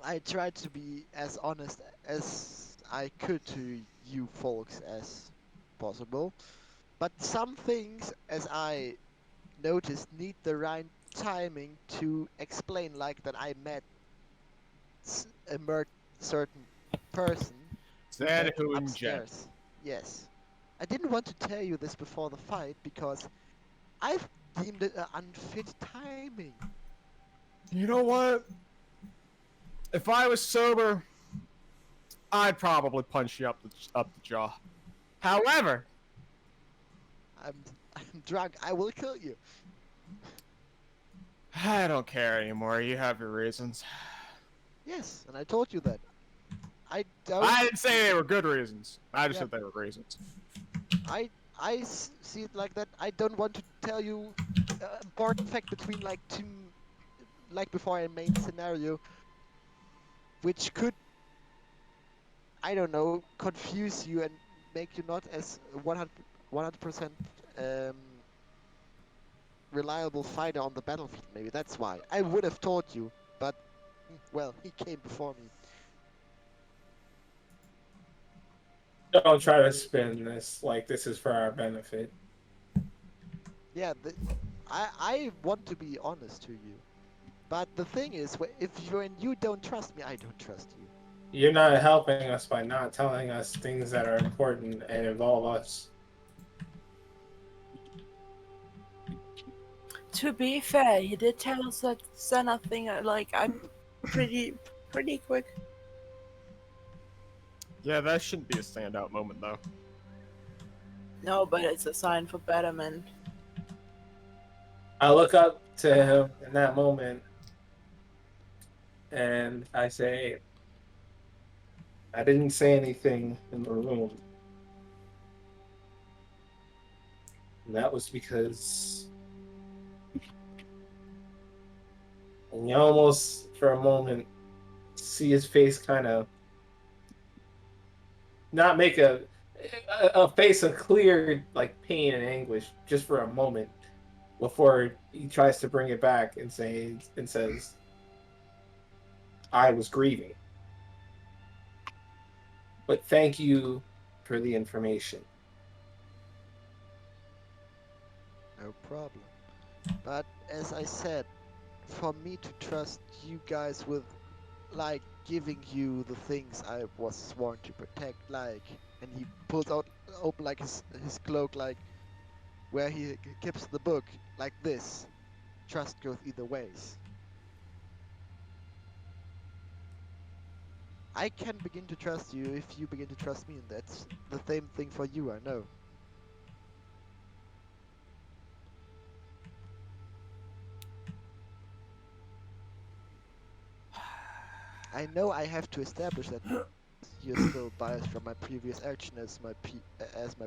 C: I tried to be as honest as I could to you folks as possible. But some things, as I noticed, need the right timing to explain, like that I met a certain person
A: Said who in jet.
C: upstairs. Yes. I didn't want to tell you this before the fight because I've deemed it an unfit timing.
A: You know what? If I was sober, I'd probably punch you up the jaw. However,
C: I'm drunk. I will kill you.
A: I don't care anymore. You have your reasons.
C: Yes, and I told you that. I don't.
A: I didn't say they were good reasons. I just
C: Yeah.
A: said they were reasons.
C: I see it like that. I don't want to tell you important fact between like two, like before a main scenario, which could, I don't know, confuse you and make you not as 100% reliable fighter on the battlefield. Maybe that's why I would have told you, but well, he came before me.
F: Don't try to spin this like this is for our benefit.
C: Yeah, I want to be honest to you, but the thing is, if you don't trust me, I don't trust you.
F: You're not helping us by not telling us things that are important and involve us.
E: To be fair, he did tell us that Senna thing. Like, I'm pretty quick.
A: Yeah, that shouldn't be a standout moment, though.
E: No, but it's a sign for betterment.
F: I look up to him in that moment and I say, I didn't say anything in the room. And that was because and you almost, for a moment, see his face kind of not make a face of clear like pain and anguish just for a moment before he tries to bring it back and says, I was grieving. But thank you for the information.
C: No problem. But as I said, for me to trust you guys with, like, giving you the things I was sworn to protect, like, and he pulls out open like his cloak, like where he keeps the book, like this. Trust goes either ways. I can begin to trust you if you begin to trust me, and that's the same thing for you, I know. I know I have to establish that you're still biased from my previous action as my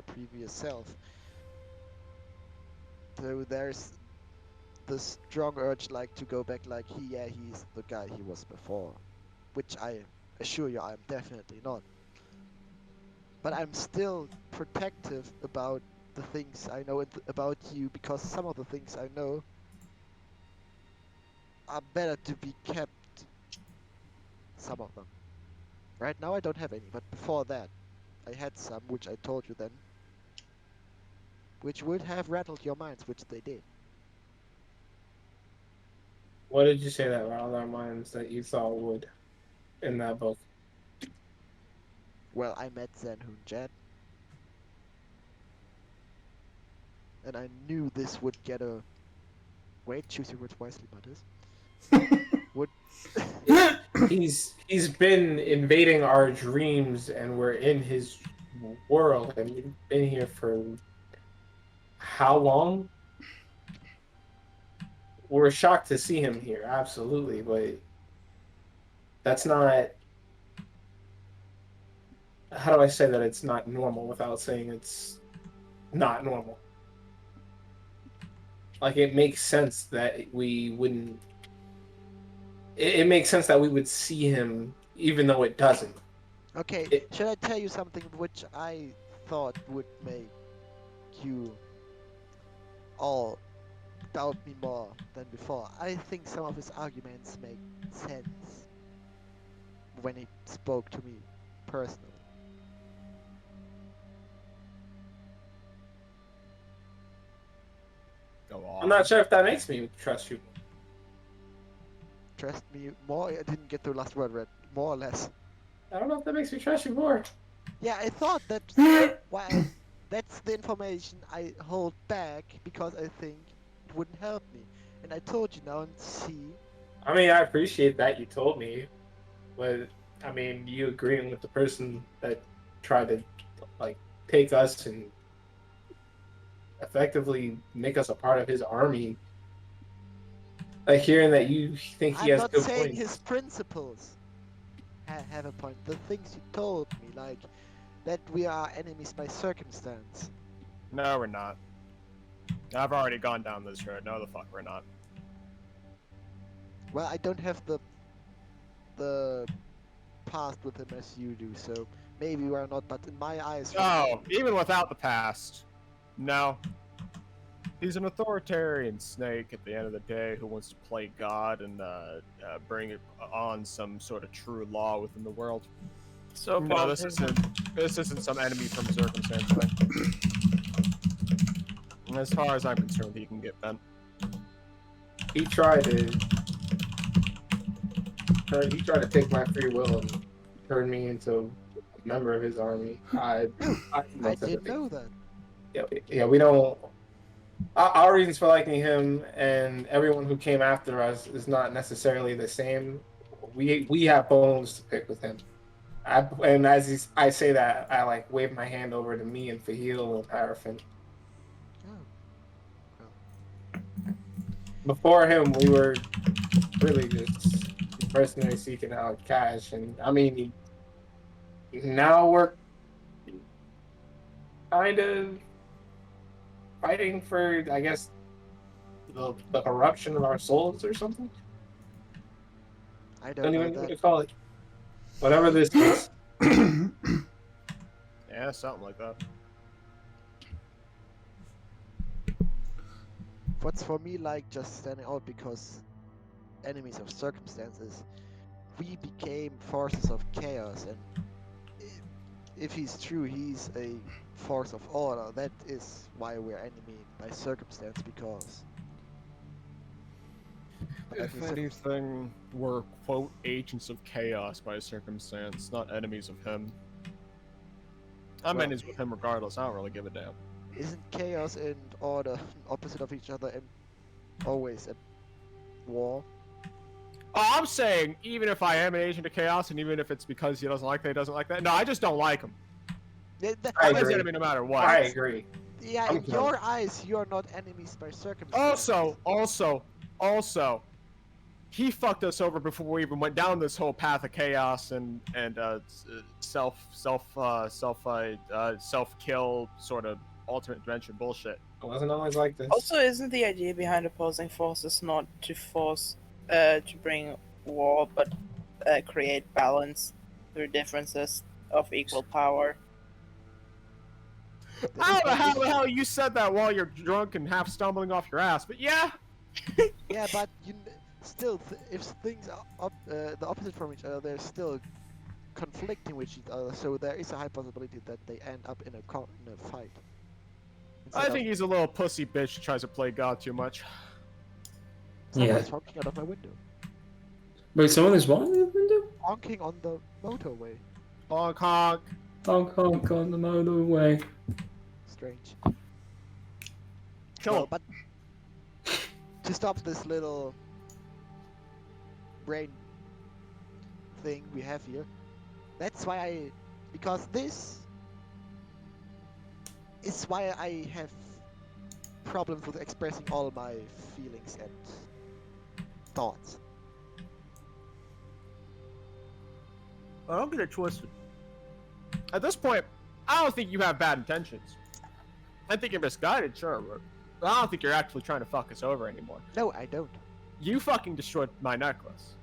C: previous self. So there's the strong urge, like, to go back, like, he's the guy he was before, which I assure you I'm definitely not. But I'm still protective about the things I know about you, because some of the things I know are better to be kept. Some of them. Right now I don't have any, but before that I had some, which I told you then, which would have rattled your minds, which they did.
F: What did you say that rattled our minds that you thought would in that book?
C: Well, I met Zenhun Jet, and I knew this would get a... Wait, choose your words wisely, Butters. Would...
F: He's been invading our dreams, and we're in his world, and we've been here for how long? We're shocked to see him here, absolutely, but that's not. How do I say that it's not normal without saying it's not normal? Like, it makes sense that we wouldn't. It makes sense that we would see him, even though it doesn't.
C: Okay, should I tell you something which I thought would make you all doubt me more than before? I think some of his arguments make sense when he spoke to me personally.
A: Go on.
F: I'm not sure if that makes me trust you.
C: Trust me more? I didn't get the last word read. More or less.
F: I don't know if that makes me trust you more.
C: Yeah, I thought that's why that's the information I hold back, because I think it wouldn't help me. And I told you now, and see.
F: I mean, I appreciate that you told me, but I mean, you agreeing with the person that tried to like take us and effectively make us a part of his army. Like hearing that you think he
C: I'm
F: has
C: not
F: good
C: saying
F: points.
C: his principles have a point. The things you told me, like that we are enemies by circumstance.
A: No, we're not. I've already gone down this road. No, the fuck, we're not.
C: Well, I don't have the past with him as you do, so maybe we are not. But in my eyes,
A: No, even without the past. No. He's an authoritarian snake at the end of the day who wants to play God and bring on some sort of true law within the world.
E: So
A: No, this isn't some enemy from circumstance thing. And as far as I'm concerned, he can get bent.
F: He tried to take my free will and turn me into a member of his army. I
C: didn't know that.
F: Yeah, we don't. Our reasons for liking him and everyone who came after us is not necessarily the same. We have bones to pick with him. And as I say that, I like wave my hand over to me and Fahil and Arafin.
C: Oh.
F: Before him, we were really just personally seeking out cash, and I mean, now we're kind of fighting for, I guess, the corruption of our souls or something.
C: I don't know
F: even know what to
C: that.
F: call it. Whatever this is.
A: Yeah, something like that.
C: What's for me like just standing out because enemies of circumstances, we became forces of chaos, and if he's true, he's a force of order. That is why we're enemy by circumstance, because...
A: If anything, we're, quote, agents of chaos by circumstance, not enemies of him. I'm
C: Well,
A: enemies with him regardless, I don't really give a damn.
C: Isn't chaos and order opposite of each other and always at war?
A: Oh, I'm saying, even if I am an agent of chaos, and even if it's because he doesn't like that, no, I just don't like him.
F: I
A: I'm his
F: agree.
A: enemy no matter what.
F: I agree.
C: Yeah,
F: I'm
C: in your eyes, you are not enemies by circumstance.
A: Also, he fucked us over before we even went down this whole path of chaos and self kill sort of alternate dimension bullshit.
F: It wasn't always like this.
E: Also, isn't the idea behind opposing forces not to force to bring war, but create balance through differences of equal power?
A: I don't know how the hell you said that while you're drunk and half stumbling off your ass, but yeah.
C: Yeah, but still, if things are the opposite from each other, they're still conflicting with each other. So there is a high possibility that they end up in a fight.
A: I think he's a little pussy bitch who tries to play God too much.
C: Someone's honking out of my window.
D: Wait, someone is what in the window?
C: Honking on the motorway.
A: Honk honk.
D: Honk honk on the motorway.
C: Strange.
A: Kill
C: Well,
A: him.
C: but to stop this little brain thing we have here, that's why because this is why I have problems with expressing all my feelings and thoughts.
A: I don't get it twisted. At this point, I don't think you have bad intentions. I think you're misguided, sure, but I don't think you're actually trying to fuck us over anymore.
C: No, I don't.
A: You fucking destroyed my necklace.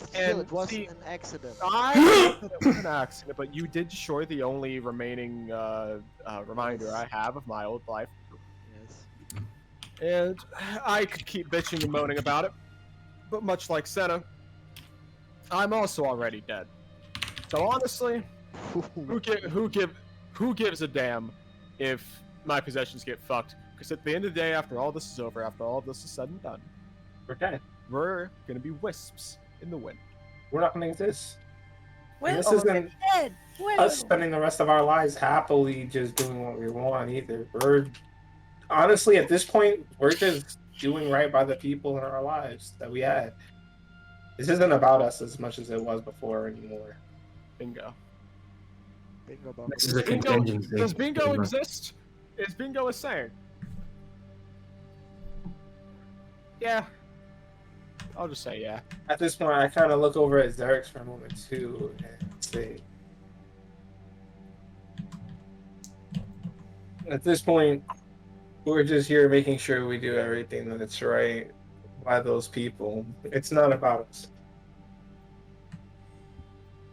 C: Still,
A: And
C: it wasn't
A: see,
C: an accident.
A: I think that it was an accident, but you did destroy the only remaining reminder I have of my old life.
C: Yes.
A: And I could keep bitching and moaning about it, but much like Senna, I'm also already dead. So honestly, who gives a damn if my possessions get fucked? Because at the end of the day, after all this is over, after all this is said and done,
F: We're dead.
A: we're gonna be wisps in the wind.
F: We're not gonna exist.
E: Well,
F: this isn't
E: dead. Well.
F: us spending the rest of our lives happily just doing what we want either. We're honestly at this point, we're just doing right by the people in our lives that we had. This isn't about us as much as it was before anymore.
A: Bingo.
C: Bingo bongo.
D: This is a
A: Bingo,
D: contingency.
A: does bingo
D: pretty much.
A: exist? Is bingo a saying? Yeah. I'll just say yeah.
F: At this point, I kind of look over at Xerix for a moment too and say, at this point, we're just here making sure we do everything that's right by those people. It's not about us.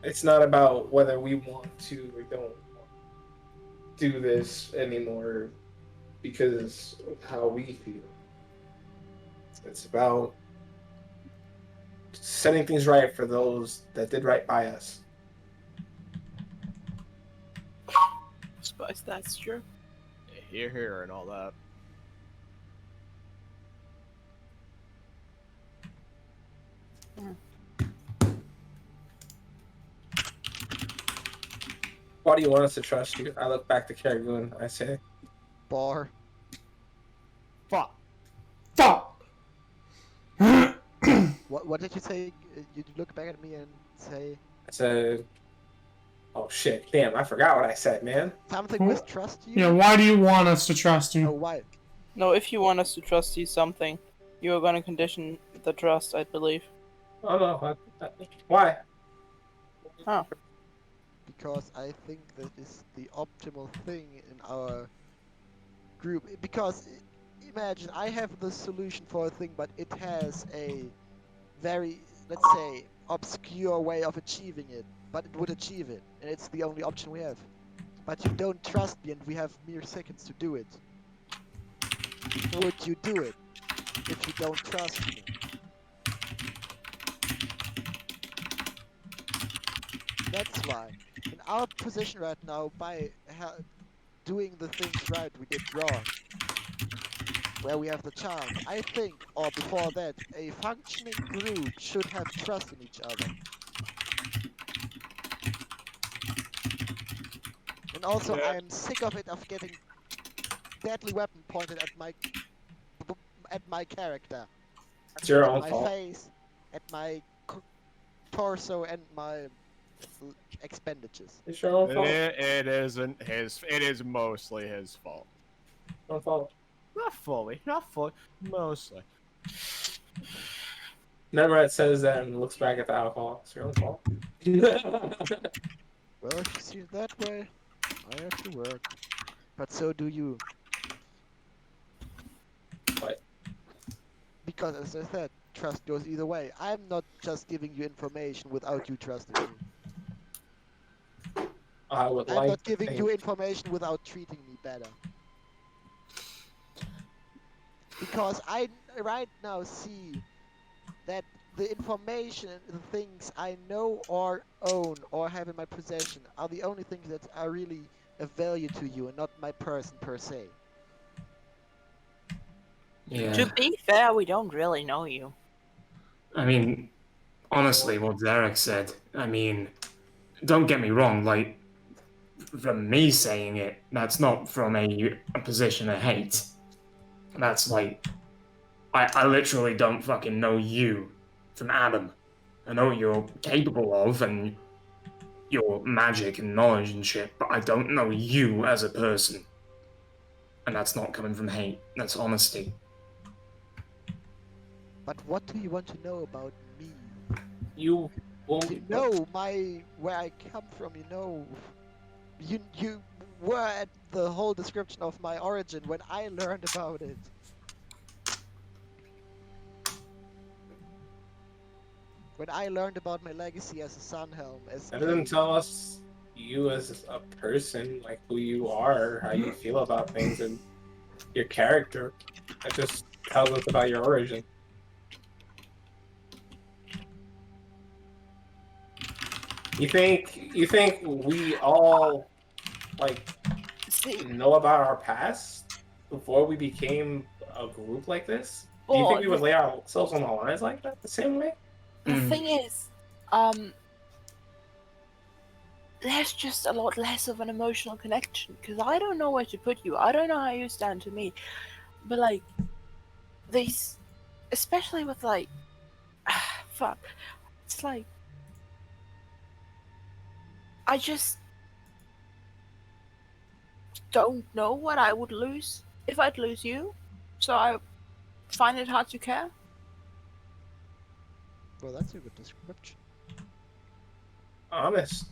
F: It's not about whether we want to or don't do this anymore because of how we feel. It's about setting things right for those that did right by us.
E: I suppose that's true.
A: Here, here, and all that.
F: Why do you want us to trust you? I look back to Karagoon. I say,
C: Bar.
A: Fuck.
B: Fuck!
C: What did you say? You look back at me and say
F: I said, oh shit, damn, I forgot what I said, man.
C: something with trust you?
B: Yeah, why do you want us to trust
C: Oh,
B: you?
C: why?
E: No, if you want us to trust you something, you are going to condition the trust, I believe.
F: Oh no, why?
E: Oh.
C: Because I think that is the optimal thing in our group. Because imagine I have the solution for a thing, but it has a very, let's say, obscure way of achieving it. But it would achieve it, and it's the only option we have. But you don't trust me, and we have mere seconds to do it. Would you do it if you don't trust me? That's why. In our position right now, by doing the things right we did wrong, where we have the chance, I think, or before that, a functioning group should have trust in each other. And also,
A: Yeah.
C: I'm sick of it of getting deadly weapon pointed at my character,
F: It's your
C: at
F: own
C: my
F: fault.
C: face, at my torso, and my expenditures.
F: It's your own fault.
A: It isn't his. It is mostly his fault.
F: Own fault.
A: Not fully. Not fully. Mostly.
F: Nemrat says that and looks back at the alcohol. It's your own fault.
C: Well, if you see it that way, I have to work. But so do you.
F: What?
C: Because as I said, trust goes either way. I'm not just giving you information without you trusting me.
F: I would
C: I'm
F: like
C: not
F: to
C: giving
F: think-
C: you information without treating me better. Because I right now see that the information, the things I know or own or have in my possession are the only things that are really of value to you and not my person per se.
D: Yeah.
E: To be fair, we don't really know you.
D: I mean, honestly, what Zarek said, I mean, don't get me wrong, like, from me saying it, that's not from a position of hate. That's like, I literally don't fucking know you from Adam. I know what you're capable of and your magic and knowledge and shit, but I don't know you as a person. And that's not coming from hate, that's honesty.
C: But what do you want to know about me?
F: You won't.
C: You know where I come from. You know, you were at the whole description of my origin when I learned about it. When I learned about my legacy as a Sunhelm, as
F: That doesn't tell us you as a person, like who you are, how you feel about things, and your character. That just tells us about your origin. You think we all like
E: See,
F: know about our past before we became a group like this? Do you think we would lay ourselves on the lines like that the same way?
E: the thing is, there's just a lot less of an emotional connection because I don't know where to put you. I don't know how you stand to me, but like these, especially with like, fuck, it's like I just don't know what I would lose if I'd lose you, so I find it hard to care.
C: Well, that's a good description.
F: Honest.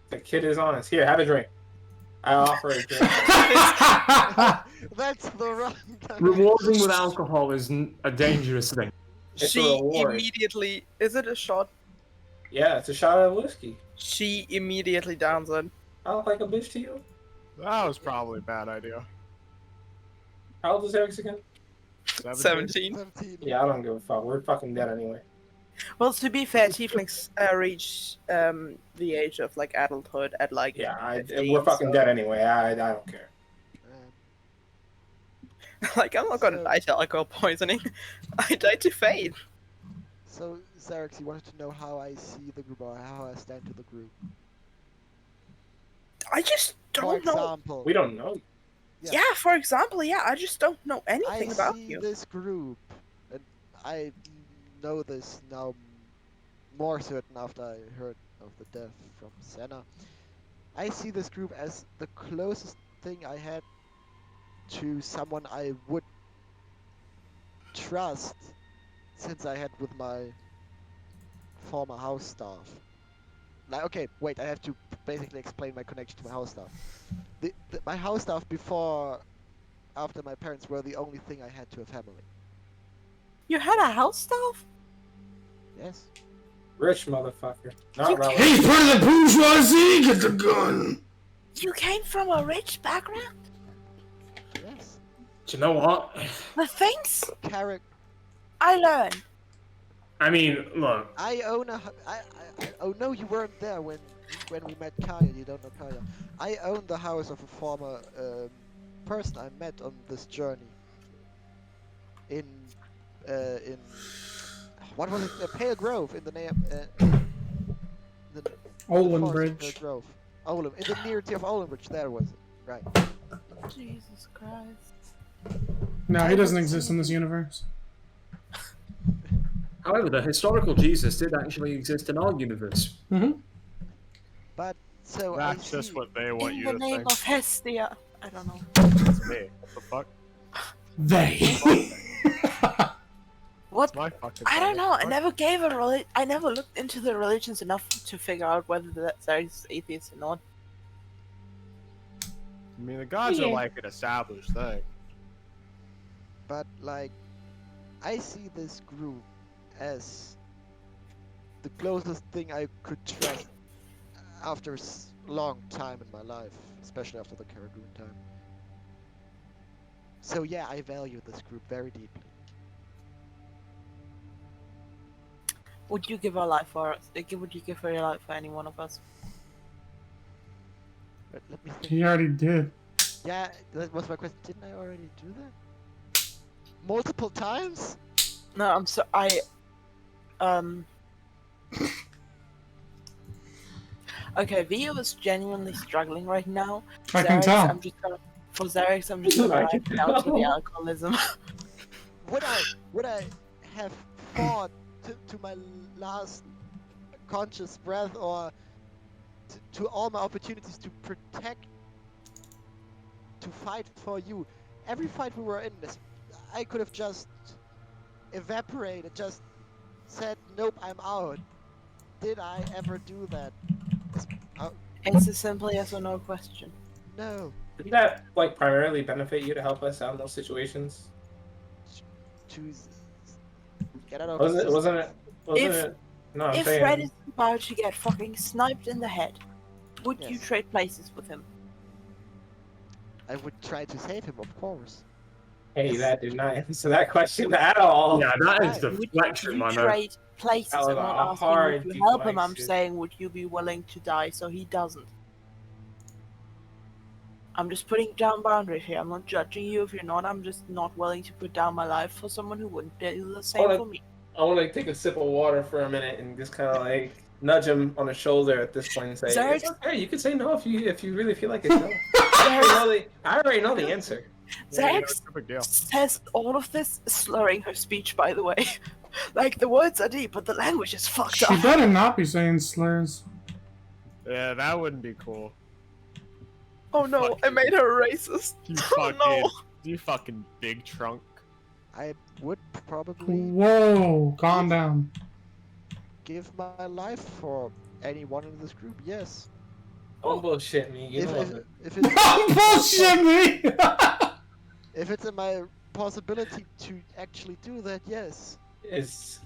F: The kid is honest. Here, have a drink. I offer a drink.
C: That's the wrong time.
D: Rewarding with alcohol is a dangerous thing.
F: It's a
G: She
F: reward.
G: immediately. Is it a shot?
F: Yeah, it's a shot of whiskey.
G: She immediately downs it.
F: I look like a bitch to you.
A: That was probably a bad idea.
F: How old is Eric's again?
G: 17.
C: 17.
F: Yeah, I don't give a fuck. We're fucking dead anyway.
E: Well, to be fair, tieflings reach the age of like adulthood at like
F: Yeah,
E: 15,
F: we're fucking
E: so-
F: dead anyway. I don't care.
E: Like, I'm not gonna
C: So-
E: die to alcohol poisoning. I died to fate.
C: So, Xerix, you wanted to know how I see the group or how I stand to the group.
E: I just
C: For
E: don't know.
C: example,
F: We don't know.
E: Yeah, for example, yeah, I just don't know anything
C: I
E: about
C: see
E: you.
C: this group, and I know this now more certain after I heard of the death from Senna. I see this group as the closest thing I had to someone I would trust since I had with my former house staff. Like, okay, wait, I have to basically explain my connection to my house staff. My house staff after my parents were the only thing I had to a family.
E: You had a house staff?
C: Yes.
F: Rich motherfucker. Not
E: You
F: relevant.
B: He's part of the bourgeoisie. Get the gun.
E: You came from a rich background?
C: Yes.
D: Do you know what?
E: The things
C: Carrick,
E: I learned.
D: I mean, look,
C: I own a. Oh no, you weren't there when we met Kaya. You don't know Kaya. I own the house of a former person I met on this journey. In what was it? Pale Grove in the name. The
B: Olin
C: forest of
B: Bridge.
C: Pale Grove. Olin, in the nearity of Olin Bridge. There was it. Right.
E: Jesus Christ.
B: No, he doesn't exist in this universe.
D: however, the historical Jesus did actually exist in our universe.
C: But so
A: That's
C: I see.
A: just what they want
E: In
A: you
E: the
A: to
E: name
A: think.
E: of Hestia. I don't know.
A: It's me. What the fuck?
B: They.
E: What?
A: It's my fucking
E: I don't
A: fault.
E: know. I
A: Fuck.
E: never gave a I never looked into the religions enough to figure out whether there's atheist or not.
A: I mean, the gods
E: Yeah.
A: are like an established thing.
C: But like, I see this group as the closest thing I could trust. after a long time in my life, especially after the Karagoon time. So yeah, I value this group very deeply.
E: Would you give our life for us? Would you give your life for any one of us?
C: But let me think.
B: He already did.
C: Yeah, that was my question. Didn't I already do that? Multiple times?
E: No, I'm so Okay, Vio is genuinely struggling right now.
B: I can tell.
E: I'm just gonna write it down to the alcoholism.
C: Would I have fought to my last conscious breath, or to all my opportunities to protect, to fight for you? Every fight we were in this, I could have just evaporated, just said, nope, I'm out. Did I ever do that?
E: It's a simple yes or no question.
C: No.
F: Didn't that like primarily benefit you to help us out in those situations?
C: Choose. Get out of
F: Wasn't it? No, I'm
E: If
F: saying.
E: Red is about to get fucking sniped in the head, would you
C: Yes.
E: trade places with him?
C: I would try to save him, of course.
F: Hey, that did not answer that question at all.
D: Yeah, that is
C: Right.
D: deflection,
E: Would
D: man.
E: you trade places?
F: That was
E: I'm
F: a
E: not asking
F: hard
E: would you help him, I'm
F: deflection.
E: saying would you be willing to die so he doesn't? I'm just putting down boundaries here. I'm not judging you if you're not. I'm just not willing to put down my life for someone who wouldn't do the same for me.
F: I want to take a sip of water for a minute and just kind of like nudge him on the shoulder at this point and say,
E: Zarek-
F: "It's okay. You can say no if you really feel like it." No. I already know the answer.
E: Zax
A: No big deal.
E: says all of this, slurring her speech, by the way. Like, the words are deep, but the language is fucked
B: She
E: up.
B: better not be saying slurs.
A: Yeah, that wouldn't be cool.
E: Oh no, I made her a racist.
A: You
E: Oh
A: fucking,
E: no.
A: you fucking big trunk.
C: I would probably
B: Whoa, calm down.
C: give my life for anyone in this group. Yes.
F: Don't bullshit me. You know it.
C: If it's
B: Bullshit me!
C: if it's in my possibility to actually do that, yes.
F: It's.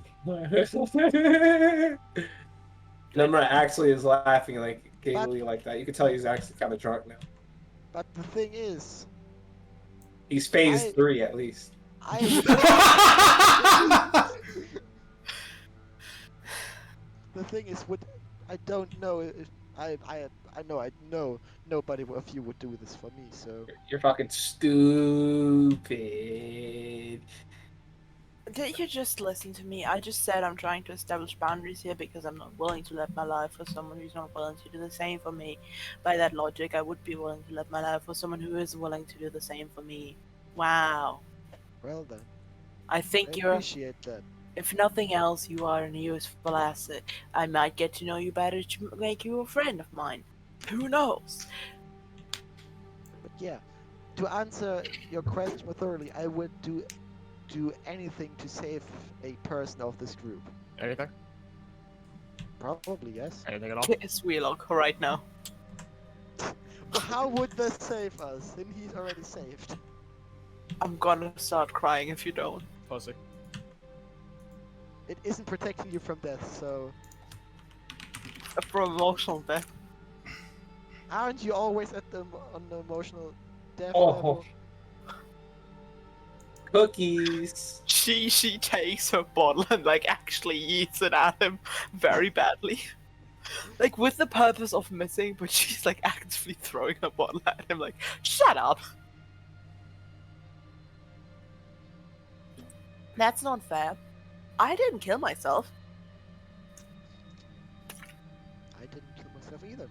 F: Number actually is laughing like gaily like that. You can tell he's actually kind of drunk now.
C: But the thing is,
F: He's phase
C: I-
F: 3 at least.
C: I the thing is, I don't know if I know nobody of you would do this for me. So
F: You're fucking stupid.
E: Did you just listen to me? I just said I'm trying to establish boundaries here because I'm not willing to let my life for someone who's not willing to do the same for me. By that logic, I would be willing to let my life for someone who is willing to do the same for me. Wow.
C: well then,
E: I think
C: I
E: you're,
C: appreciate that.
E: if nothing else, you are a useful asset. I might get to know you better to make you a friend of mine. Who knows?
C: But yeah, to answer your question more thoroughly, I would do anything to save a person of this group.
A: Anything?
C: Probably yes.
A: Anything at all?
E: Kiss Wheelock right now.
C: But how would this save us? Then he's already saved.
E: I'm gonna start crying if you don't.
A: Pussy.
C: It isn't protecting you from death, so
E: A promotional death.
C: aren't you always at on the emotional death
F: Oh.
C: level?
F: Cookies.
E: She takes her bottle and like actually eats it at him very badly. Like with the purpose of missing, but she's like actively throwing her bottle at him like, shut up. That's not fair. I didn't kill myself.
C: I didn't kill myself either.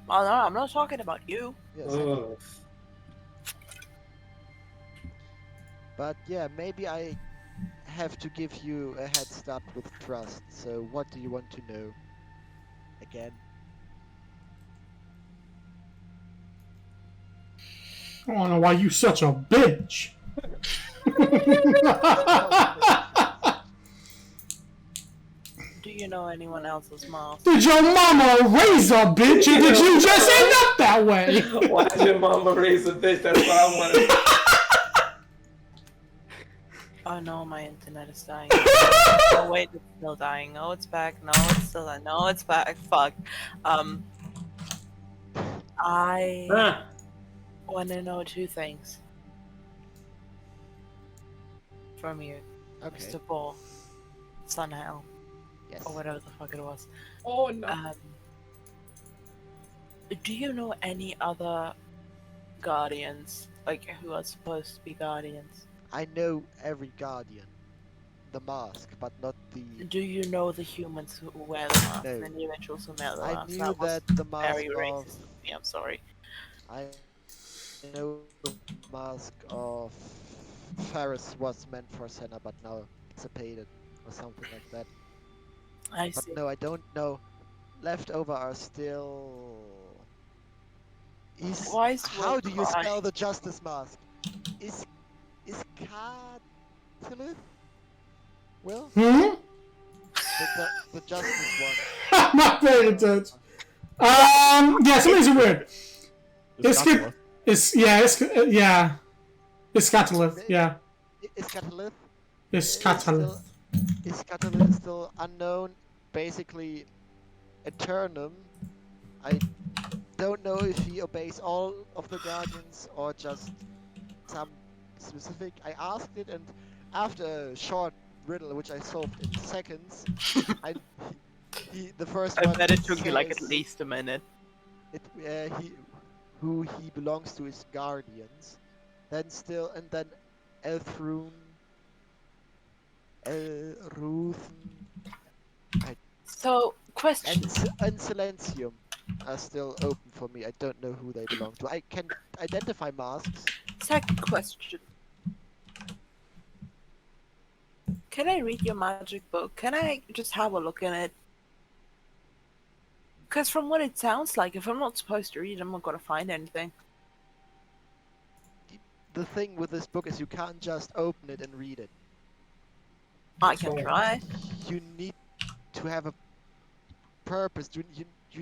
E: Oh no, I'm not talking about you.
C: Yes.
F: Ugh.
C: But yeah, maybe I have to give you a head start with trust. So what do you want to know? Again?
B: I don't know why you such a bitch.
E: Do you know anyone else's mom?
B: Did your mama raise a bitch, or did you just end up that way?
F: Why did your mama raise a bitch? That's what I wanted.
E: Oh no, my internet is dying. Oh wait, it's still dying. No, it's back. No, it's still dying. No, it's back. Fuck. I
D: Ah,
E: want to know two things from you,
C: Okay.
E: Mr. Ball, Sunhell,
C: Yes.
E: or whatever the fuck it was.
F: Oh no.
E: Do you know any other guardians, like who are supposed to be guardians?
C: I know every guardian. The mask, but not the.
E: Do you know the humans who wear the mask?
C: No.
E: And the individuals who wear the
C: I
E: mask?
C: knew
E: That was
C: that the mask
E: very
C: of.
E: racist of me. I'm sorry.
C: I know the mask of Ferris was meant for Senna, but now it's a painted or something like that.
E: I
C: But
E: see.
C: no, I don't know. Leftover are still.
E: Why is
C: How
E: Will
C: do you
E: crying?
C: spell the Justice Mask? Is Catalyst? Will?
B: Hmm?
C: The Justice one.
B: I'm not paying attention. Yeah, some of these are weird.
A: It's
B: Skip-
A: Godzilla.
B: It's Catalyst, yeah.
C: Is Catalyst?
B: It's Catalyst.
C: Is Catalyst still unknown? Basically, Eternum. I don't know if he obeys all of the Guardians or just some specific. I asked it, and after a short riddle, which I solved in seconds, the first
E: I
C: one.
E: bet it took you like at
C: says
E: least a minute.
C: who he belongs to is Guardians. Then Elthrun. Elruthen.
E: So, question.
C: And Silencium are still open for me. I don't know who they belong to. I can identify masks.
E: Second question. Can I read your magic book? Can I just have a look in it? Because from what it sounds like, if I'm not supposed to read, I'm not gonna find anything.
C: The thing with this book is you can't just open it and read it.
E: I can try.
C: You need to have a purpose. You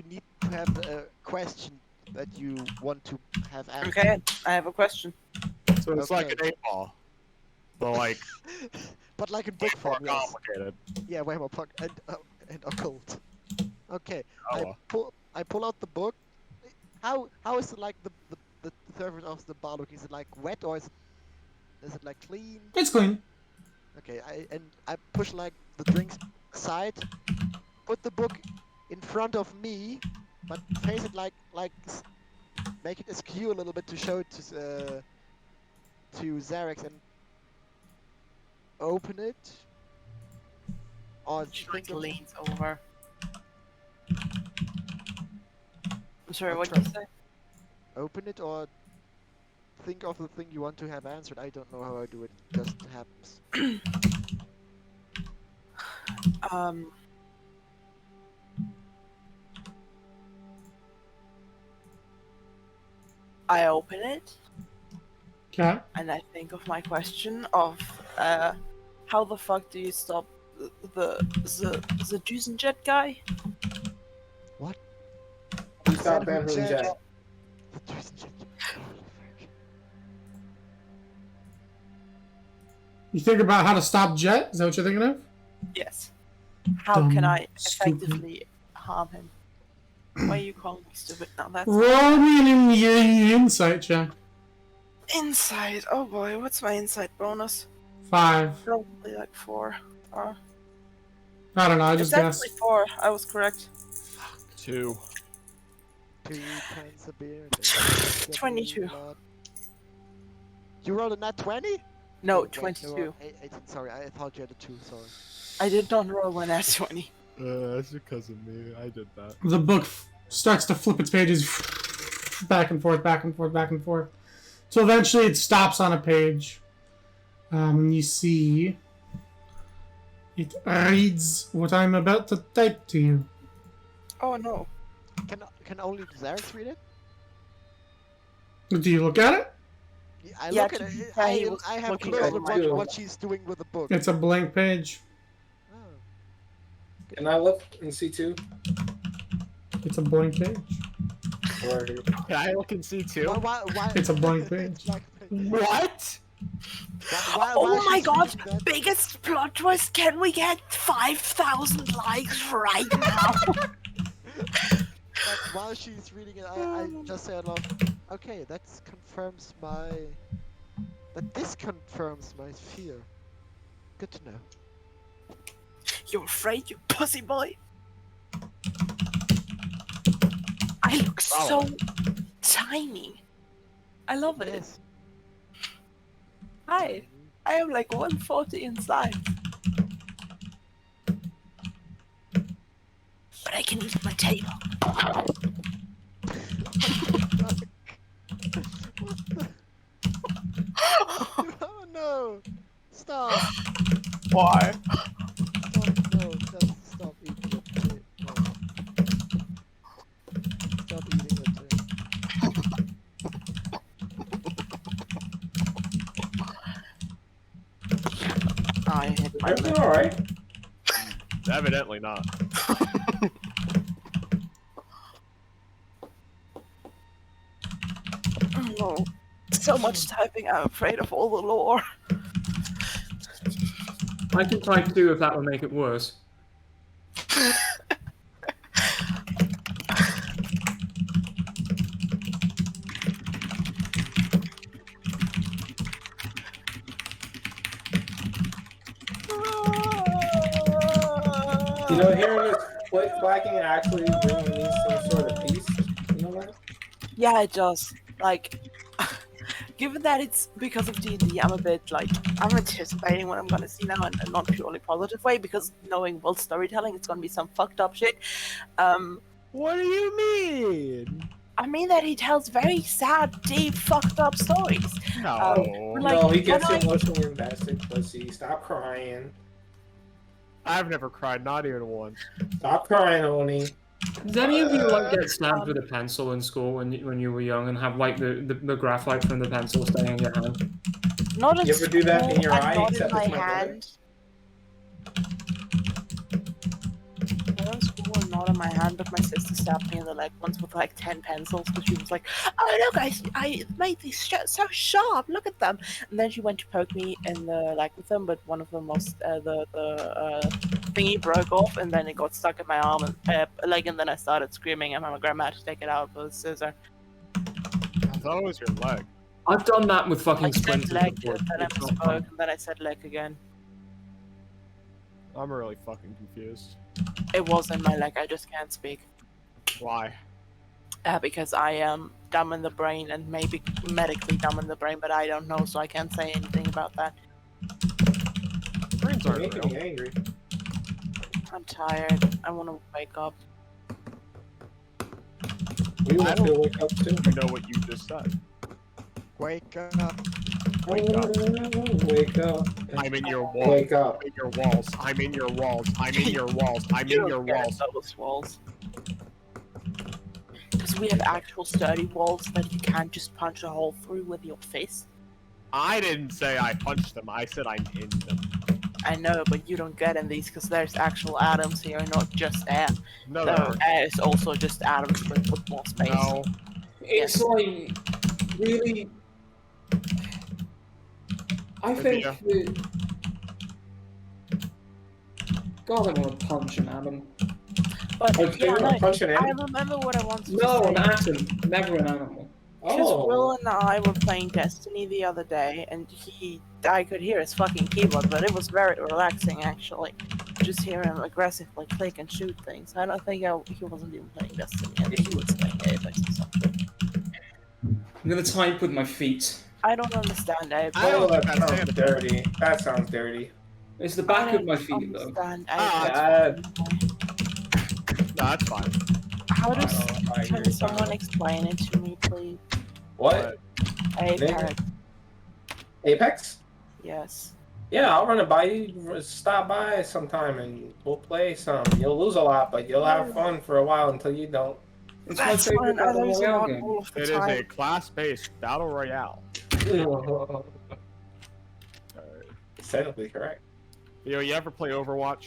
C: need to have a question that you want to have answered.
E: Okay, I have a question.
A: So it's like
C: Okay.
A: an 8-ball. But like,
C: But like in book
A: more
C: form, yes.
A: complicated.
C: Yeah, way more and occult. Okay,
A: Oh,
C: I pull out the book. How is it like the surface of the bar looking? Is it like wet or is it like clean?
B: It's clean.
C: Okay, I push like the drinks aside, put the book in front of me, but face it make it askew a little bit to show it to Zarex and open it. Or
E: She
C: think
E: like
C: of
E: leans over. I'm sorry,
C: I'll
E: what
C: try.
E: did you say?
C: open it or think of the thing you want to have answered. I don't know how I do it. It just happens.
E: I open it
B: Okay.
E: and I think of my question of how the fuck do you stop the Düsenjet guy?
F: You stop Beverly Jet.
B: You think about how to stop Jet? Is that what you're thinking of?
E: Yes. How can I
B: Stupid.
E: effectively harm him? Why are you calling me stupid now? That's
B: Roll me an insight check.
E: insight. Oh boy, what's my insight bonus?
B: 5.
E: Probably like 4.
B: I don't know. I
E: It's
B: just guessed.
E: actually 4. I was correct.
A: 2.
C: 2 pints of beer.
E: 22.
C: You rolled a nat 20?
E: No,
C: Wait,
E: 22.
C: 18, sorry, I thought you had a 2, sorry.
E: I did not roll one at 20.
A: That's because of me. I did that.
B: The book starts to flip its pages back and forth, back and forth, back and forth. So eventually it stops on a page. And you see it reads what I'm about to type to you.
E: Oh no.
C: Can only Zarex read it?
B: Do you look at it?
C: I
E: Yeah,
C: look at
E: to
C: it.
E: be fair, he was
C: I have
E: looking
C: close
F: at
C: look
F: it.
C: what she's doing with the book.
B: It's a blank page.
C: Oh.
F: Can I look and see too?
B: It's a blank page.
F: Or
A: Can I look and see too?
C: Why?
B: It's a blank page.
C: It's like-
A: What?
E: Oh my
C: she's
E: god!
C: reading that-
E: Biggest plot twist! Can we get 5,000 likes right now?
C: But while she's reading it, I just say aloud, okay, that confirms my... This confirms my fear. Good to know.
E: You're afraid, you pussy boy? I look so tiny. I love it.
C: Yes.
E: Hi. I am like 140 inside. But I can eat at my table.
C: Oh no! Stop!
E: Why?
C: Oh no, just stop eating it. No. Stop eating it.
E: I hit my
F: Everything alright?
A: Evidently not.
E: no. So much typing, I'm afraid of all the lore.
D: I can type 2 if that would make it worse.
F: You know, hearing this click clacking actually bringing me some sort of peace. You know that?
E: Yeah, it does. Like, given that it's because of D&D, I'm a bit like, I'm anticipating what I'm gonna see now in a not purely positive way, because knowing Will's storytelling, it's gonna be some fucked up shit.
A: What do you mean?
E: I mean that he tells very sad, deep, fucked up stories.
A: No.
E: Like,
F: No, he gets
E: when I-
F: emotionally invested, pussy. Stop crying.
A: I've never cried, not even once.
F: Stop crying, Oni.
D: Did any of you like get stabbed with a pencil in school when you were young and have like the graphite from the pencil stay in your hand?
E: Not in
F: You ever do that in
E: school,
F: your
E: and
F: eye,
E: not
F: except
E: in
F: it's
E: my
F: my brother?
E: hand. Not in school and not in my hand, but my sister stabbed me in the leg once with like 10 pencils because she was like, oh look, I made these so sharp, look at them. And then she went to poke me in the leg with them, but one of them was the thingy broke off, and then it got stuck in my arm and leg, and then I started screaming, and my grandma had to take it out with a scissor.
A: I thought it was your leg.
D: I've done that with
E: I
D: fucking
E: said
D: splinters
E: leg,
D: before.
E: and then I
D: It's not
E: misspoke,
D: fun.
E: and then I said leg again.
A: I'm really fucking confused.
E: It was in my leg, I just can't speak.
A: Why?
E: Because I am dumb in the brain and maybe medically dumb in the brain, but I don't know, so I can't say anything about that.
A: Brains
F: You're
A: aren't
F: making
A: real.
F: me angry.
E: I'm tired. I want to wake up.
F: We
A: I
F: want
A: don't-
F: to wake up too.
A: You know what you just said.
C: Wake up.
A: Wake up.
F: Wake up.
A: I'm in your walls.
F: Wake up.
A: I'm in your walls. I'm in your walls. I'm in your walls. I'm in your walls.
E: Those walls. Because we have actual sturdy walls that you can't just punch a hole through with your fist.
A: I didn't say I punched them. I said I'm in them.
E: I know, but you don't get in these because there's actual atoms here, not just air.
A: No,
E: So
A: no.
E: air is also just atoms but with more space.
A: No.
D: It's like really. I think
A: Yeah.
D: that. God, I want to punch an atom.
E: But
F: Okay,
E: yeah,
F: we're
E: no,
F: punching in.
E: I remember what I wanted
D: No,
E: to
D: an
E: say.
D: atom, never an animal.
E: Because
F: Oh.
E: Will and I were playing Destiny the other day, and I could hear his fucking keyboard, but it was very relaxing actually. Just hear him aggressively click and shoot things. I don't think he wasn't even playing Destiny. I think he was playing Apex or something.
D: I'm gonna type with my feet.
E: I don't understand Apex.
A: I
F: Oh,
A: don't
F: that
A: think that's
F: sounds
A: it.
F: dirty. That sounds dirty.
D: It's the
E: I
D: back of
E: don't
D: my feet, though.
E: understand
A: Ah,
E: Apex.
A: No, that's fine.
E: How
F: I
E: does
F: don't know if I agree
E: can
F: with
E: someone
F: that.
E: explain it to me, please?
F: What?
E: Apex.
F: Apex?
E: Yes.
F: Yeah, I'll run it by you. Stop by sometime and we'll play some. You'll lose a lot, but you'll have fun for a while until you don't.
D: It's my
E: That's
D: favorite
E: fine. I
D: battle
E: lose a
D: royale
E: lot
D: game.
E: all of the
A: It is
E: time.
A: a class-based battle royale.
F: Technically correct.
A: Yo, you ever play Overwatch?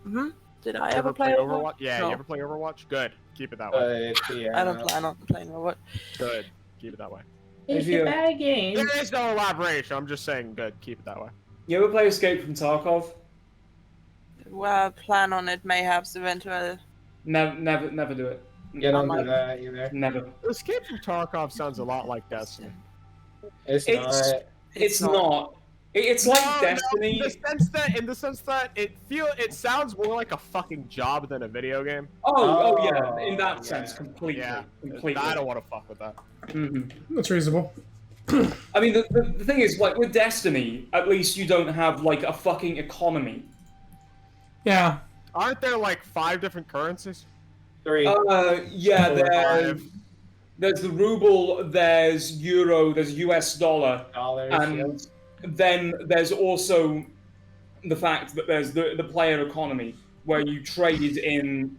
E: Hmm? Did I
A: You
E: ever play Overwatch?
A: Overwatch? Yeah,
E: No.
A: you ever play Overwatch? Good. Keep it that way.
F: But yeah.
E: I don't plan on playing Overwatch.
A: Good. Keep it that way.
D: It's a bad game.
A: There is no elaboration. I'm just saying, good. Keep it that way.
D: You ever play Escape from Tarkov?
E: Well, plan on it, mayhaps, eventually.
D: Never do it.
F: Yeah, don't do that either.
D: Never.
A: Escape from Tarkov sounds a lot like Destiny.
F: It's not.
D: It's not. It's like
A: No,
D: Destiny.
A: in the sense that it sounds more like a fucking job than a video game.
D: Oh yeah, in that sense, completely.
A: Yeah,
D: Completely.
A: I don't want to fuck with that.
B: That's reasonable.
D: I mean, the thing is, like, with Destiny, at least you don't have, like, a fucking economy.
B: Yeah.
A: Aren't there like 5 different currencies?
F: 3.
D: Yeah,
A: 4 or 5.
D: there's the ruble, there's euro, there's US dollar,
F: Dollars.
D: and then there's also the fact that there's the player economy, where you trade in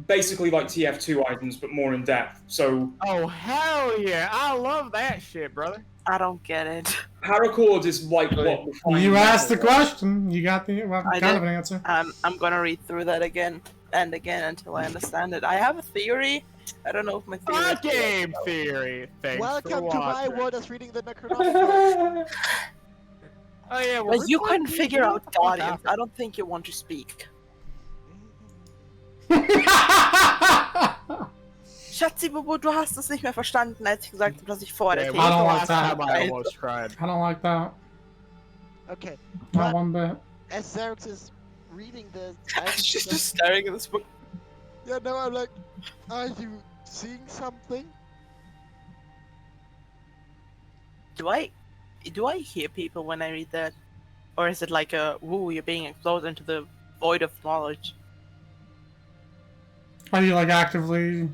D: basically like TF2 items, but more in depth. So
A: Oh hell yeah! I love that shit, brother.
E: I don't get it.
D: paracord is like what
B: You asked the question. You got the
E: I
B: kind of
E: did.
B: an answer.
E: I'm gonna read through that again and again until I understand it. I have a theory. I don't know if my theory.
A: A game theory. Thanks
C: Welcome
A: for
C: to my
A: watching.
C: world as reading the Necronomicon.
A: Oh yeah,
E: Like, you couldn't figure out Guardians.
A: Guardians.
E: I don't think you want to speak. Schatzi, Bobo, du hast es nicht mehr verstanden, als ich gesagt habe, dass ich vor der
A: Yeah,
B: I
A: when's
B: don't
A: the
B: like
A: last
B: that.
A: time I almost cried?
B: I don't like that.
C: Okay,
B: Not
C: but
B: one bit.
C: as Xerox is reading the...
E: She's just staring at this book.
C: Yeah, no, I'm like, are you seeing something?
E: Do I hear people when I read that? Or is it like a, woo, you're being exposed into the void of knowledge?
B: Are you like actively?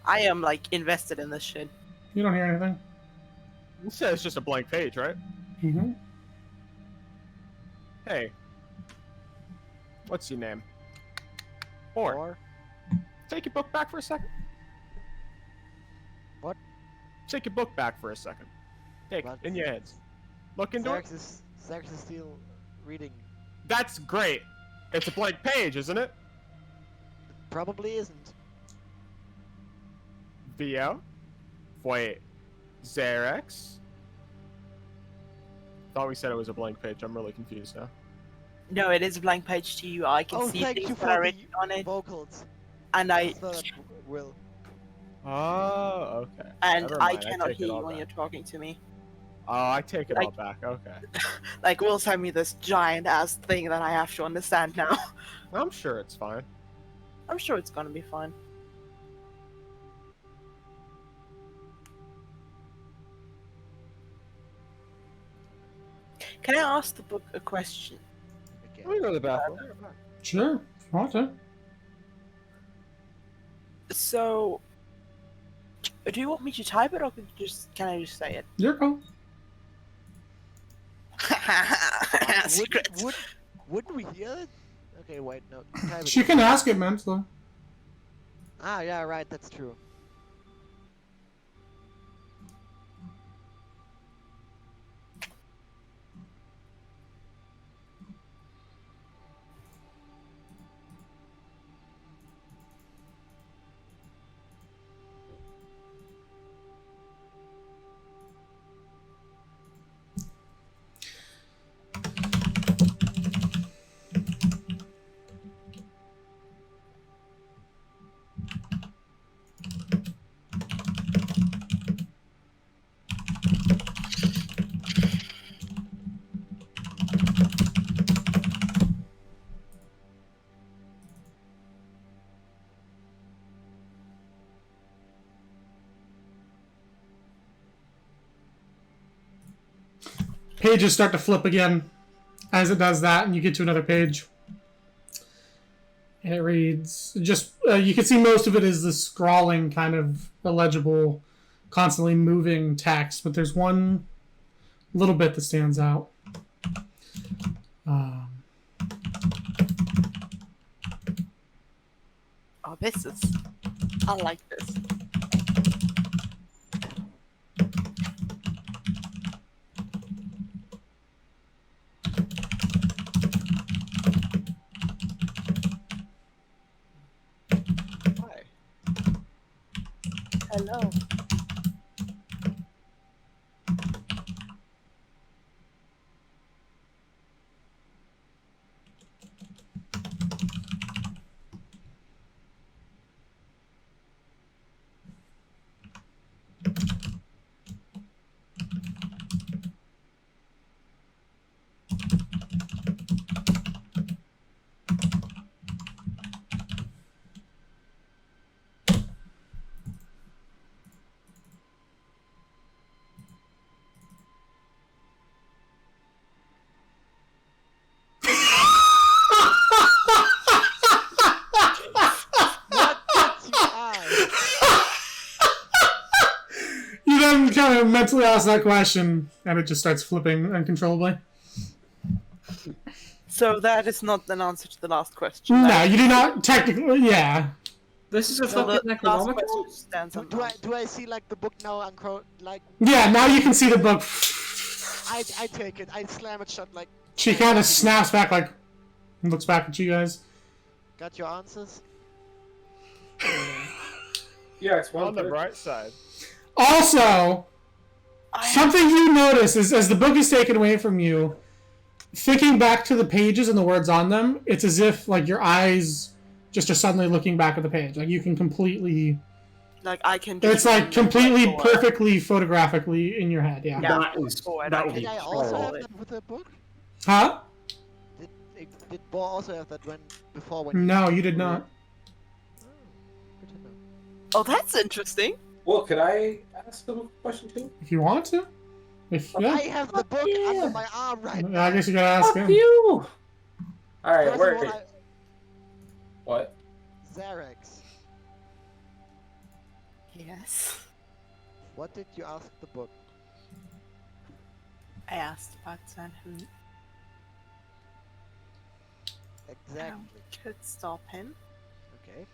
E: I am like invested in this shit.
B: You don't hear anything.
A: You said it's just a blank page, right?
B: Mm-hmm.
A: Hey. What's your name? Or
C: Or...
A: take your book back for a second.
C: What?
A: Take your book back for a second. Take
C: What?
A: it in your heads. Look into it.
C: Xerox is still reading.
A: That's great. It's a blank page, isn't it?
C: Probably isn't.
A: Theo? Wait. Xerox? Thought we said it was a blank page. I'm really confused now.
E: No, it is a blank page to you. I can
C: Oh,
E: see
C: thank
E: things
C: you
E: that
C: for
E: are
C: the
E: written on it,
C: vocals.
E: and I
C: It's not Will.
A: Oh, okay.
E: and
A: Never
E: I
A: mind,
E: cannot
A: take it
E: hear you
A: all
E: when
A: back.
E: you're talking to me.
A: Oh, I take it
E: Like-
A: all back. Okay.
E: Like, Will send me this giant ass thing that I have to understand now.
A: I'm sure it's fine.
E: I'm sure it's gonna be fine. Can I ask the book a question?
C: Okay.
A: Let me go to the bathroom.
B: Sure. If you want to.
E: So, do you want me to type it, or can I just say it?
B: Your call.
E: Secret.
C: Wouldn't we hear it? Okay, wait, no. type it.
B: She can ask it mentally.
C: Ah, yeah, right, that's true.
B: Pages start to flip again as it does that, and you get to another page. And it reads just you can see most of it is the scrawling kind of illegible, constantly moving text, but there's one little bit that stands out.
E: Oh, this is. I like this.
A: Hi.
E: Hello.
B: gonna mentally ask that question, and it just starts flipping uncontrollably.
E: So that is not an answer to the last question.
B: No,
E: That
B: you do not technically. Yeah.
D: This is a
E: So the
D: fucking
E: last
D: Necronomicon?
E: question stands
C: Do,
E: unanswered.
C: do I see like the book now? Like
B: Yeah. Now you can see the book.
C: I take it. I slam it shut like.
B: She kind of snaps back, like, and looks back at you guys.
C: Got your answers?
F: Yeah, it's one
A: On the
F: person.
A: bright side.
B: Also, something you notice is as the book is taken away from you, thinking back to the pages and the words on them, it's as if like your eyes just are suddenly looking back at the page. Like you can completely.
E: Like I can. Just
B: It's like
E: remember
B: completely
E: forward.
B: perfectly photographically in your head. Yeah.
E: Yeah.
D: That is
E: Forward,
D: that
E: I
D: would
E: can
D: be
C: Did I
E: just
C: also
E: roll
C: have
E: it.
C: that with the book?
B: Huh?
C: Did Bo also have that when?
B: No, you did not.
C: Oh, good to know.
E: Oh, that's interesting.
F: Well, could I ask them a question too?
B: If you want to. If
C: I
B: yeah.
C: have the book under my arm right now.
B: I guess you gotta ask
F: Fuck
B: him.
F: you! Alright,
C: First
F: where?
C: of all,
F: What?
C: Zarex,
E: Yes.
C: what did you ask the book?
E: I asked about Zanhu.
C: Exactly.
E: Could stop him.
C: Okay.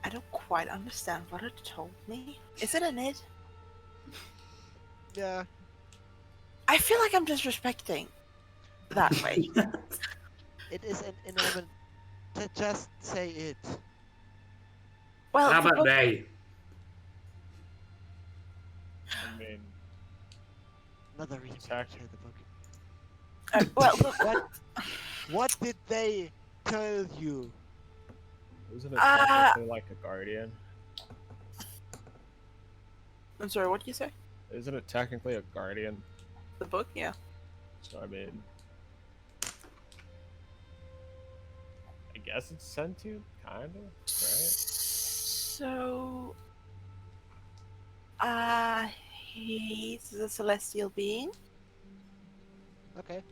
E: I don't quite understand what it told me. Is it an it?
C: Yeah.
E: I feel like I'm disrespecting that way.
C: It is an inanimate. Just say it.
E: Well,
D: How
E: the
D: about
E: book-
D: they?
A: I mean,
C: Another reason to
A: Attack.
C: share the book.
E: well, the,
C: What did they tell you?
A: isn't it
E: Uh,
A: technically like a guardian?
E: I'm sorry. What did you say?
A: Isn't it technically a guardian?
E: The book? Yeah.
A: So I mean, I guess it's sentient, kind of, right?
E: So, he's a celestial being.
C: Okay.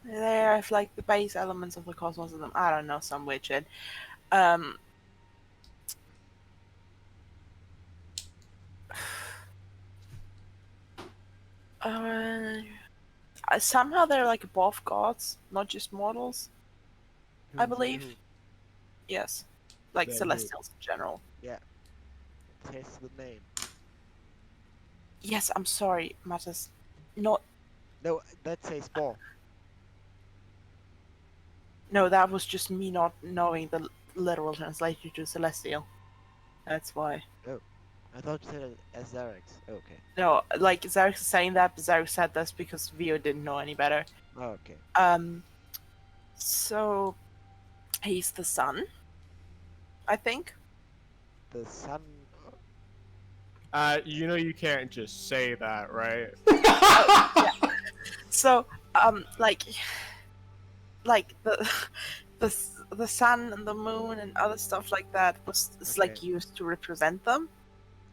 E: They have like the base elements of the cosmos in them. I don't know, some weird shit. Somehow they're like above gods, not just mortals. I believe. Yes, like
A: Then who?
E: celestials in general.
C: Taste the name.
E: Yes, I'm sorry, Mattis. Not.
C: No, that says ball.
E: No, that was just me not knowing the literal translation to celestial. That's why.
C: I thought you said it as Zarex. Okay.
E: No, like Zarek is saying that, but Zarek said this because Vio didn't know any better.
C: Oh, okay.
E: So he's the sun, I think.
C: The sun.
A: You know you can't just say that, right?
E: So, like the sun and the moon and other stuff like that was like
C: Okay.
E: used to represent them,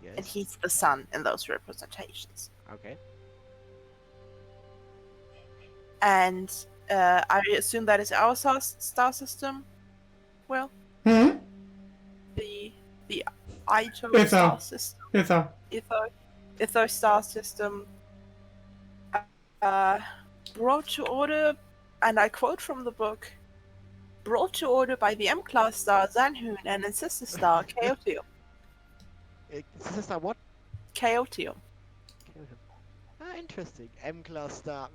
E: and
C: Yes.
E: he's the sun in those representations.
C: Okay.
E: And I assume that is our star system. Well,
B: Hmm?
E: the Ito
B: Itho.
E: star system.
B: Itho.
E: Ithos star system brought to order, and I quote from the book, brought to order by the M-class star Zanhoon and its sister star Chaotium.
C: Is that what?
E: Chaotium.
C: Ah, interesting. M-class star.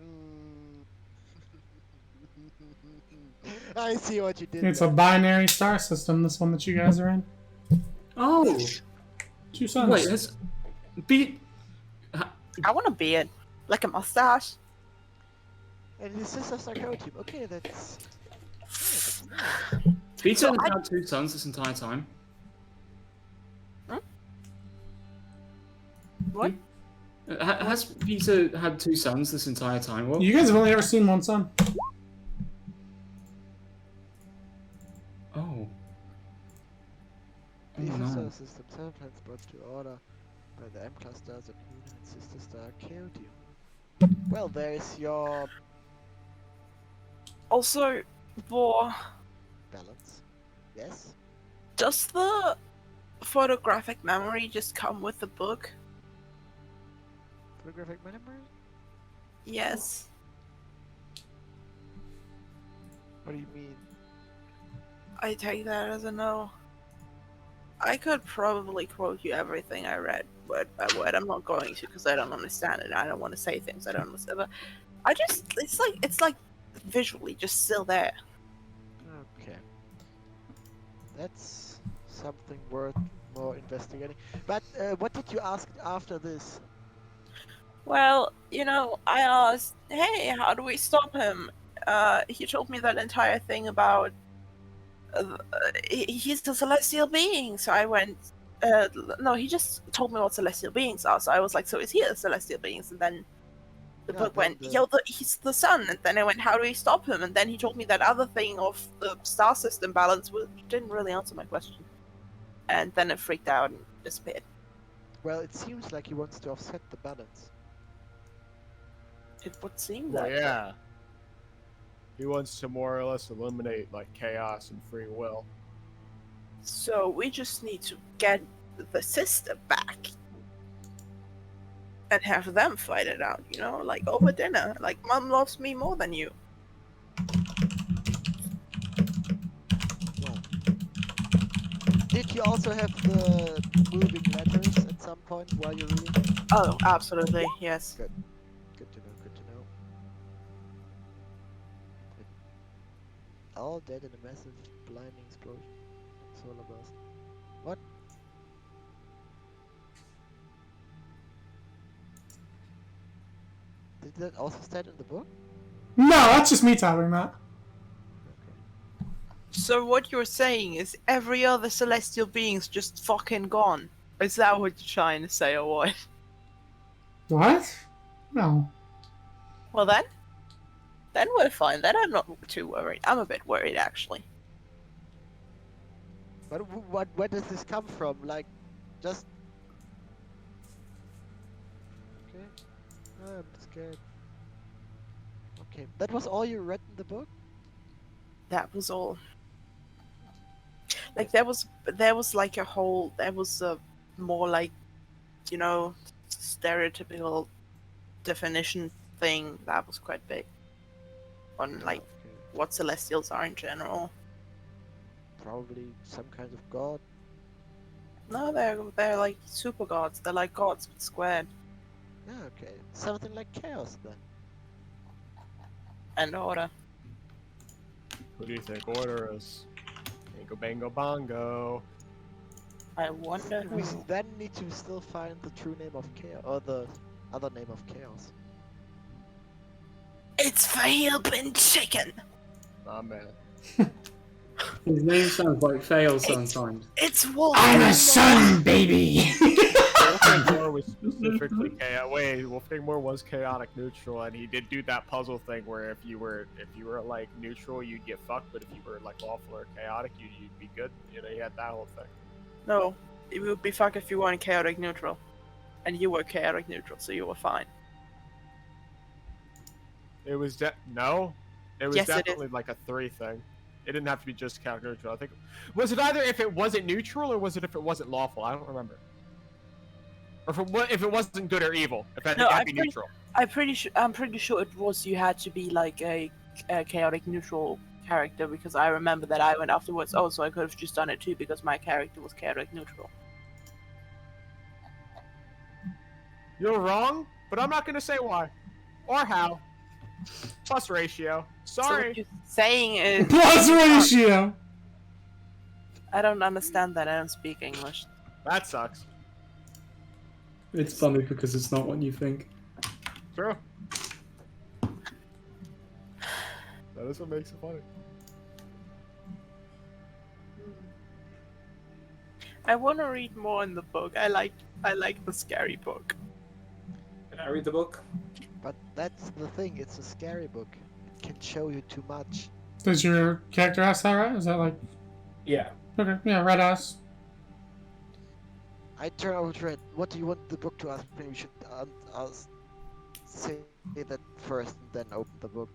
C: I see what you did.
B: It's a
C: there.
B: binary star system, this one that you guys are in.
D: Oh,
B: Two suns.
D: wait, has be
E: I want a beard, like a mustache.
C: And his sister Sarcotium. Okay, that's.
D: Vita has had two sons this entire time.
E: What?
D: Has Vita had two sons this entire time? What?
B: You guys have only ever seen one sun.
D: Oh. Oh
C: The
D: no.
C: solar system sometimes brought to order by the M-class stars of Moon and sister star Chaotium. Well, there is your
E: Also, Vor,
C: balance. Yes.
E: Does the photographic memory just come with the book?
C: Photographic memory?
E: Yes.
C: What do you mean?
E: I take that as a no. I could probably quote you everything I read word by word. I'm not going to because I don't understand it. I don't want to say things I don't understand. But it's like visually just still there.
C: Okay. That's something worth more investigating. But what did you ask after this?
E: Well, I asked, hey, how do we stop him? He told me that entire thing about he's the celestial being. So I went, no, he just told me what celestial beings are. So I was like, so is he a celestial beings? And then the
C: Yeah,
E: book
C: then
E: went, yo, he's the sun. And then I went, how do we stop him? And then he told me that other thing of the star system balance, which didn't really answer my question. And then it freaked out and disappeared.
C: Well, it seems like he wants to offset the balance.
E: It would seem
A: Well,
E: that.
A: yeah. He wants to more or less eliminate like chaos and free will.
E: So we just need to get the system back and have them fight it out, like over dinner. Like, Mom loves me more than you.
C: Well, did you also have the moving letters at some point while you're reading?
E: Oh, absolutely, yes.
C: Good. Good to know, good to know. All dead in a massive blinding explosion. Solar burst. What? Did that also state in the book?
B: No, that's just me typing that.
C: Okay.
E: So what you're saying is every other celestial being's just fucking gone? Is that what you're trying to say, or what?
B: What? No.
E: Well then we're fine. Then I'm not too worried. I'm a bit worried, actually.
C: But where does this come from? Like, just... Okay. I'm scared. Okay, that was all you read in the book?
E: That was all. Like, there was like a whole, there was a more like, stereotypical definition thing that was quite big on like
C: Okay.
E: what celestials are in general.
C: Probably some kind of god.
E: No, they're like super gods. They're like gods but squared.
C: Yeah, okay. Something like chaos then.
E: And order.
A: Who do you think order is? Bingo bango bongo.
E: I wonder
C: We
E: who.
C: then need to still find the true name of chaos, or the other name of chaos.
E: It's Philbin Chicken.
A: Oh man.
D: His name sounds like fail sometimes.
E: It's Wolf.
B: I'm a sun, baby!
A: Wolfgang was specifically chaotic. Wait, Wolfgang was chaotic neutral, and he did do that puzzle thing where if you were like neutral, you'd get fucked, but if you were like lawful or chaotic, you'd be good. He had that whole thing.
E: No, it would be fuck if you weren't chaotic neutral, and you were chaotic neutral, so you were fine.
A: It was no. It was
E: Yes, it is.
A: definitely like a 3 thing. It didn't have to be just chaotic neutral. I think was it either if it wasn't neutral or was it if it wasn't lawful? I don't remember. Or if it wasn't good or evil. If it had to be neutral.
E: I'm pretty sure it was you had to be like a chaotic neutral character, because I remember that I went afterwards. Oh, so I could have just done it too because my character was chaotic neutral.
A: You're wrong, but I'm not gonna say why or how. Plus ratio.
E: So
A: Sorry.
E: what you're saying is
B: Plus ratio!
E: I don't understand that. I don't speak English.
A: That sucks.
D: It's funny because it's not what you think.
A: True. That is what makes it funny.
E: I want to read more in the book. I like the scary book.
F: Can I read the book?
C: But that's the thing, it's a scary book. It can show you too much.
B: Does your character ask that, right? Is that like...
F: Yeah.
B: Okay, yeah, red ass.
C: I turn over to Red. What do you want the book to ask? Maybe we should say that first and then open the book.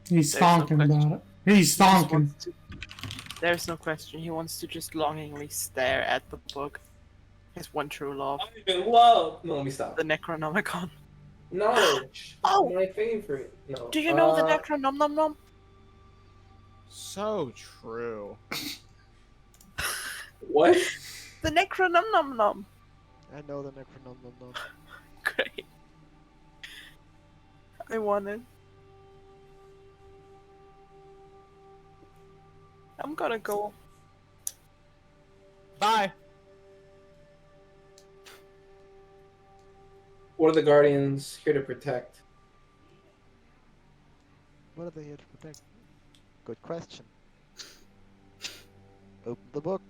B: He's
E: There's no
B: thonking
E: question.
B: about it. He's
E: He just
B: thonking.
E: wants to- There's no question. He wants to just longingly stare at the book. His one true love,
F: I'm in love. No, let me stop.
E: the Necronomicon.
F: Knowledge.
E: Oh!
F: My favorite. No.
E: Do you know the Necronomnom?
A: So true.
F: What?
E: The Necronomnom.
C: I know the Necronomicon.
E: Great. I want it. I'm gonna go.
A: Bye.
F: What are the Guardians here to protect?
C: What are they here to protect? Good question. Open the book.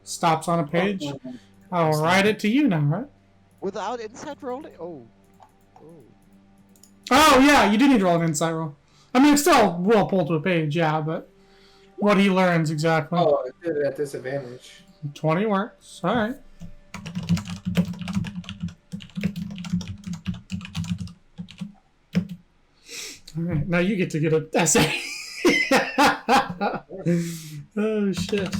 B: Stops on a page. I'll write it to you now, right?
C: Without insight rolling? Oh. Oh.
B: Oh, yeah, you do need to roll an insight roll. I mean, it still will pull to a page, yeah, but what he learns exactly.
F: Oh, I did it at disadvantage.
B: 20 works. Alright. Alright, now you get to get an essay. Oh, shit.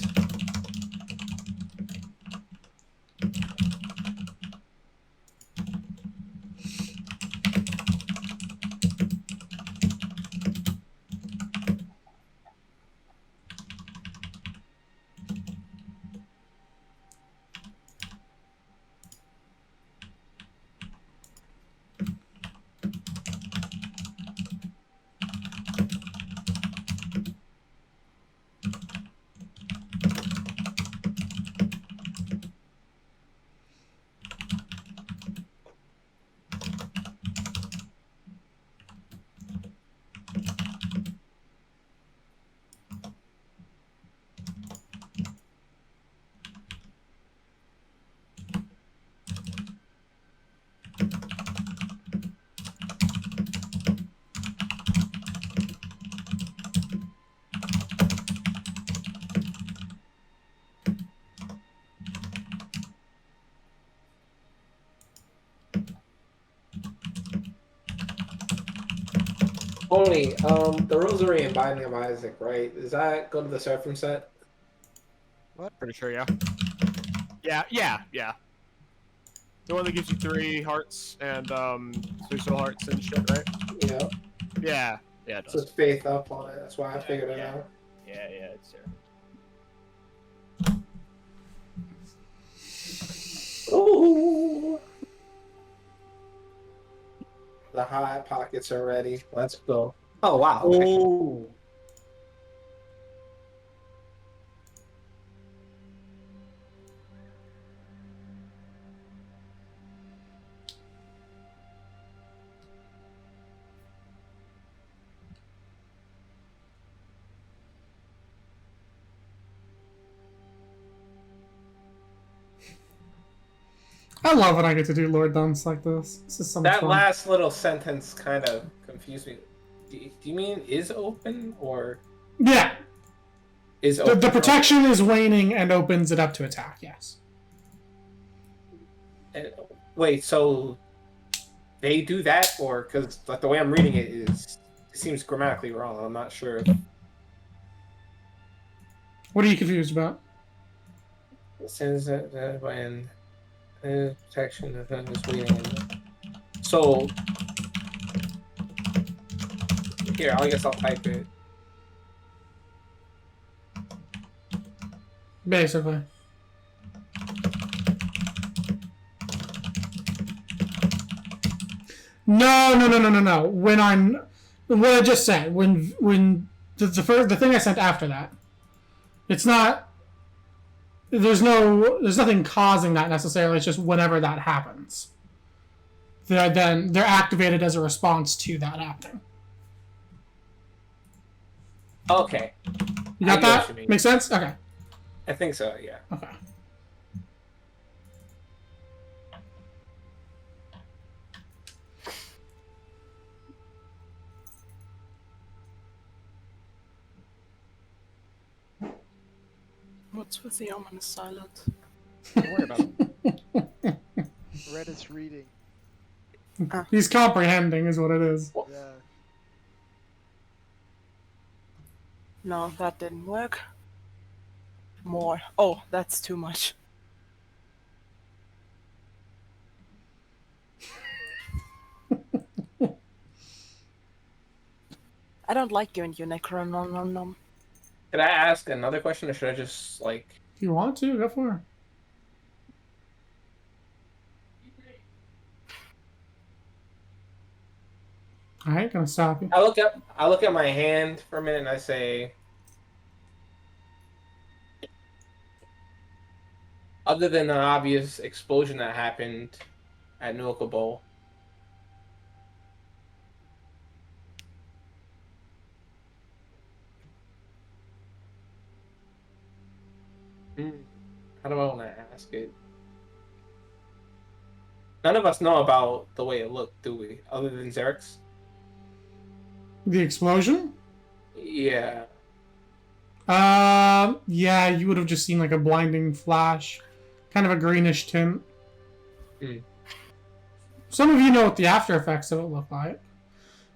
F: Only, the Rosary and Binding of Isaac, right? Does that go to the Seraphim set?
A: Pretty sure, yeah. Yeah. The one that gives you 3 hearts and 3 soul hearts and shit, right?
F: Yeah.
A: Yeah, it
F: So
A: does.
F: it's faith up on it. That's why I figured it out.
A: Yeah, it's there.
F: Ooh. The hot pockets are ready. Let's go. Oh wow. Okay.
D: Oh.
B: I love when I get to do Lord Dunce like this. This is so much
F: That
B: fun.
F: last little sentence kind of confused me. Do you mean is open or
B: Yeah,
F: is
B: the
F: open?
B: protection is waning and opens it up to attack, yes.
F: Wait, so they do that, or because like the way I'm reading it is, it seems grammatically wrong. I'm not sure.
B: What are you confused about?
F: It says that when protection of them is waiting. So here, I guess I'll type it.
B: Basically. No. When I'm, what I just said, when the thing I sent after that, it's not. There's nothing causing that necessarily. It's just whenever that happens, they're activated as a response to that happening.
F: Okay,
B: You got
F: I get what
B: that?
F: you mean.
B: Make sense? Okay.
F: I think so. Yeah.
B: Okay.
E: What's with the ominous silence?
A: Don't worry about it.
C: Red is reading.
B: He's comprehending, is what it is.
C: Yeah.
E: No, that didn't work. More. Oh, that's too much. I don't like giving you necron nom nom nom.
F: Could I ask another question, or should I just like?
B: If you want to, go for it. I ain't gonna stop you.
F: I look at my hand for a minute and I say, other than the obvious explosion that happened at Nuka Bowl, how do I want to ask it? None of us know about the way it looked, do we? Other than Xerix?
B: The explosion?
F: Yeah.
B: Yeah, you would have just seen like a blinding flash. Kind of a greenish tint.
F: Hmm.
B: Some of you know what the after effects of it look like.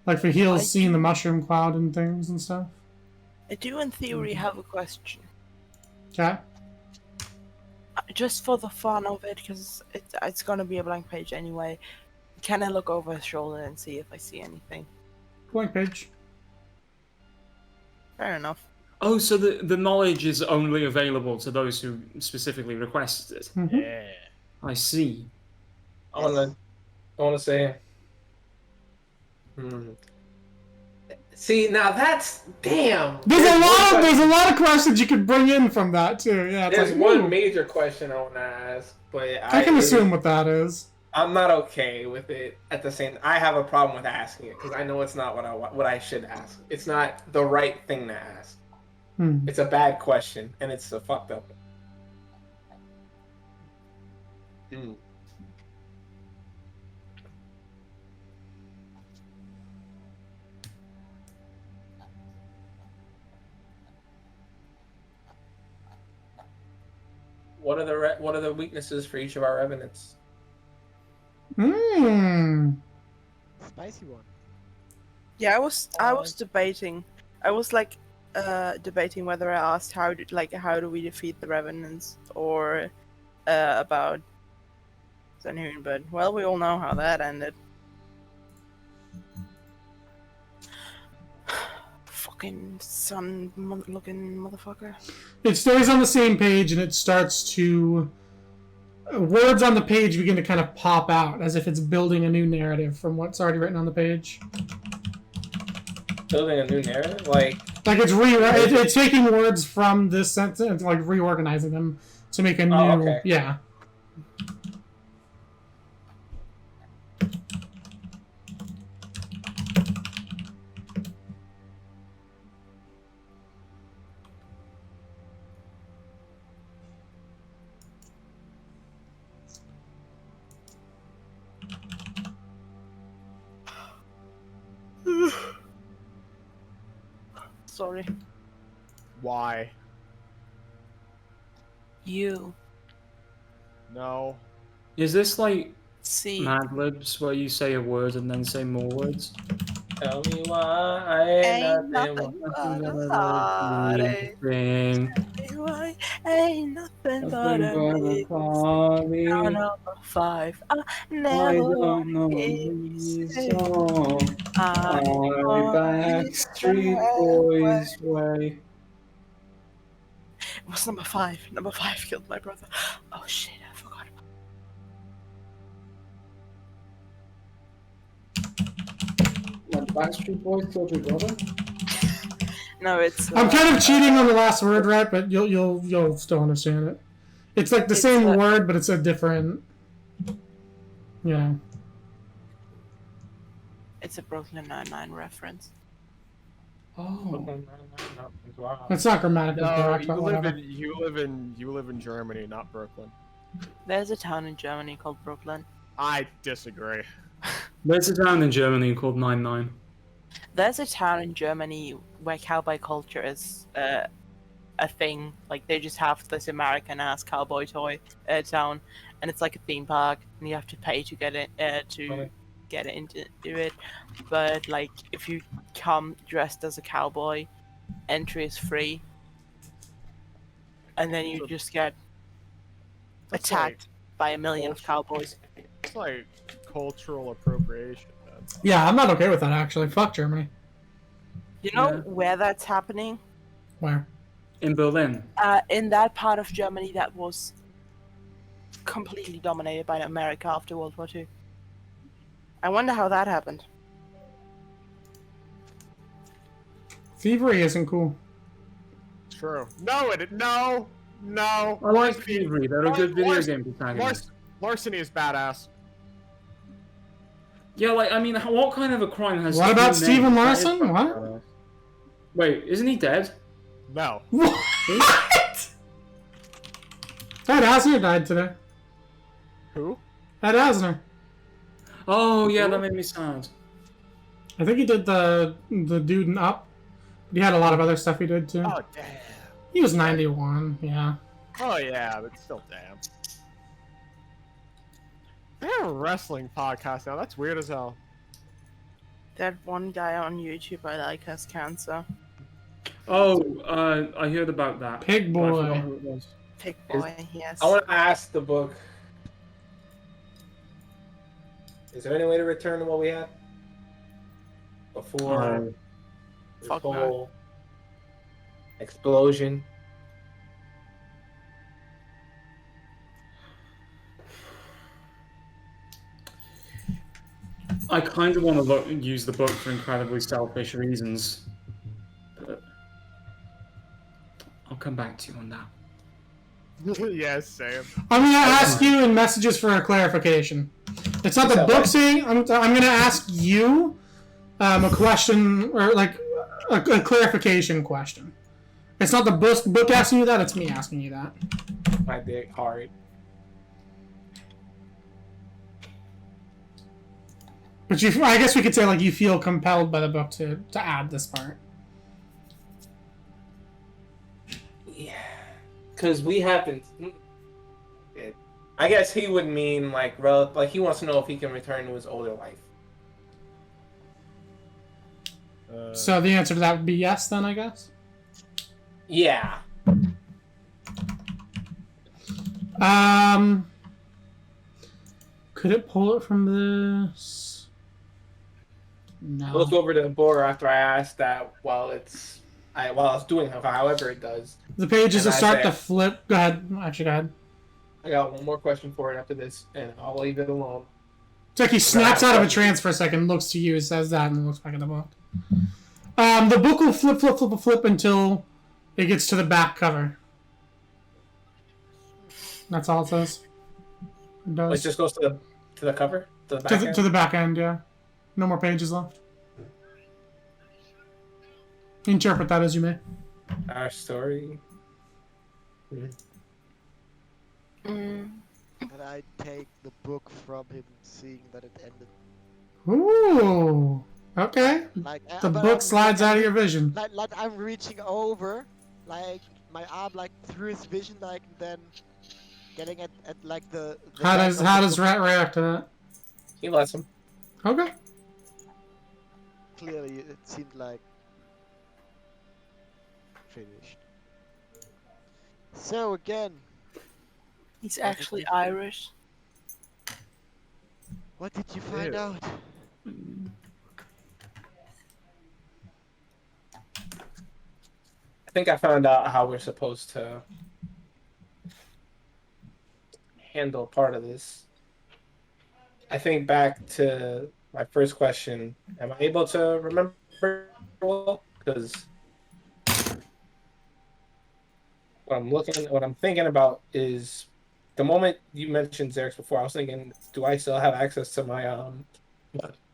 B: Like for heels, seeing the mushroom cloud and things and stuff.
E: I do, in theory, have a question.
B: Okay.
E: Just for the fun of it, because it's gonna be a blank page anyway. Can I look over his shoulder and see if I see anything?
B: Blank page.
E: Fair enough.
D: Oh, so the knowledge is only available to those who specifically requested it.
B: Mm-hmm.
A: Yeah.
D: I see.
F: I wanna say. See, now that's damn.
B: There's a lot of questions you could bring in from that too. Yeah, it's
F: There's
B: like,
F: one
B: ooh,
F: major question I want to ask, but
B: I can assume what that is.
F: I'm not okay with it. At the same, I have a problem with asking it because I know it's not what I should ask. It's not the right thing to ask. It's a bad question, and it's a fucked up. What are the weaknesses for each of our revenants?
C: Spicy one.
E: Yeah, I was debating. I was like debating whether I asked how do we defeat the revenants or about Zenhun, but well, we all know how that ended. Fucking sun-looking motherfucker.
B: It stays on the same page and it starts to... words on the page begin to kind of pop out as if it's building a new narrative from what's already written on the page.
F: Building a new narrative? Like
B: it's taking words from this sentence and like reorganizing them to make a new...
F: okay.
B: Yeah.
E: Sorry.
A: Why?
E: You.
A: No.
D: Is this like
E: See.
D: Mad Libs where you say a word and then say more words?
F: Tell me why
E: Ain't nothing but a party.
D: Thing.
E: Why ain't nothing but a big down number 5. I never hear you say
D: Backstreet Boys way.
E: It was number 5. Number 5 killed my brother. Oh shit, I forgot about
D: Backstreet Boys killed your brother?
E: No, it's
B: I'm kind of cheating on the last word, right? But you'll still understand it. It's like the same word, but it's a different... Yeah.
E: It's a Brooklyn Nine-Nine reference.
B: Oh.
F: Wow.
B: That's not grammatically
A: No,
B: correct,
A: you
B: but
A: live
B: whatever.
A: you live in Germany, not Brooklyn.
E: There's a town in Germany called Brooklyn.
A: I disagree.
D: There's a town in Germany called 99.
E: There's a town in Germany where cowboy culture is a thing. Like, they just have this American-ass cowboy toy town, and it's like a theme park, and you have to pay to get it to get into it, but like if you come dressed as a cowboy, entry is free, and then you just get
A: That's
E: attacked by a million of cowboys.
A: It's like cultural appropriation, man.
B: Yeah, I'm not okay with that actually. Fuck Germany.
E: You know
D: Yeah.
E: where that's happening?
B: Where?
D: In Berlin.
E: In that part of Germany that was completely dominated by America after World War II. I wonder how that happened.
B: Thievery isn't cool.
A: True. No.
D: I like Thievery. They're a good video
A: Lars-
D: game protagonist.
A: Larceny is badass.
D: Yeah, like, I mean, what kind of a crime has...
B: What about
D: two
B: Stephen
D: names? That is
B: Larson?
D: fucking
B: What?
D: badass. Wait, isn't he dead?
A: No.
B: What? Ed Asner died today.
A: Who?
B: Ed Asner.
D: Oh, yeah, that made me sad.
B: I think he did the dude in Up. But he had a lot of other stuff he did too.
A: Oh, damn.
B: He was 91, yeah.
A: Oh, yeah, but still, damn. They have a wrestling podcast now. That's weird as hell.
E: That one guy on YouTube I like has cancer.
D: Oh, I heard about that.
B: Pig
D: but I forgot
B: Boy.
D: who it was.
E: Pig boy, yes.
F: I want to ask the book. Is there any way to return to what we had before this
E: Fuck no.
F: whole explosion?
D: I kind of want to use the book for incredibly selfish reasons, but I'll come back to you on that.
A: Yes, Sam.
B: I'm gonna ask you in messages for a clarification. It's not the book saying. I'm gonna ask you a question or like a clarification question. It's not the book asking you that. It's me asking you that.
F: My dick hard.
B: But I guess we could say like you feel compelled by the book to add this part.
F: Yeah, because we haven't. I guess he would mean like he wants to know if he can return to his older life.
B: So the answer to that would be yes. Then I guess.
F: Yeah.
B: Could it pull it from this? No.
F: I looked over to the board after I asked that while I was doing it, however it does.
B: The pages
F: And
B: will
F: I
B: start
F: said-
B: to flip. Go ahead. Actually, go ahead.
F: I got one more question for it after this, and I'll leave it alone.
B: It's like he snaps out of a trance for a second, looks to you, says that, and then looks back at the book. The book will flip until it gets to the back cover. That's all it says. It does.
F: It just goes to the cover, to the back. end?
B: To the back end, yeah. No more pages left. Interpret that as you may.
F: Our story.
C: And I take the book from him, seeing that it ended.
B: Ooh. Okay.
C: Like
B: The
C: but
B: book
C: I'm-
B: slides out of your vision.
C: Like I'm reaching over, like my arm like through his vision, like then getting at like the
B: How
C: back
B: does
C: of
B: how
C: the
B: does
C: book.
B: Rat react to that?
F: He lets him.
B: Okay.
C: Clearly, it seemed like finished. So again,
E: He's actually Irish.
C: what did you find
A: Ew.
C: out?
F: I think I found out how we're supposed to handle part of this. I think back to my first question. Am I able to remember well? Because what I'm thinking about is the moment you mentioned Xerx before. I was thinking, do I still have access to my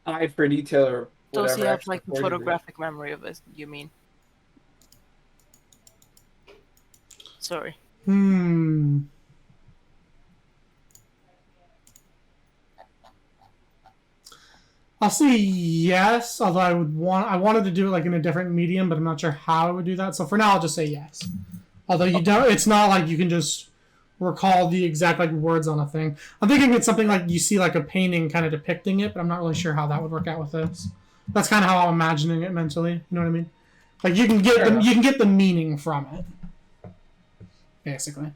F: eye for detail or whatever?
E: Does he have
F: extra
E: like
F: 40
E: photographic memory of this? You mean? Sorry.
B: I'll say yes, although I wanted to do it like in a different medium, but I'm not sure how I would do that. So for now, I'll just say yes. Although you don't, it's not like you can just recall the exact like words on a thing. I'm thinking it's something like you see like a painting kind of depicting it, but I'm not really sure how that would work out with this. That's kind of how I'm imagining it mentally. You know what I mean? Like you can get the meaning from it, basically.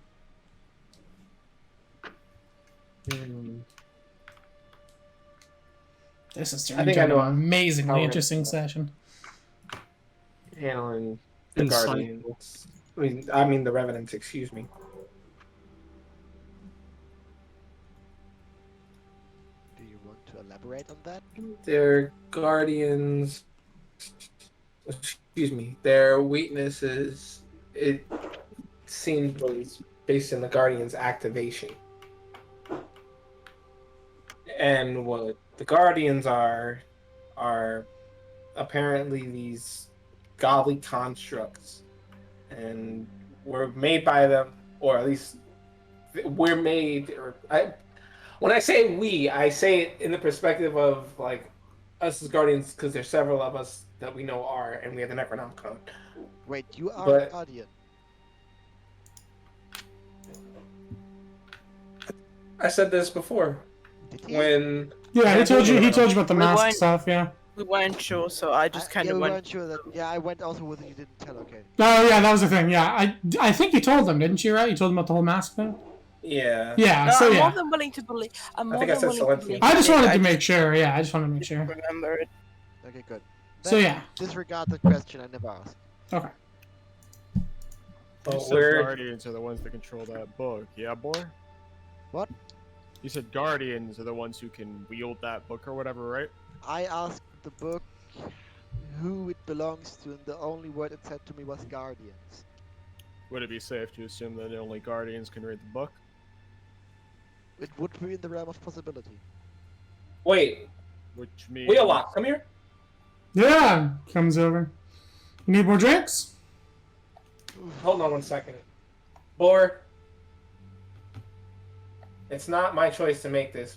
B: This is turning into an amazingly interesting session.
F: Handling the
A: Insight.
F: Guardians. I mean the Revenants, excuse me.
C: Do you want to elaborate on that?
F: Their Guardians... Excuse me. Their weaknesses, it seems, was based in the Guardians' activation. And what the Guardians are apparently these godly constructs, and we're made by them, or at least we're made. When I say we, I say it in the perspective of like us as Guardians, because there's several of us that we know are, and we have the Necronomicon.
C: Wait, you are
F: But-
C: a Guardian.
F: I said this before
C: Did you?
F: when
B: Yeah, he told you about the
E: We
B: mask
E: went-
B: stuff. Yeah.
E: We weren't sure, so I just kind
C: yeah,
E: of
C: we
E: went.
C: weren't sure that. Yeah, I went also with it. You didn't tell. Okay.
B: Oh yeah, that was the thing. Yeah, I think you told them, didn't you? Right? You told them about the whole mask thing.
F: yeah.
B: Yeah.
E: No,
B: So
E: I'm
B: yeah.
E: more than willing to believe. I'm more
F: think I
E: than
F: said
E: willing to
F: Celestia.
E: believe.
B: I just
E: it.
B: wanted
E: I
B: to make sure. Yeah, I just wanted to make sure.
E: remember it.
C: Okay, good.
B: So
C: Then
B: yeah.
C: Disregard the question I never asked.
B: Okay.
A: You
F: Oh,
A: said
F: we're
A: Guardians are the ones that control that book, yeah, boy?
C: What?
A: You said Guardians are the ones who can wield that book or whatever, right?
C: I asked the book who it belongs to, and the only word it said to me was Guardians.
A: Would it be safe to assume that only Guardians can read the book?
C: It would be in the realm of possibility.
F: wait.
A: Which means...
F: Wheelock, come here.
B: Yeah, comes over. You need more drinks?
F: Hold on 1 second. Boar. It's not my choice to make this,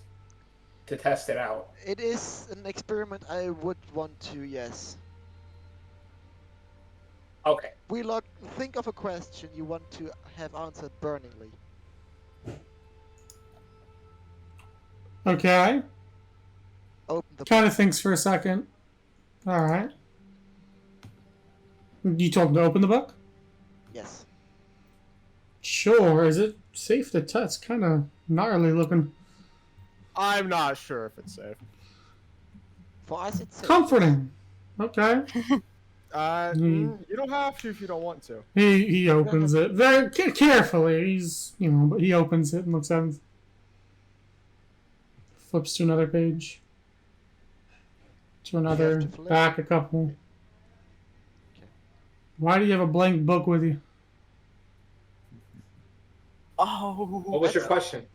F: to test it out.
C: It is an experiment I would want to, yes.
F: Okay.
C: Think of a question you want to have answered burningly.
B: Okay.
C: Open the
B: Kind of thinks for a second. All right. You told him to open the book?
C: Yes.
B: Sure. Is it safe to touch? It's kind of gnarly looking.
A: I'm not sure if it's safe.
C: For us, it's safe.
B: Comforting. Okay.
A: You don't have to if you don't want to.
B: He opens it very carefully. He's but he opens it and looks at it. Flips to another page. To another.
C: to flip.
B: Back a couple.
C: Okay.
B: Why do you have a blank book with you?
E: Oh.
F: What was your question?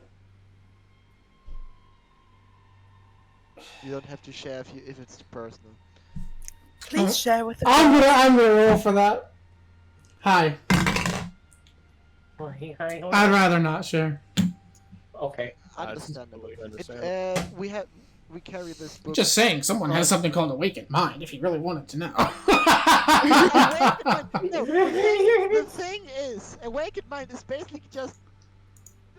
C: You don't have to share if it's personal.
E: Please share with us.
B: I'm gonna roll for that. Hi. I'd rather not share.
F: Okay.
C: Understandable.
A: totally understandable.
C: We carry this book.
B: Just saying, someone has something called Awakened Mind. If you really wanted to know.
C: No, the thing is, Awakened Mind is basically just.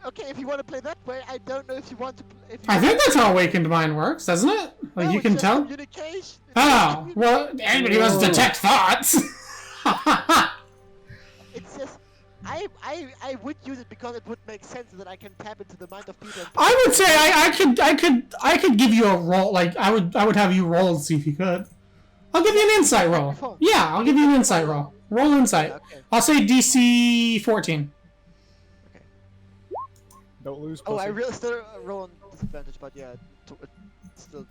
C: Okay, if you want to play that way, I don't know if you want to.
B: I think that's how Awakened Mind works, doesn't it? Like
C: No,
B: you
C: it's
B: can
C: just
B: tell.
C: Communication.
B: Oh, well, anybody who wants to detect thoughts.
C: It's just. I would use it because it would make sense that I can tap into the mind of people.
B: I would say I could give you a roll. Like I would have you roll and see if you could. I'll give you an insight roll. Yeah, I'll give you an insight roll. Roll insight.
C: Okay.
B: I'll say DC 14.
A: Don't lose.
C: Oh, I
A: pussy.
C: really still roll on disadvantage, but yeah, it's still.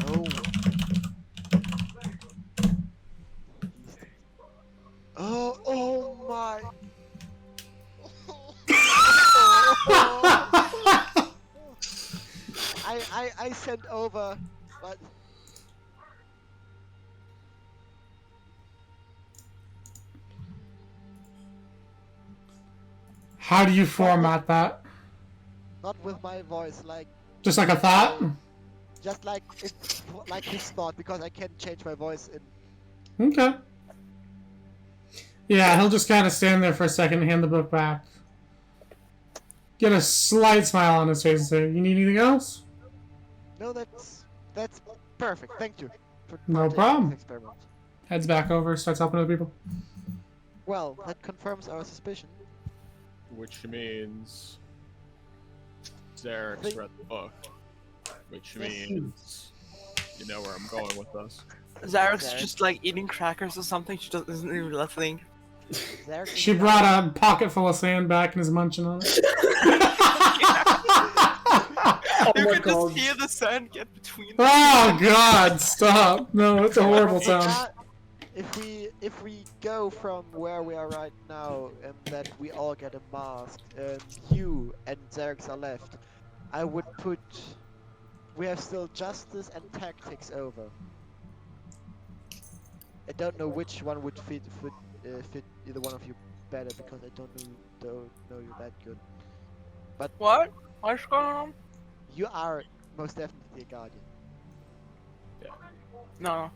C: Oh. Oh my. I sent over, but
B: How do you format that?
C: not with my voice, like
B: Just like a thought?
C: just like it's like his thought, because I can change my voice in.
B: Okay. Yeah, he'll just kind of stand there for a second and hand the book back. Get a slight smile on his face and say, "You need anything else?"
C: No, that's perfect. Thank you. For
B: No
C: partaking in
B: problem.
C: this experiment.
B: Heads back over, starts helping other people.
C: Well, that confirms our suspicion.
A: Which means Zarek's read the book. Which means you know where I'm going with this.
E: Zarek's
C: Zarek.
E: just like eating crackers or something. She isn't even listening.
C: Zarek is
B: She
C: now-
B: brought a pocket full of sand back and is munching on it.
E: You
F: my
E: can
F: God.
E: just hear the sand get between them.
B: Oh God! Stop! No, it's a horrible sound.
C: If we go from where we are right now and that we all get a mask and you and Zarex are left, I would put. We have still justice and tactics over. I don't know which one would fit either one of you better because I don't know you that good.
E: What? What's going on?
C: You are most definitely a guardian.
E: No.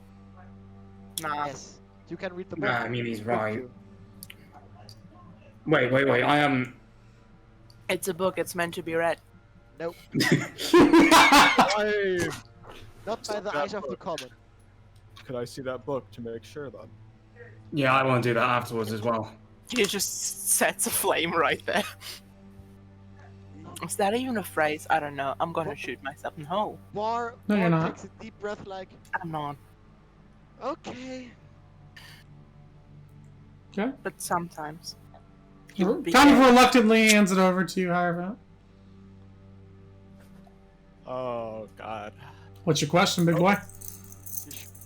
E: Nah.
C: Yes, you can read the book.
D: Nah, I mean, he's
C: Couldn't
D: right.
C: you?
D: Wait. I am.
E: It's a book. It's meant to be read.
C: Nope,
A: I,
C: not by the eyes of the common.
A: could I see that book to make sure then?
D: Yeah, I want to do that afterwards as well.
E: He just sets a flame right there. Is that even a phrase? I don't know. I'm gonna shoot myself. No,
C: War
B: No, you're not.
C: takes a deep breath like,
E: I'm not.
C: okay.
E: But sometimes.
B: Kind of reluctantly hands it over to you, Hierophant.
A: Oh God.
B: What's your question, big boy?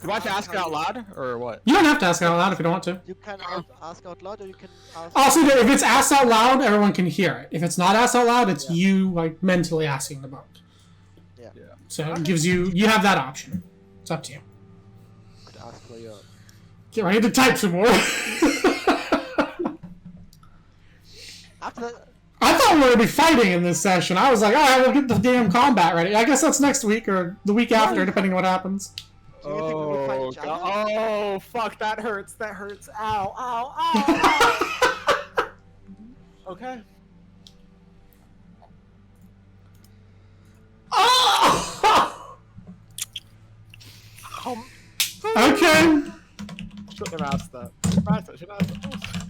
A: Do I have to ask it out loud or what?
B: You don't have to ask out loud if you don't want to.
C: You can ask out loud or you can ask...
B: Also, if it's asked out loud, everyone can hear it. If it's not asked out loud, it's you like mentally asking the book.
C: Yeah.
B: So it gives you have that option. It's up to you.
C: You could ask for your...
B: Get ready to type some more.
C: After that...
B: I thought we were gonna be fighting in this session. I was like, all right, we'll get the damn combat ready. I guess that's next week or the week after, depending on what happens.
C: Do you think we will fight
A: Oh
C: each
A: God.
C: other?
A: Oh fuck! That hurts. That hurts. Ow! Ow! Ow! Okay.
B: Oh! Okay.
A: Shouldn't have asked that. Shouldn't have asked that.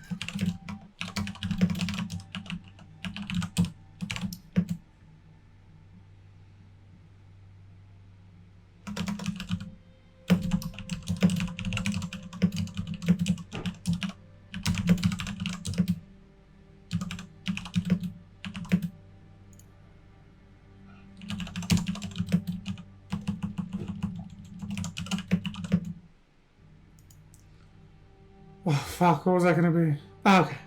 B: Oh, fuck, what was that gonna be? Oh, okay.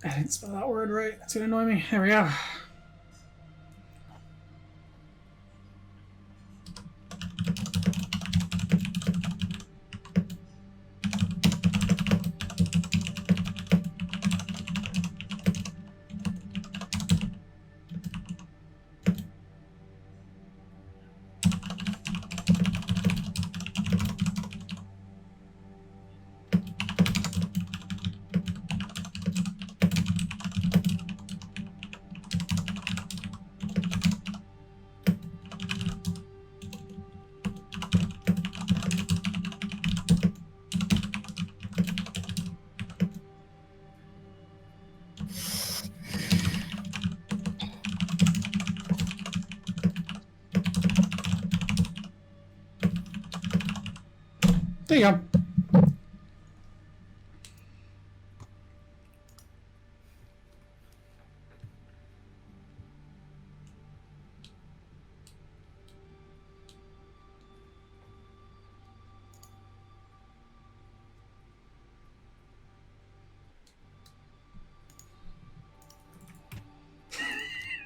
B: I didn't spell that word right. That's gonna annoy me. There we go. There you go.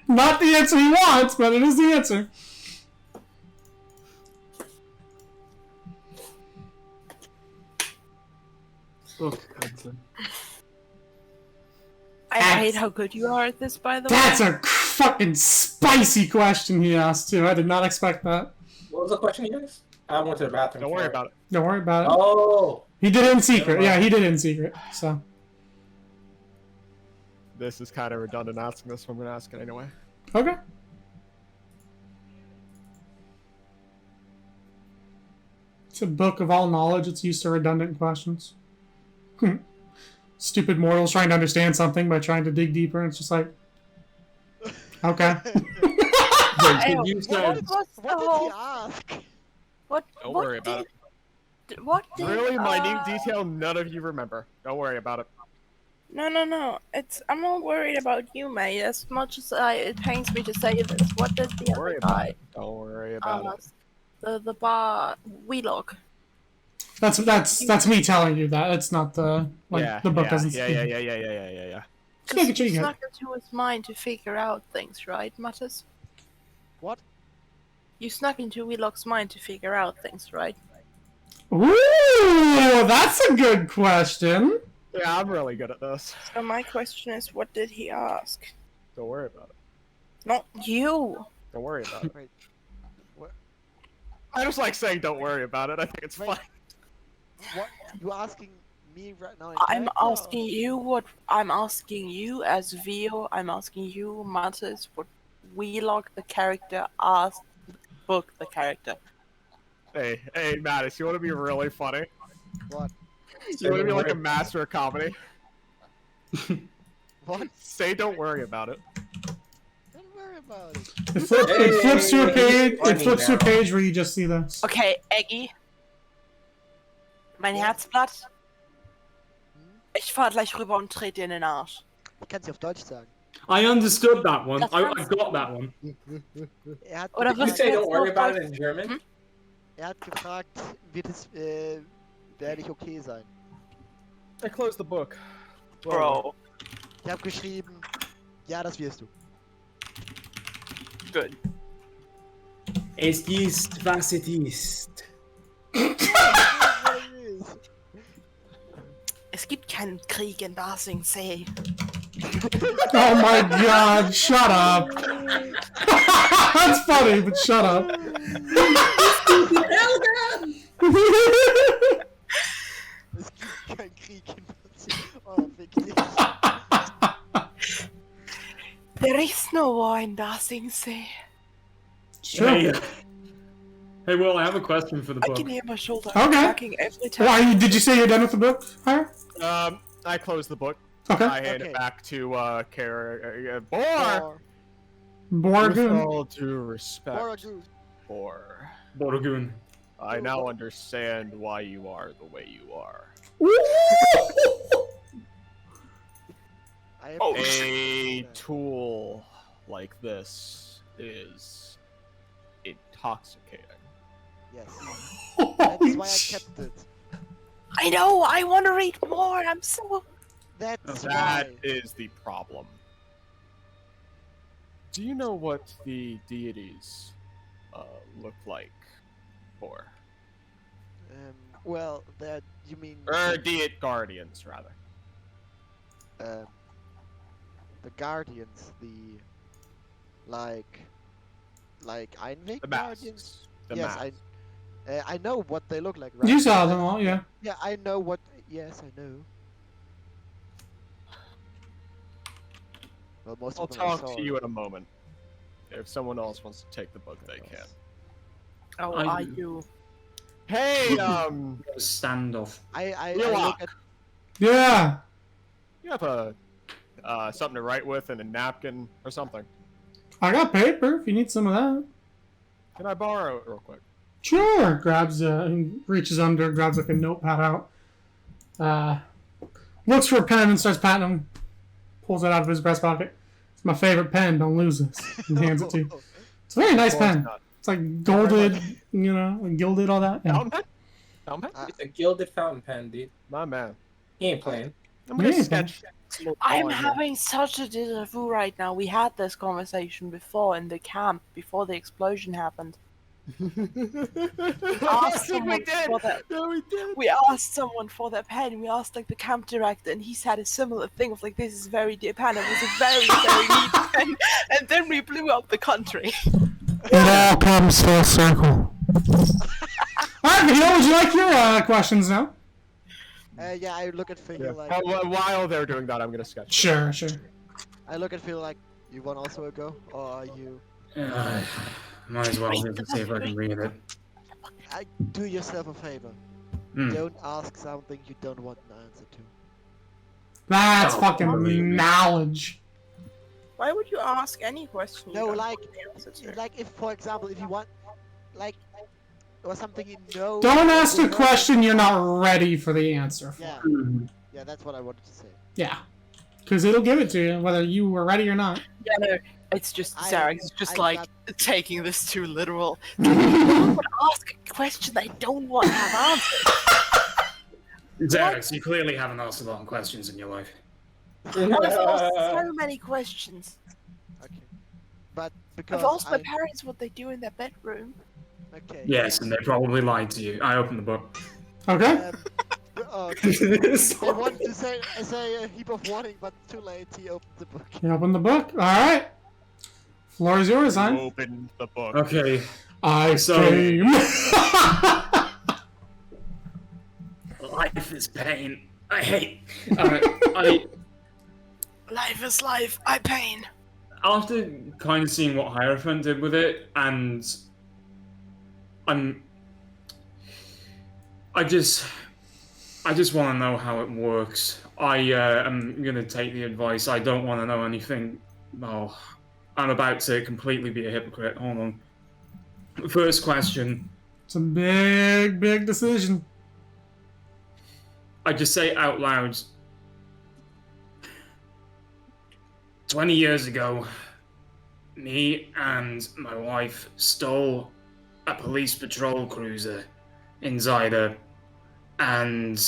B: Not the answer he wants, but it is the answer.
D: Book, Hudson.
E: I hate how good you are at this, by the way.
B: That's a fucking spicy question he asked, too. I did not expect that.
F: What was the question you asked? I went to the bathroom.
A: Don't worry about it.
B: Don't worry about it.
F: Oh!
B: He did it in secret. Yeah, he did it in secret, so.
A: This is kind of redundant asking this, so I'm gonna ask it anyway.
B: Okay. It's a book of all knowledge. It's used to redundant questions. Stupid mortals trying to understand something by trying to dig deeper. And it's just like, okay.
D: You said,
E: What's the
C: What did he
E: whole...
C: ask?
E: What,
A: Don't
E: what
A: worry about
E: did, What did,
A: Really minute detail none of you remember. Don't worry about it.
E: No. I'm not worried about you, mate. As much as it pains me to say this, what did the
A: Don't worry
E: other
A: about
E: guy
A: it. Don't worry about it.
E: the bar Wheelock?
B: That's me telling you that. It's not the the book doesn't.
A: Yeah.
B: Just making sure
E: You
B: you get.
E: snuck into his mind to figure out things, right, Mattis?
C: What?
E: You snuck into Wheelock's mind to figure out things, right?
B: Ooh, that's a good question.
A: Yeah, I'm really good at this.
E: So my question is, what did he ask?
A: Don't worry about it.
E: Not you.
A: Don't worry about it.
C: Wait. What?
A: I just like saying don't worry about it. I think it's
C: Wait.
A: fine.
C: What? You asking me right now? In
E: I'm
C: character, or-
E: asking you what I'm asking you as Vio. I'm asking you, Mattis, what Wheelock the character asked book the character.
A: Hey, Mattis, you want to be really funny?
C: What?
A: You want to be like a master of comedy?
C: What?
A: Say don't worry about it.
C: Don't worry about it.
B: It flips to a page. It
F: Funny
B: flips to a
F: now.
B: page where you just see this.
E: Okay, Eggy. Mein Herzblatt. Ich fahr gleich rüber und trete dir in den Arsch.
C: Ich kann es auf Deutsch sagen.
D: I understood that one.
E: Das
D: I
E: kannst
D: got that one.
C: Er hat
E: Oder
F: Did you
E: was
F: say
E: jetzt
F: don't worry
E: noch
F: about
E: Deutsch-
F: it in German?
C: Er hat gefragt, werde ich okay sein?
A: I closed the book.
E: Bro.
C: Ich habe geschrieben, ja, das wirst du.
E: Good.
D: Es ist, was es ist.
E: Es gibt keinen Krieg in Basing See.
B: Oh my god! Shut up. That's funny, but shut up.
C: Es gibt keinen Krieg in Brasilien. Oh, wirklich.
E: There is no war in Basing See.
B: Sure.
D: Hey, Will, I have a question for the
E: I
D: book.
E: can hear my shoulder
B: Okay.
E: cracking every time.
B: Why, did you say you're done with the book, Hire?
A: I closed the book.
B: Okay.
A: I hand
C: Okay.
A: it back to Boar.
C: Or
A: With
B: Borgoon.
A: all due respect,
C: Borogu.
A: Boar,
D: Borgoon.
A: I now understand why you are the way you are.
C: I have
E: Oh,
A: A tool like this is intoxicating.
C: Yes. That's
B: Holy
C: why I
B: sh-
C: kept it.
E: I know, I want to read more. I'm so...
C: That's
A: That
C: why.
A: is the problem. Do you know what the deities look like, Boar?
C: Well, that you mean
A: Or deity guardians, rather.
C: the guardians, the like Einweg
A: The
C: guardians.
A: masks. The
C: Yes,
A: masks.
C: I know what they look like. Right?
B: You saw them all, yeah.
C: Yeah, I know what. Yes, I know. Well, most
A: I'll
C: of them I
A: talk
C: saw
A: to you in a moment. If someone else wants to take the book, they can.
E: Oh,
D: I
E: are
D: do.
E: you?
A: Hey,
D: Standoff.
C: I
A: You
C: look
A: lock.
C: at
B: Yeah.
A: you have a something to write with and a napkin or something.
B: I got paper if you need some of that.
A: Can I borrow it real quick?
B: Sure. Grabs, reaches under, grabs like a notepad out. Looks for a pen and starts patting him. Pulls it out of his breast pocket. It's my favorite pen. Don't lose this. And hands it to you. It's a very nice
A: Of course
B: pen.
A: not.
B: It's like golded, you know, and gilded, all that. Yeah.
A: Fountain pen? Fountain pen?
F: It's a gilded fountain pen, dude.
A: My man.
F: He ain't playing.
A: I'm gonna
B: Yeah,
A: sketch.
E: I'm having such a déjà vu right now. We had this conversation before in the camp, before the explosion happened.
A: I think we did.
E: For that.
A: No, we did.
E: We asked someone for their pen. We asked like the camp director, and he said a similar thing of like, "This is very dear pen. It was a very, very neat pen." And then we blew up the country.
B: It all comes full circle. Alright, Vito, would you like your questions now?
C: Yeah, I look at Phil
A: Yeah.
C: like
A: While they're doing that, I'm gonna sketch.
B: Sure, sure.
C: I look at Phil like, you want also a go, or are you?
D: Might as well just see if I can read it.
C: Do yourself a favor.
D: Hmm.
C: Don't ask something you don't want an answer to.
B: That's
D: Oh,
B: fucking knowledge.
E: Why would you ask any question?
C: No,
E: you don't
C: like,
E: know the answer to?
C: like if, for example, if you want, like, or something you know.
B: Don't ask
C: you
B: a
C: know-
B: question you're not ready for the answer for.
C: Yeah,
D: Hmm.
C: yeah, that's what I wanted to say.
B: Yeah. Because it'll give it to you, whether you were ready or not.
E: Yeah, no, it's just
C: I-
E: Sarah. It's just
C: I
E: like
C: got-
E: taking this too literal. I would ask a question I don't want to have answered.
D: Xerxes, you clearly haven't asked a lot of questions in your life.
E: I've asked so many questions.
C: Okay, but because
E: I've asked my
C: I-
E: parents what they do in their bedroom.
C: Okay.
D: Yes, and they probably lied to you. I opened the book.
B: Okay?
C: Okay. I
D: Stop.
C: wanted to say a heap of warning, but too late. He opened the book.
B: You open the book. Alright. Floor is yours, hon.
A: Open the book.
D: Okay,
B: I
D: So-
B: came.
D: life is pain. I hate. I
E: Life is life. I pain.
D: after kind of seeing what Hierophant did with it, and I just want to know how it works. I am gonna take the advice. I don't want to know anything. Oh, I'm about to completely be a hypocrite. Hold on. First question.
B: It's a big, big decision.
D: I just say it out loud. 20 years ago, me and my wife stole a police patrol cruiser in Zyda, and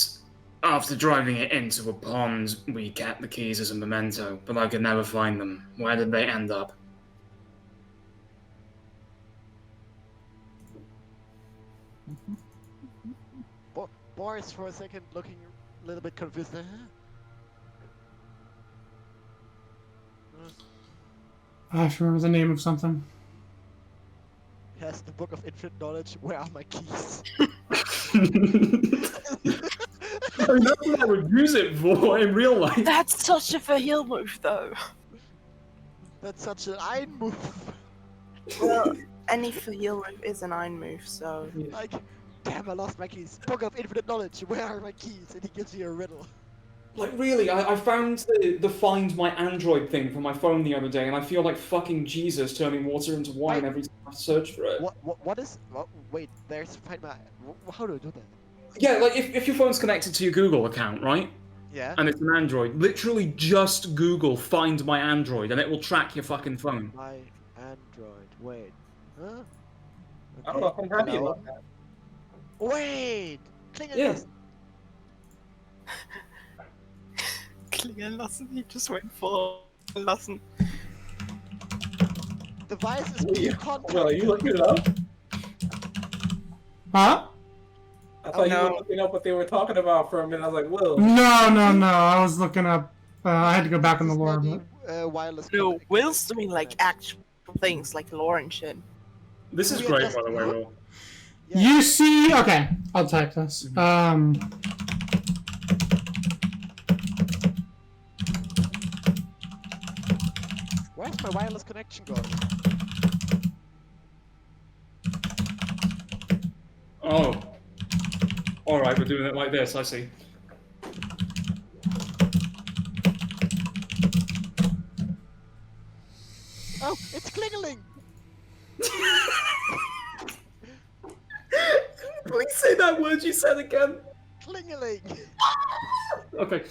D: after driving it into a pond, we kept the keys as a memento, but I could never find them. Where did they end up?
C: Boris, for a second, looking a little bit confused.
B: I have to remember the name of something.
C: Yes, the Book of Infinite Knowledge. Where are my keys?
D: I mean, that's what I would use it for in real life.
E: That's such a Fahil move, though.
C: That's such an Ein move.
E: Well, any Fahil move is an Ein move, so.
C: Like, damn, I lost my keys. Book of Infinite Knowledge. Where are my keys? And he gives you a riddle.
H: Like, really, I found the Find My Android thing for my phone the other day, and I feel like fucking Jesus turning water into wine
C: Wait.
H: every time I search for it.
C: What is? Wait, there's find my. How do I do that?
H: Yeah, like, if your phone's connected
D: To your Google account, right?
C: Yeah.
D: And it's an Android. Literally just Google Find My Android and it will track your fucking phone.
C: My Android. Wait. Huh?
F: I don't know. I'm happy
C: Hello?
F: about that.
C: Wait. Klingel
H: Yeah.
C: lassen.
E: Klingeln lassen, he just went full lassen.
C: Device is
F: Will
C: being
F: you-
C: contacted.
F: Well, are you looking it up?
B: Huh?
F: I thought you
E: no.
F: were looking up what they were talking about for a minute. I was like, Will.
B: No. I was looking up. I had to go back in the
C: This is
B: lore.
C: not
B: But...
C: the, wireless.
E: No,
C: connect-
E: Will's doing like actual things like lore and shit.
D: This is
C: We are
D: great,
C: just-
D: by the way, Will.
C: Yeah.
B: You see... Okay, I'll type this.
C: Where's my wireless connection gone?
D: Oh. Alright, we're doing it like this, I see.
C: Oh, it's klingeling.
H: Say that word you said again.
C: Klingeling.
H: Okay.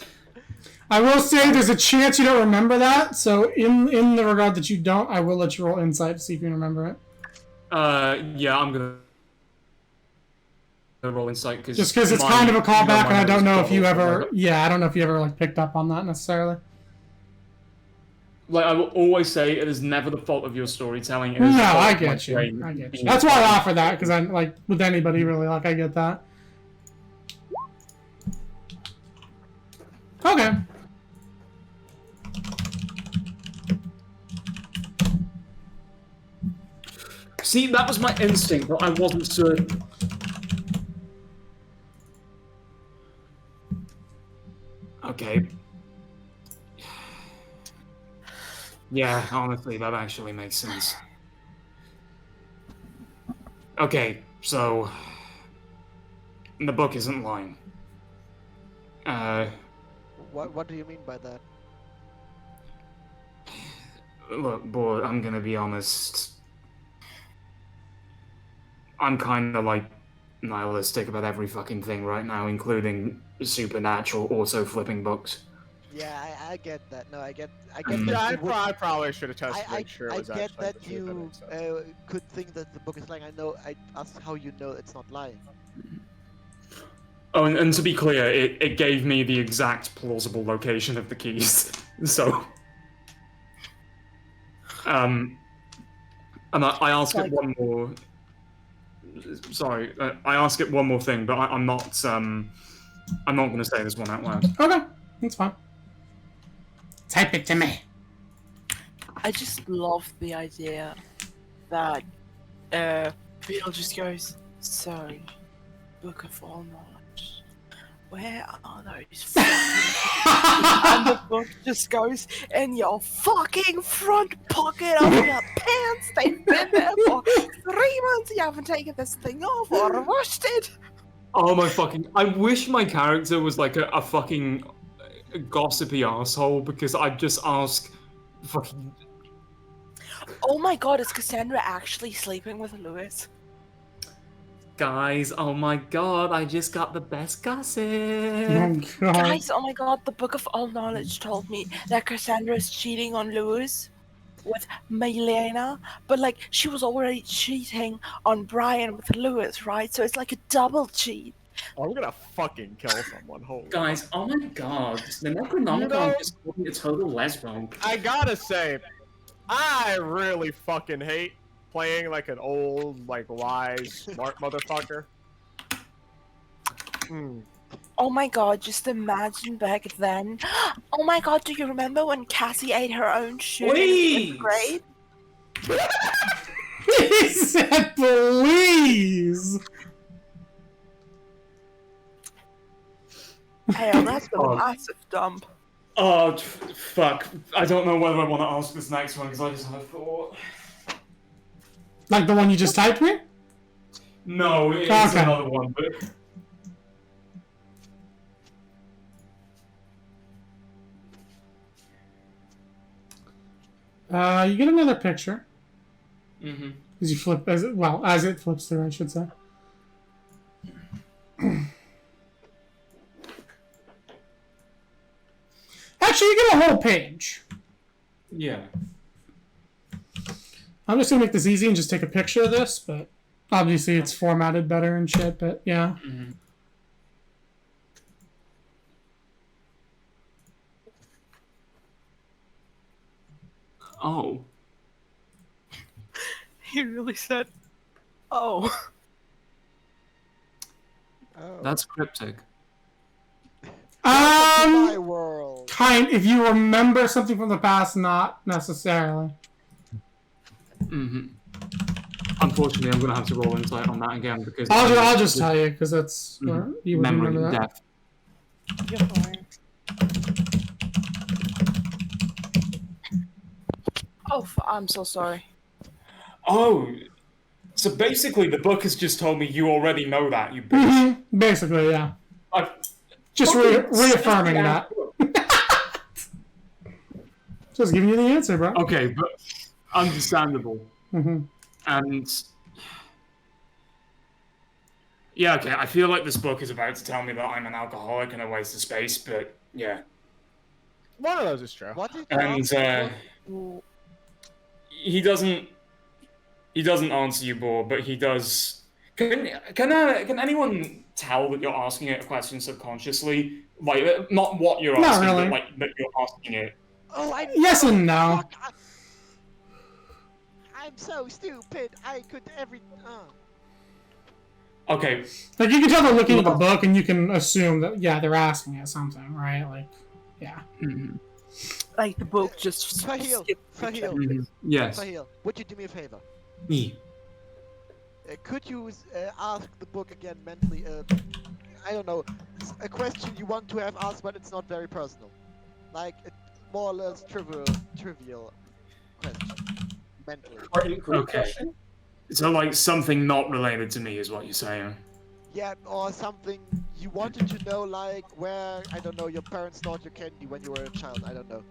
B: I will say there's a chance you don't remember that, so in the regard that you don't, I will let you roll insight to see if you can remember it.
D: Yeah, I'm gonna roll insight because
B: Just because it's kind of a callback, and I don't know if you ever, I don't know if you ever like picked up on that necessarily.
D: Like I will always say, it is never the fault of your storytelling. It is
B: No,
D: the fault
B: I
D: of my
B: get you.
D: brain
B: I get you.
D: being
B: That's why I
D: fucking
B: offer that, because I'm like with anybody really, like I get that. Okay.
D: See, that was my instinct, but I wasn't certain. Okay. Yeah, honestly, that actually makes sense. Okay, so the book isn't lying.
C: What do you mean by that?
D: Look, boy, I'm gonna be honest. I'm kind of like nihilistic about every fucking thing right now, including supernatural auto-flipping books.
C: Yeah, I get that. No, I get
D: Mm.
C: that.
A: Yeah,
C: you would-
A: I probably should have tested to
C: I
A: make sure it was
C: get
A: actually
C: that
A: the truth. That
C: you
A: makes sense.
C: could think that the book is lying. I know. I asked how you know it's not lying.
D: Oh, and to be clear, it gave me the exact plausible location of the keys. So, and I ask it one more. Sorry, I ask it one more thing, but I'm not going to say this one out loud.
B: Okay, that's fine. Type it to me.
E: I just love the idea that Beetle just goes, so, Book of All Knowledge, where are those fucking and the book just goes in your fucking front pocket of your pants. They've been there for 3 months. You haven't taken this thing off or washed it.
D: Oh my fucking! I wish my character was like a fucking gossipy asshole because I'd just ask, fucking.
E: Oh my god, is Cassandra actually sleeping with Lewis?
D: Guys, oh my god, I just got the best gossip.
B: Oh, God.
E: Guys, oh my god, the Book of All Knowledge told me that Cassandra is cheating on Lewis with Milena, but like she was already cheating on Brian with Lewis, right? So it's like a double cheat.
A: Oh, I'm gonna fucking kill someone. Holy.
D: Guys, oh my god, the Necronomicon
A: You know-
D: just called me a total lesbo.
A: I gotta say, I really fucking hate playing like an old, like wise, smart motherfucker. Hmm.
E: Oh my god, just imagine back then. Oh my god, do you remember when Cassie ate her own shit in 5th grade?
B: He said, please.
E: Hell, that's a massive dump.
D: Oh, fuck. I don't know whether I want to ask this next one because I just had a thought.
B: Like the one you just typed me?
D: No, it's
B: Okay.
D: another one, but...
B: You get another picture.
D: Mm-hmm.
B: As you flip, as it flips through, I should say. Actually, you get a whole page.
D: Yeah.
B: I'm just gonna make this easy and just take a picture of this, but obviously it's formatted better and shit, but yeah.
D: Mm-hmm. Oh.
E: He really said, oh.
C: Oh.
D: That's cryptic.
C: Welcome to my world.
B: If you remember something from the past, not necessarily.
D: Mm-hmm. Unfortunately, I'm going to have to roll insight on that again because...
B: I'll just tell you, because that's where
D: Mhm.
B: you would
D: Memory
B: remember that.
D: depth.
E: You're fine. Oh, I'm so sorry.
D: Oh, so basically the book has just told me you already know that, you bitch.
B: Mm-hmm. Basically, yeah.
D: I
B: Just
D: fucking
B: reaffirming
D: said
B: that. Just giving you the answer, bro.
D: Okay, but understandable.
B: Mm-hmm.
D: And
H: Yeah, okay, I feel like this book is about to tell me that I'm an alcoholic and a waste of space, but yeah.
A: One of those is true.
C: What did you
H: And
C: ask the book?
H: he doesn't answer you, Boar, but he does. Can anyone tell that you're asking it a question subconsciously? Like, not what you're
B: Not
H: asking,
B: really.
H: but like that you're asking it.
C: Oh, I
B: Yes and no.
C: Fuck, I'm so stupid. I could every.
H: Okay,
B: Like, you can tell they're looking at the book, and you can assume that, yeah, they're asking it something, right? Like, yeah.
E: Like the book just
C: Fahil, Fahil,
H: yes.
C: Fahil, would you do me a favor?
H: Me.
C: Could you ask the book again mentally? I don't know, a question you want to have asked, but it's not very personal, like a more or less trivial question, mentally.
H: Okay. So, like, something not related to me is what you're saying.
C: Yeah, or something you wanted to know, like where, I don't know, your parents stored your candy when you were a child. I don't know.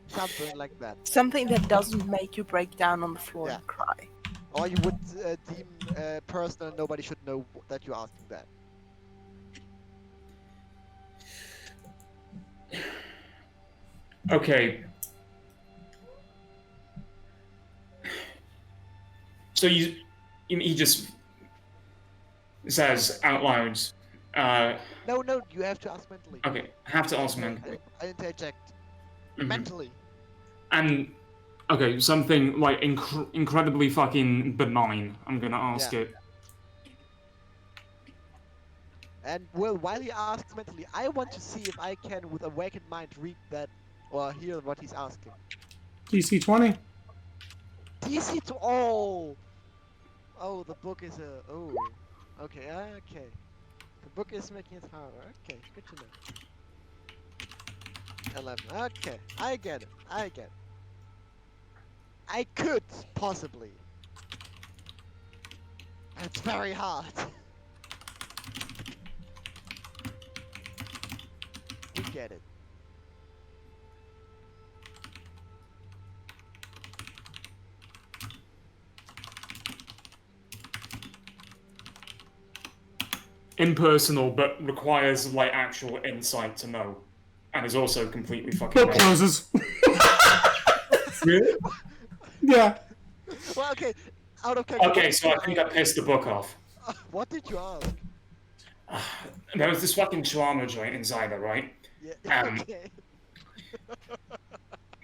C: Something like that.
E: something that doesn't make you break down on the floor
C: Yeah.
E: and cry.
C: Or you would deem personal, nobody should know that you're asking that.
H: Okay. So he just says out loud,
C: No, you have to ask mentally.
H: okay, have to ask mentally.
C: I interject.
H: Mhm.
C: Mentally.
H: And, okay, something, like, incredibly fucking benign. I'm gonna ask
C: Yeah.
H: it.
C: And well, while he asks mentally, I want to see if I can, with awakened mind, read that or hear what he's asking.
B: DC 20.
C: DC to oh, the book is a okay. The book is making it harder. Okay, good to know. 11. Okay, I get it. I could possibly. It's very hard. We get it.
H: Impersonal, but requires, like, actual insight to know. And is also completely fucking
B: Book
H: vague.
B: closes.
H: Really?
B: Yeah.
C: Well, okay. Out of character.
H: Okay, so I think I pissed the book off.
C: What did you ask?
H: There was this fucking shawarma joint inside there, right?
C: Yeah.
H: Um,
C: Okay.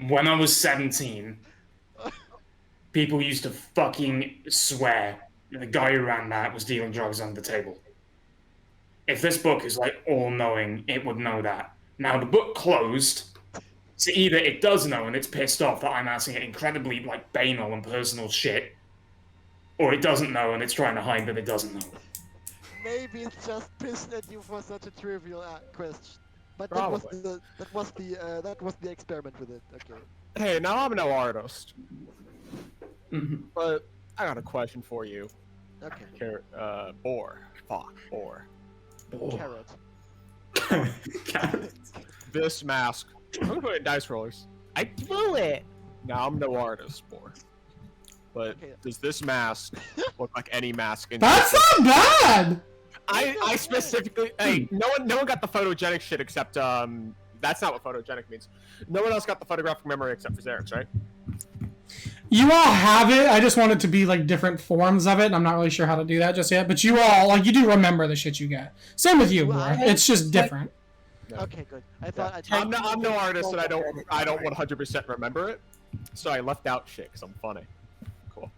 H: When I was 17, people used to fucking swear that the guy who ran that was dealing drugs under the table. If this book is, like, all-knowing, it would know that. Now, the book closed, so either it does know and it's pissed off that I'm asking it incredibly, like, banal and personal shit, or it doesn't know and it's trying to hide that it doesn't know.
C: Maybe it's just pissed at you for such a trivial question. But
A: Probably.
C: that was the experiment with it. Okay.
A: Hey, now I'm no artist,
H: Mhm.
A: but I got a question for you.
C: Okay.
A: Boar.
C: Carrot.
A: This mask. I'm gonna put it in dice rollers. I blew it. Now I'm no artist, Boar. But
C: Okay.
A: does this mask look like any mask in
B: That's not bad!
A: I specifically hey, no one got the photogenic shit except that's not what photogenic means. No one else got the photographic memory except for Xerix, right?
B: You all have it. I just want it to be like different forms of it, and I'm not really sure how to do that just yet. But you all, like, you do remember the shit you get. Same with you,
C: Well,
B: Boar.
C: I-
B: It's just different.
C: Okay, good. I thought
A: I'm no artist and I don't 100% remember it. So I left out shit because I'm funny. Cool.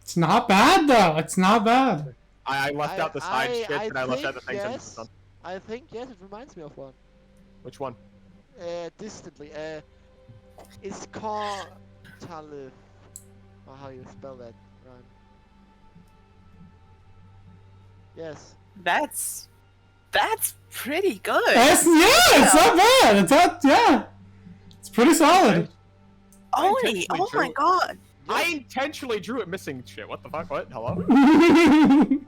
B: It's not bad though. It's not bad.
A: I left out the side shit and I left out the
C: think
A: things
C: yes.
A: I'm
C: I think yes. It reminds me of one.
A: Which one?
C: Distantly. It's called Talif. Or how you spell that, Ryan? Yes.
E: That's pretty good.
B: It's not bad. It's not, yeah. It's pretty solid.
E: Oni, oh my
A: drew-
E: god.
A: I intentionally drew it missing shit. What the fuck? What? Hello?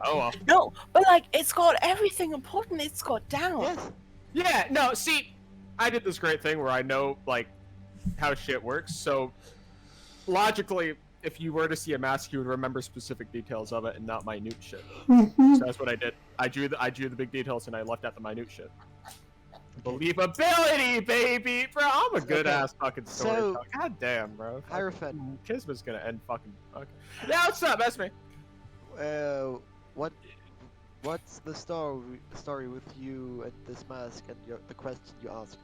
A: Oh well.
E: No, but like it's got everything important. It's got down.
C: Yes.
A: Yeah, no, see, I did this great thing where I know, like, how shit works, so logically, if you were to see a mask, you would remember specific details of it and not minute shit.
B: Mhm.
A: So that's what I did. I drew the big details and I left out the minute shit. Believability, baby, bro. I'm a good ass fucking storyteller. God damn, bro.
C: Hierophant.
A: Kismet's gonna end fucking. Okay. Yeah, what's up? That's me.
C: What's the story with you and this mask and the question you asked?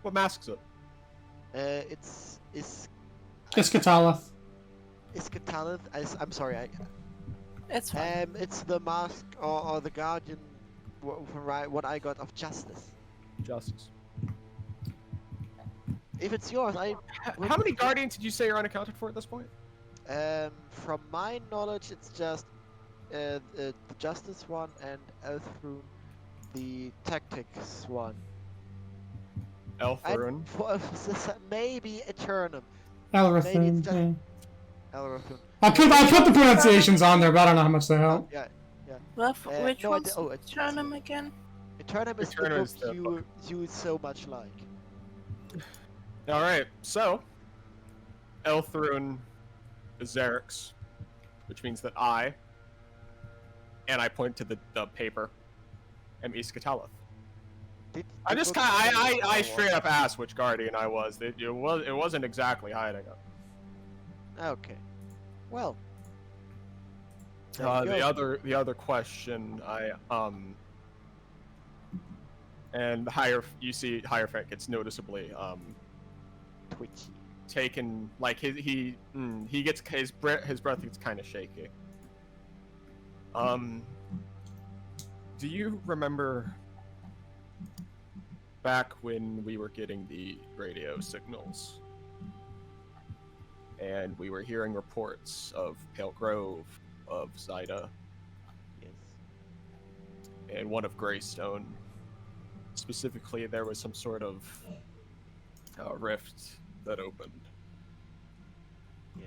A: What mask's it?
C: It's
B: Iskatalith.
C: Iskatalith. I'm sorry.
E: It's fine.
C: It's the mask or the guardian. What I got of justice.
A: Justice.
C: If it's yours,
A: How many guardians did you say are unaccounted for at this point?
C: From my knowledge, it's just the justice one and Elthrun, the tactics one.
A: Elthrun.
C: Maybe Eternum.
B: Elrathun.
C: just-
B: Yeah.
C: Elrathun.
B: I put the pronunciations on there, but I don't know how much they help.
C: Yeah.
E: Well, which
C: no,
E: one's
C: it's
E: Eternum again?
C: Eternum is
A: Eternum
C: the
A: is the
C: book you so much like.
A: All right. So, Elthrun is Xerix, which means that I point to the paper, am Iskatalith. I just I straight up asked which guardian I was. It wasn't exactly hiding it.
C: Okay. Well. there you go.
A: The other question and you see Hierophant gets noticeably
C: Twitchy.
A: taken, like he gets his breath gets kind of shaky. Do you remember back when we were getting the radio signals and we were hearing reports of Pale Grove, of Zida,
C: Yes.
A: and one of Greystone? Specifically, there was some sort of rift that opened.
C: Yes.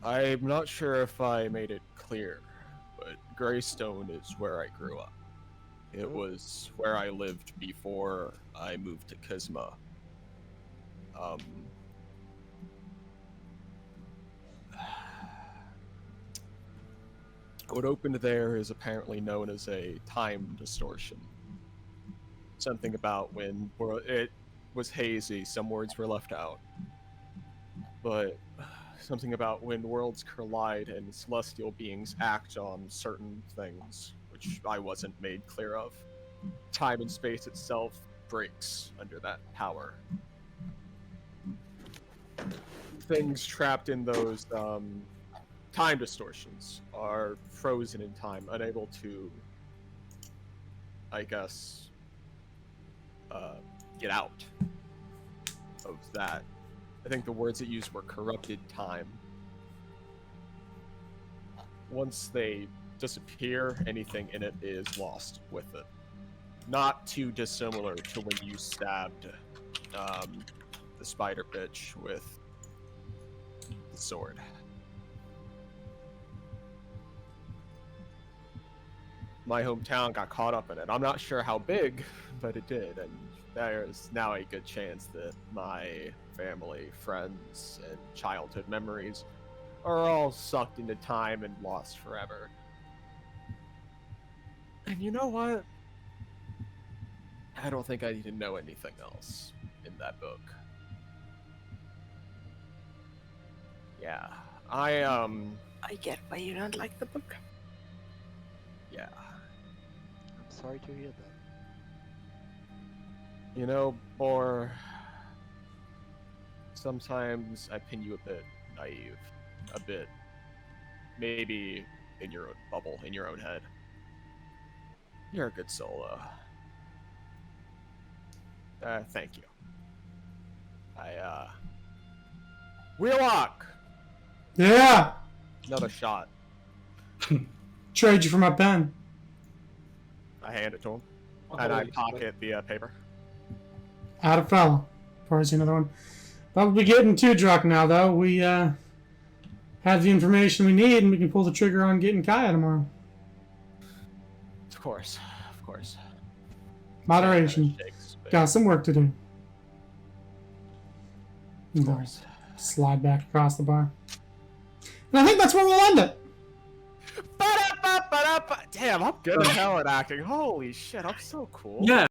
A: I'm not sure if I made it clear, but Greystone is where I grew up. It was where I lived before I moved to Kisma. What opened there is apparently known as a time distortion. Something about when it was hazy, some words were left out. But something about when worlds collide and celestial beings act on certain things, which I wasn't made clear of. Time and space itself breaks under that power. Things trapped in those time distortions are frozen in time, unable to, I guess, get out of that. I think the words it used were corrupted time. Once they disappear, anything in it is lost with it. Not too dissimilar to when you stabbed the spider bitch with the sword. My hometown got caught up in it. I'm not sure how big, but it did, and there's now a good chance that my family, friends, and childhood memories are all sucked into time and lost forever. And you know what? I don't think I need to know anything else in that book. Yeah, I
E: get why you don't like the book.
A: Yeah.
C: I'm sorry to hear that.
A: You know, Bor, sometimes I pin you a bit naive. A bit. Maybe in your own bubble, in your own head. You're a good soul, thank you. Wheelock!
B: Yeah!
A: Another shot.
B: Trade you for my pen.
A: I hand it to him. And I pocket the paper.
B: Out of fella. Before I see another one. Probably getting too drunk now, though. We have the information we need, and we can pull the trigger on getting Kaya tomorrow.
A: Of course. Of course.
B: Moderation.
A: Shakes, but
B: Got some work to do.
A: of course.
B: slide back across the bar. And I think that's where we'll end it.
A: Ba-da-ba-ba-da-ba. Damn, I'm good as hell at acting. Holy shit, I'm so cool.
H: Yeah.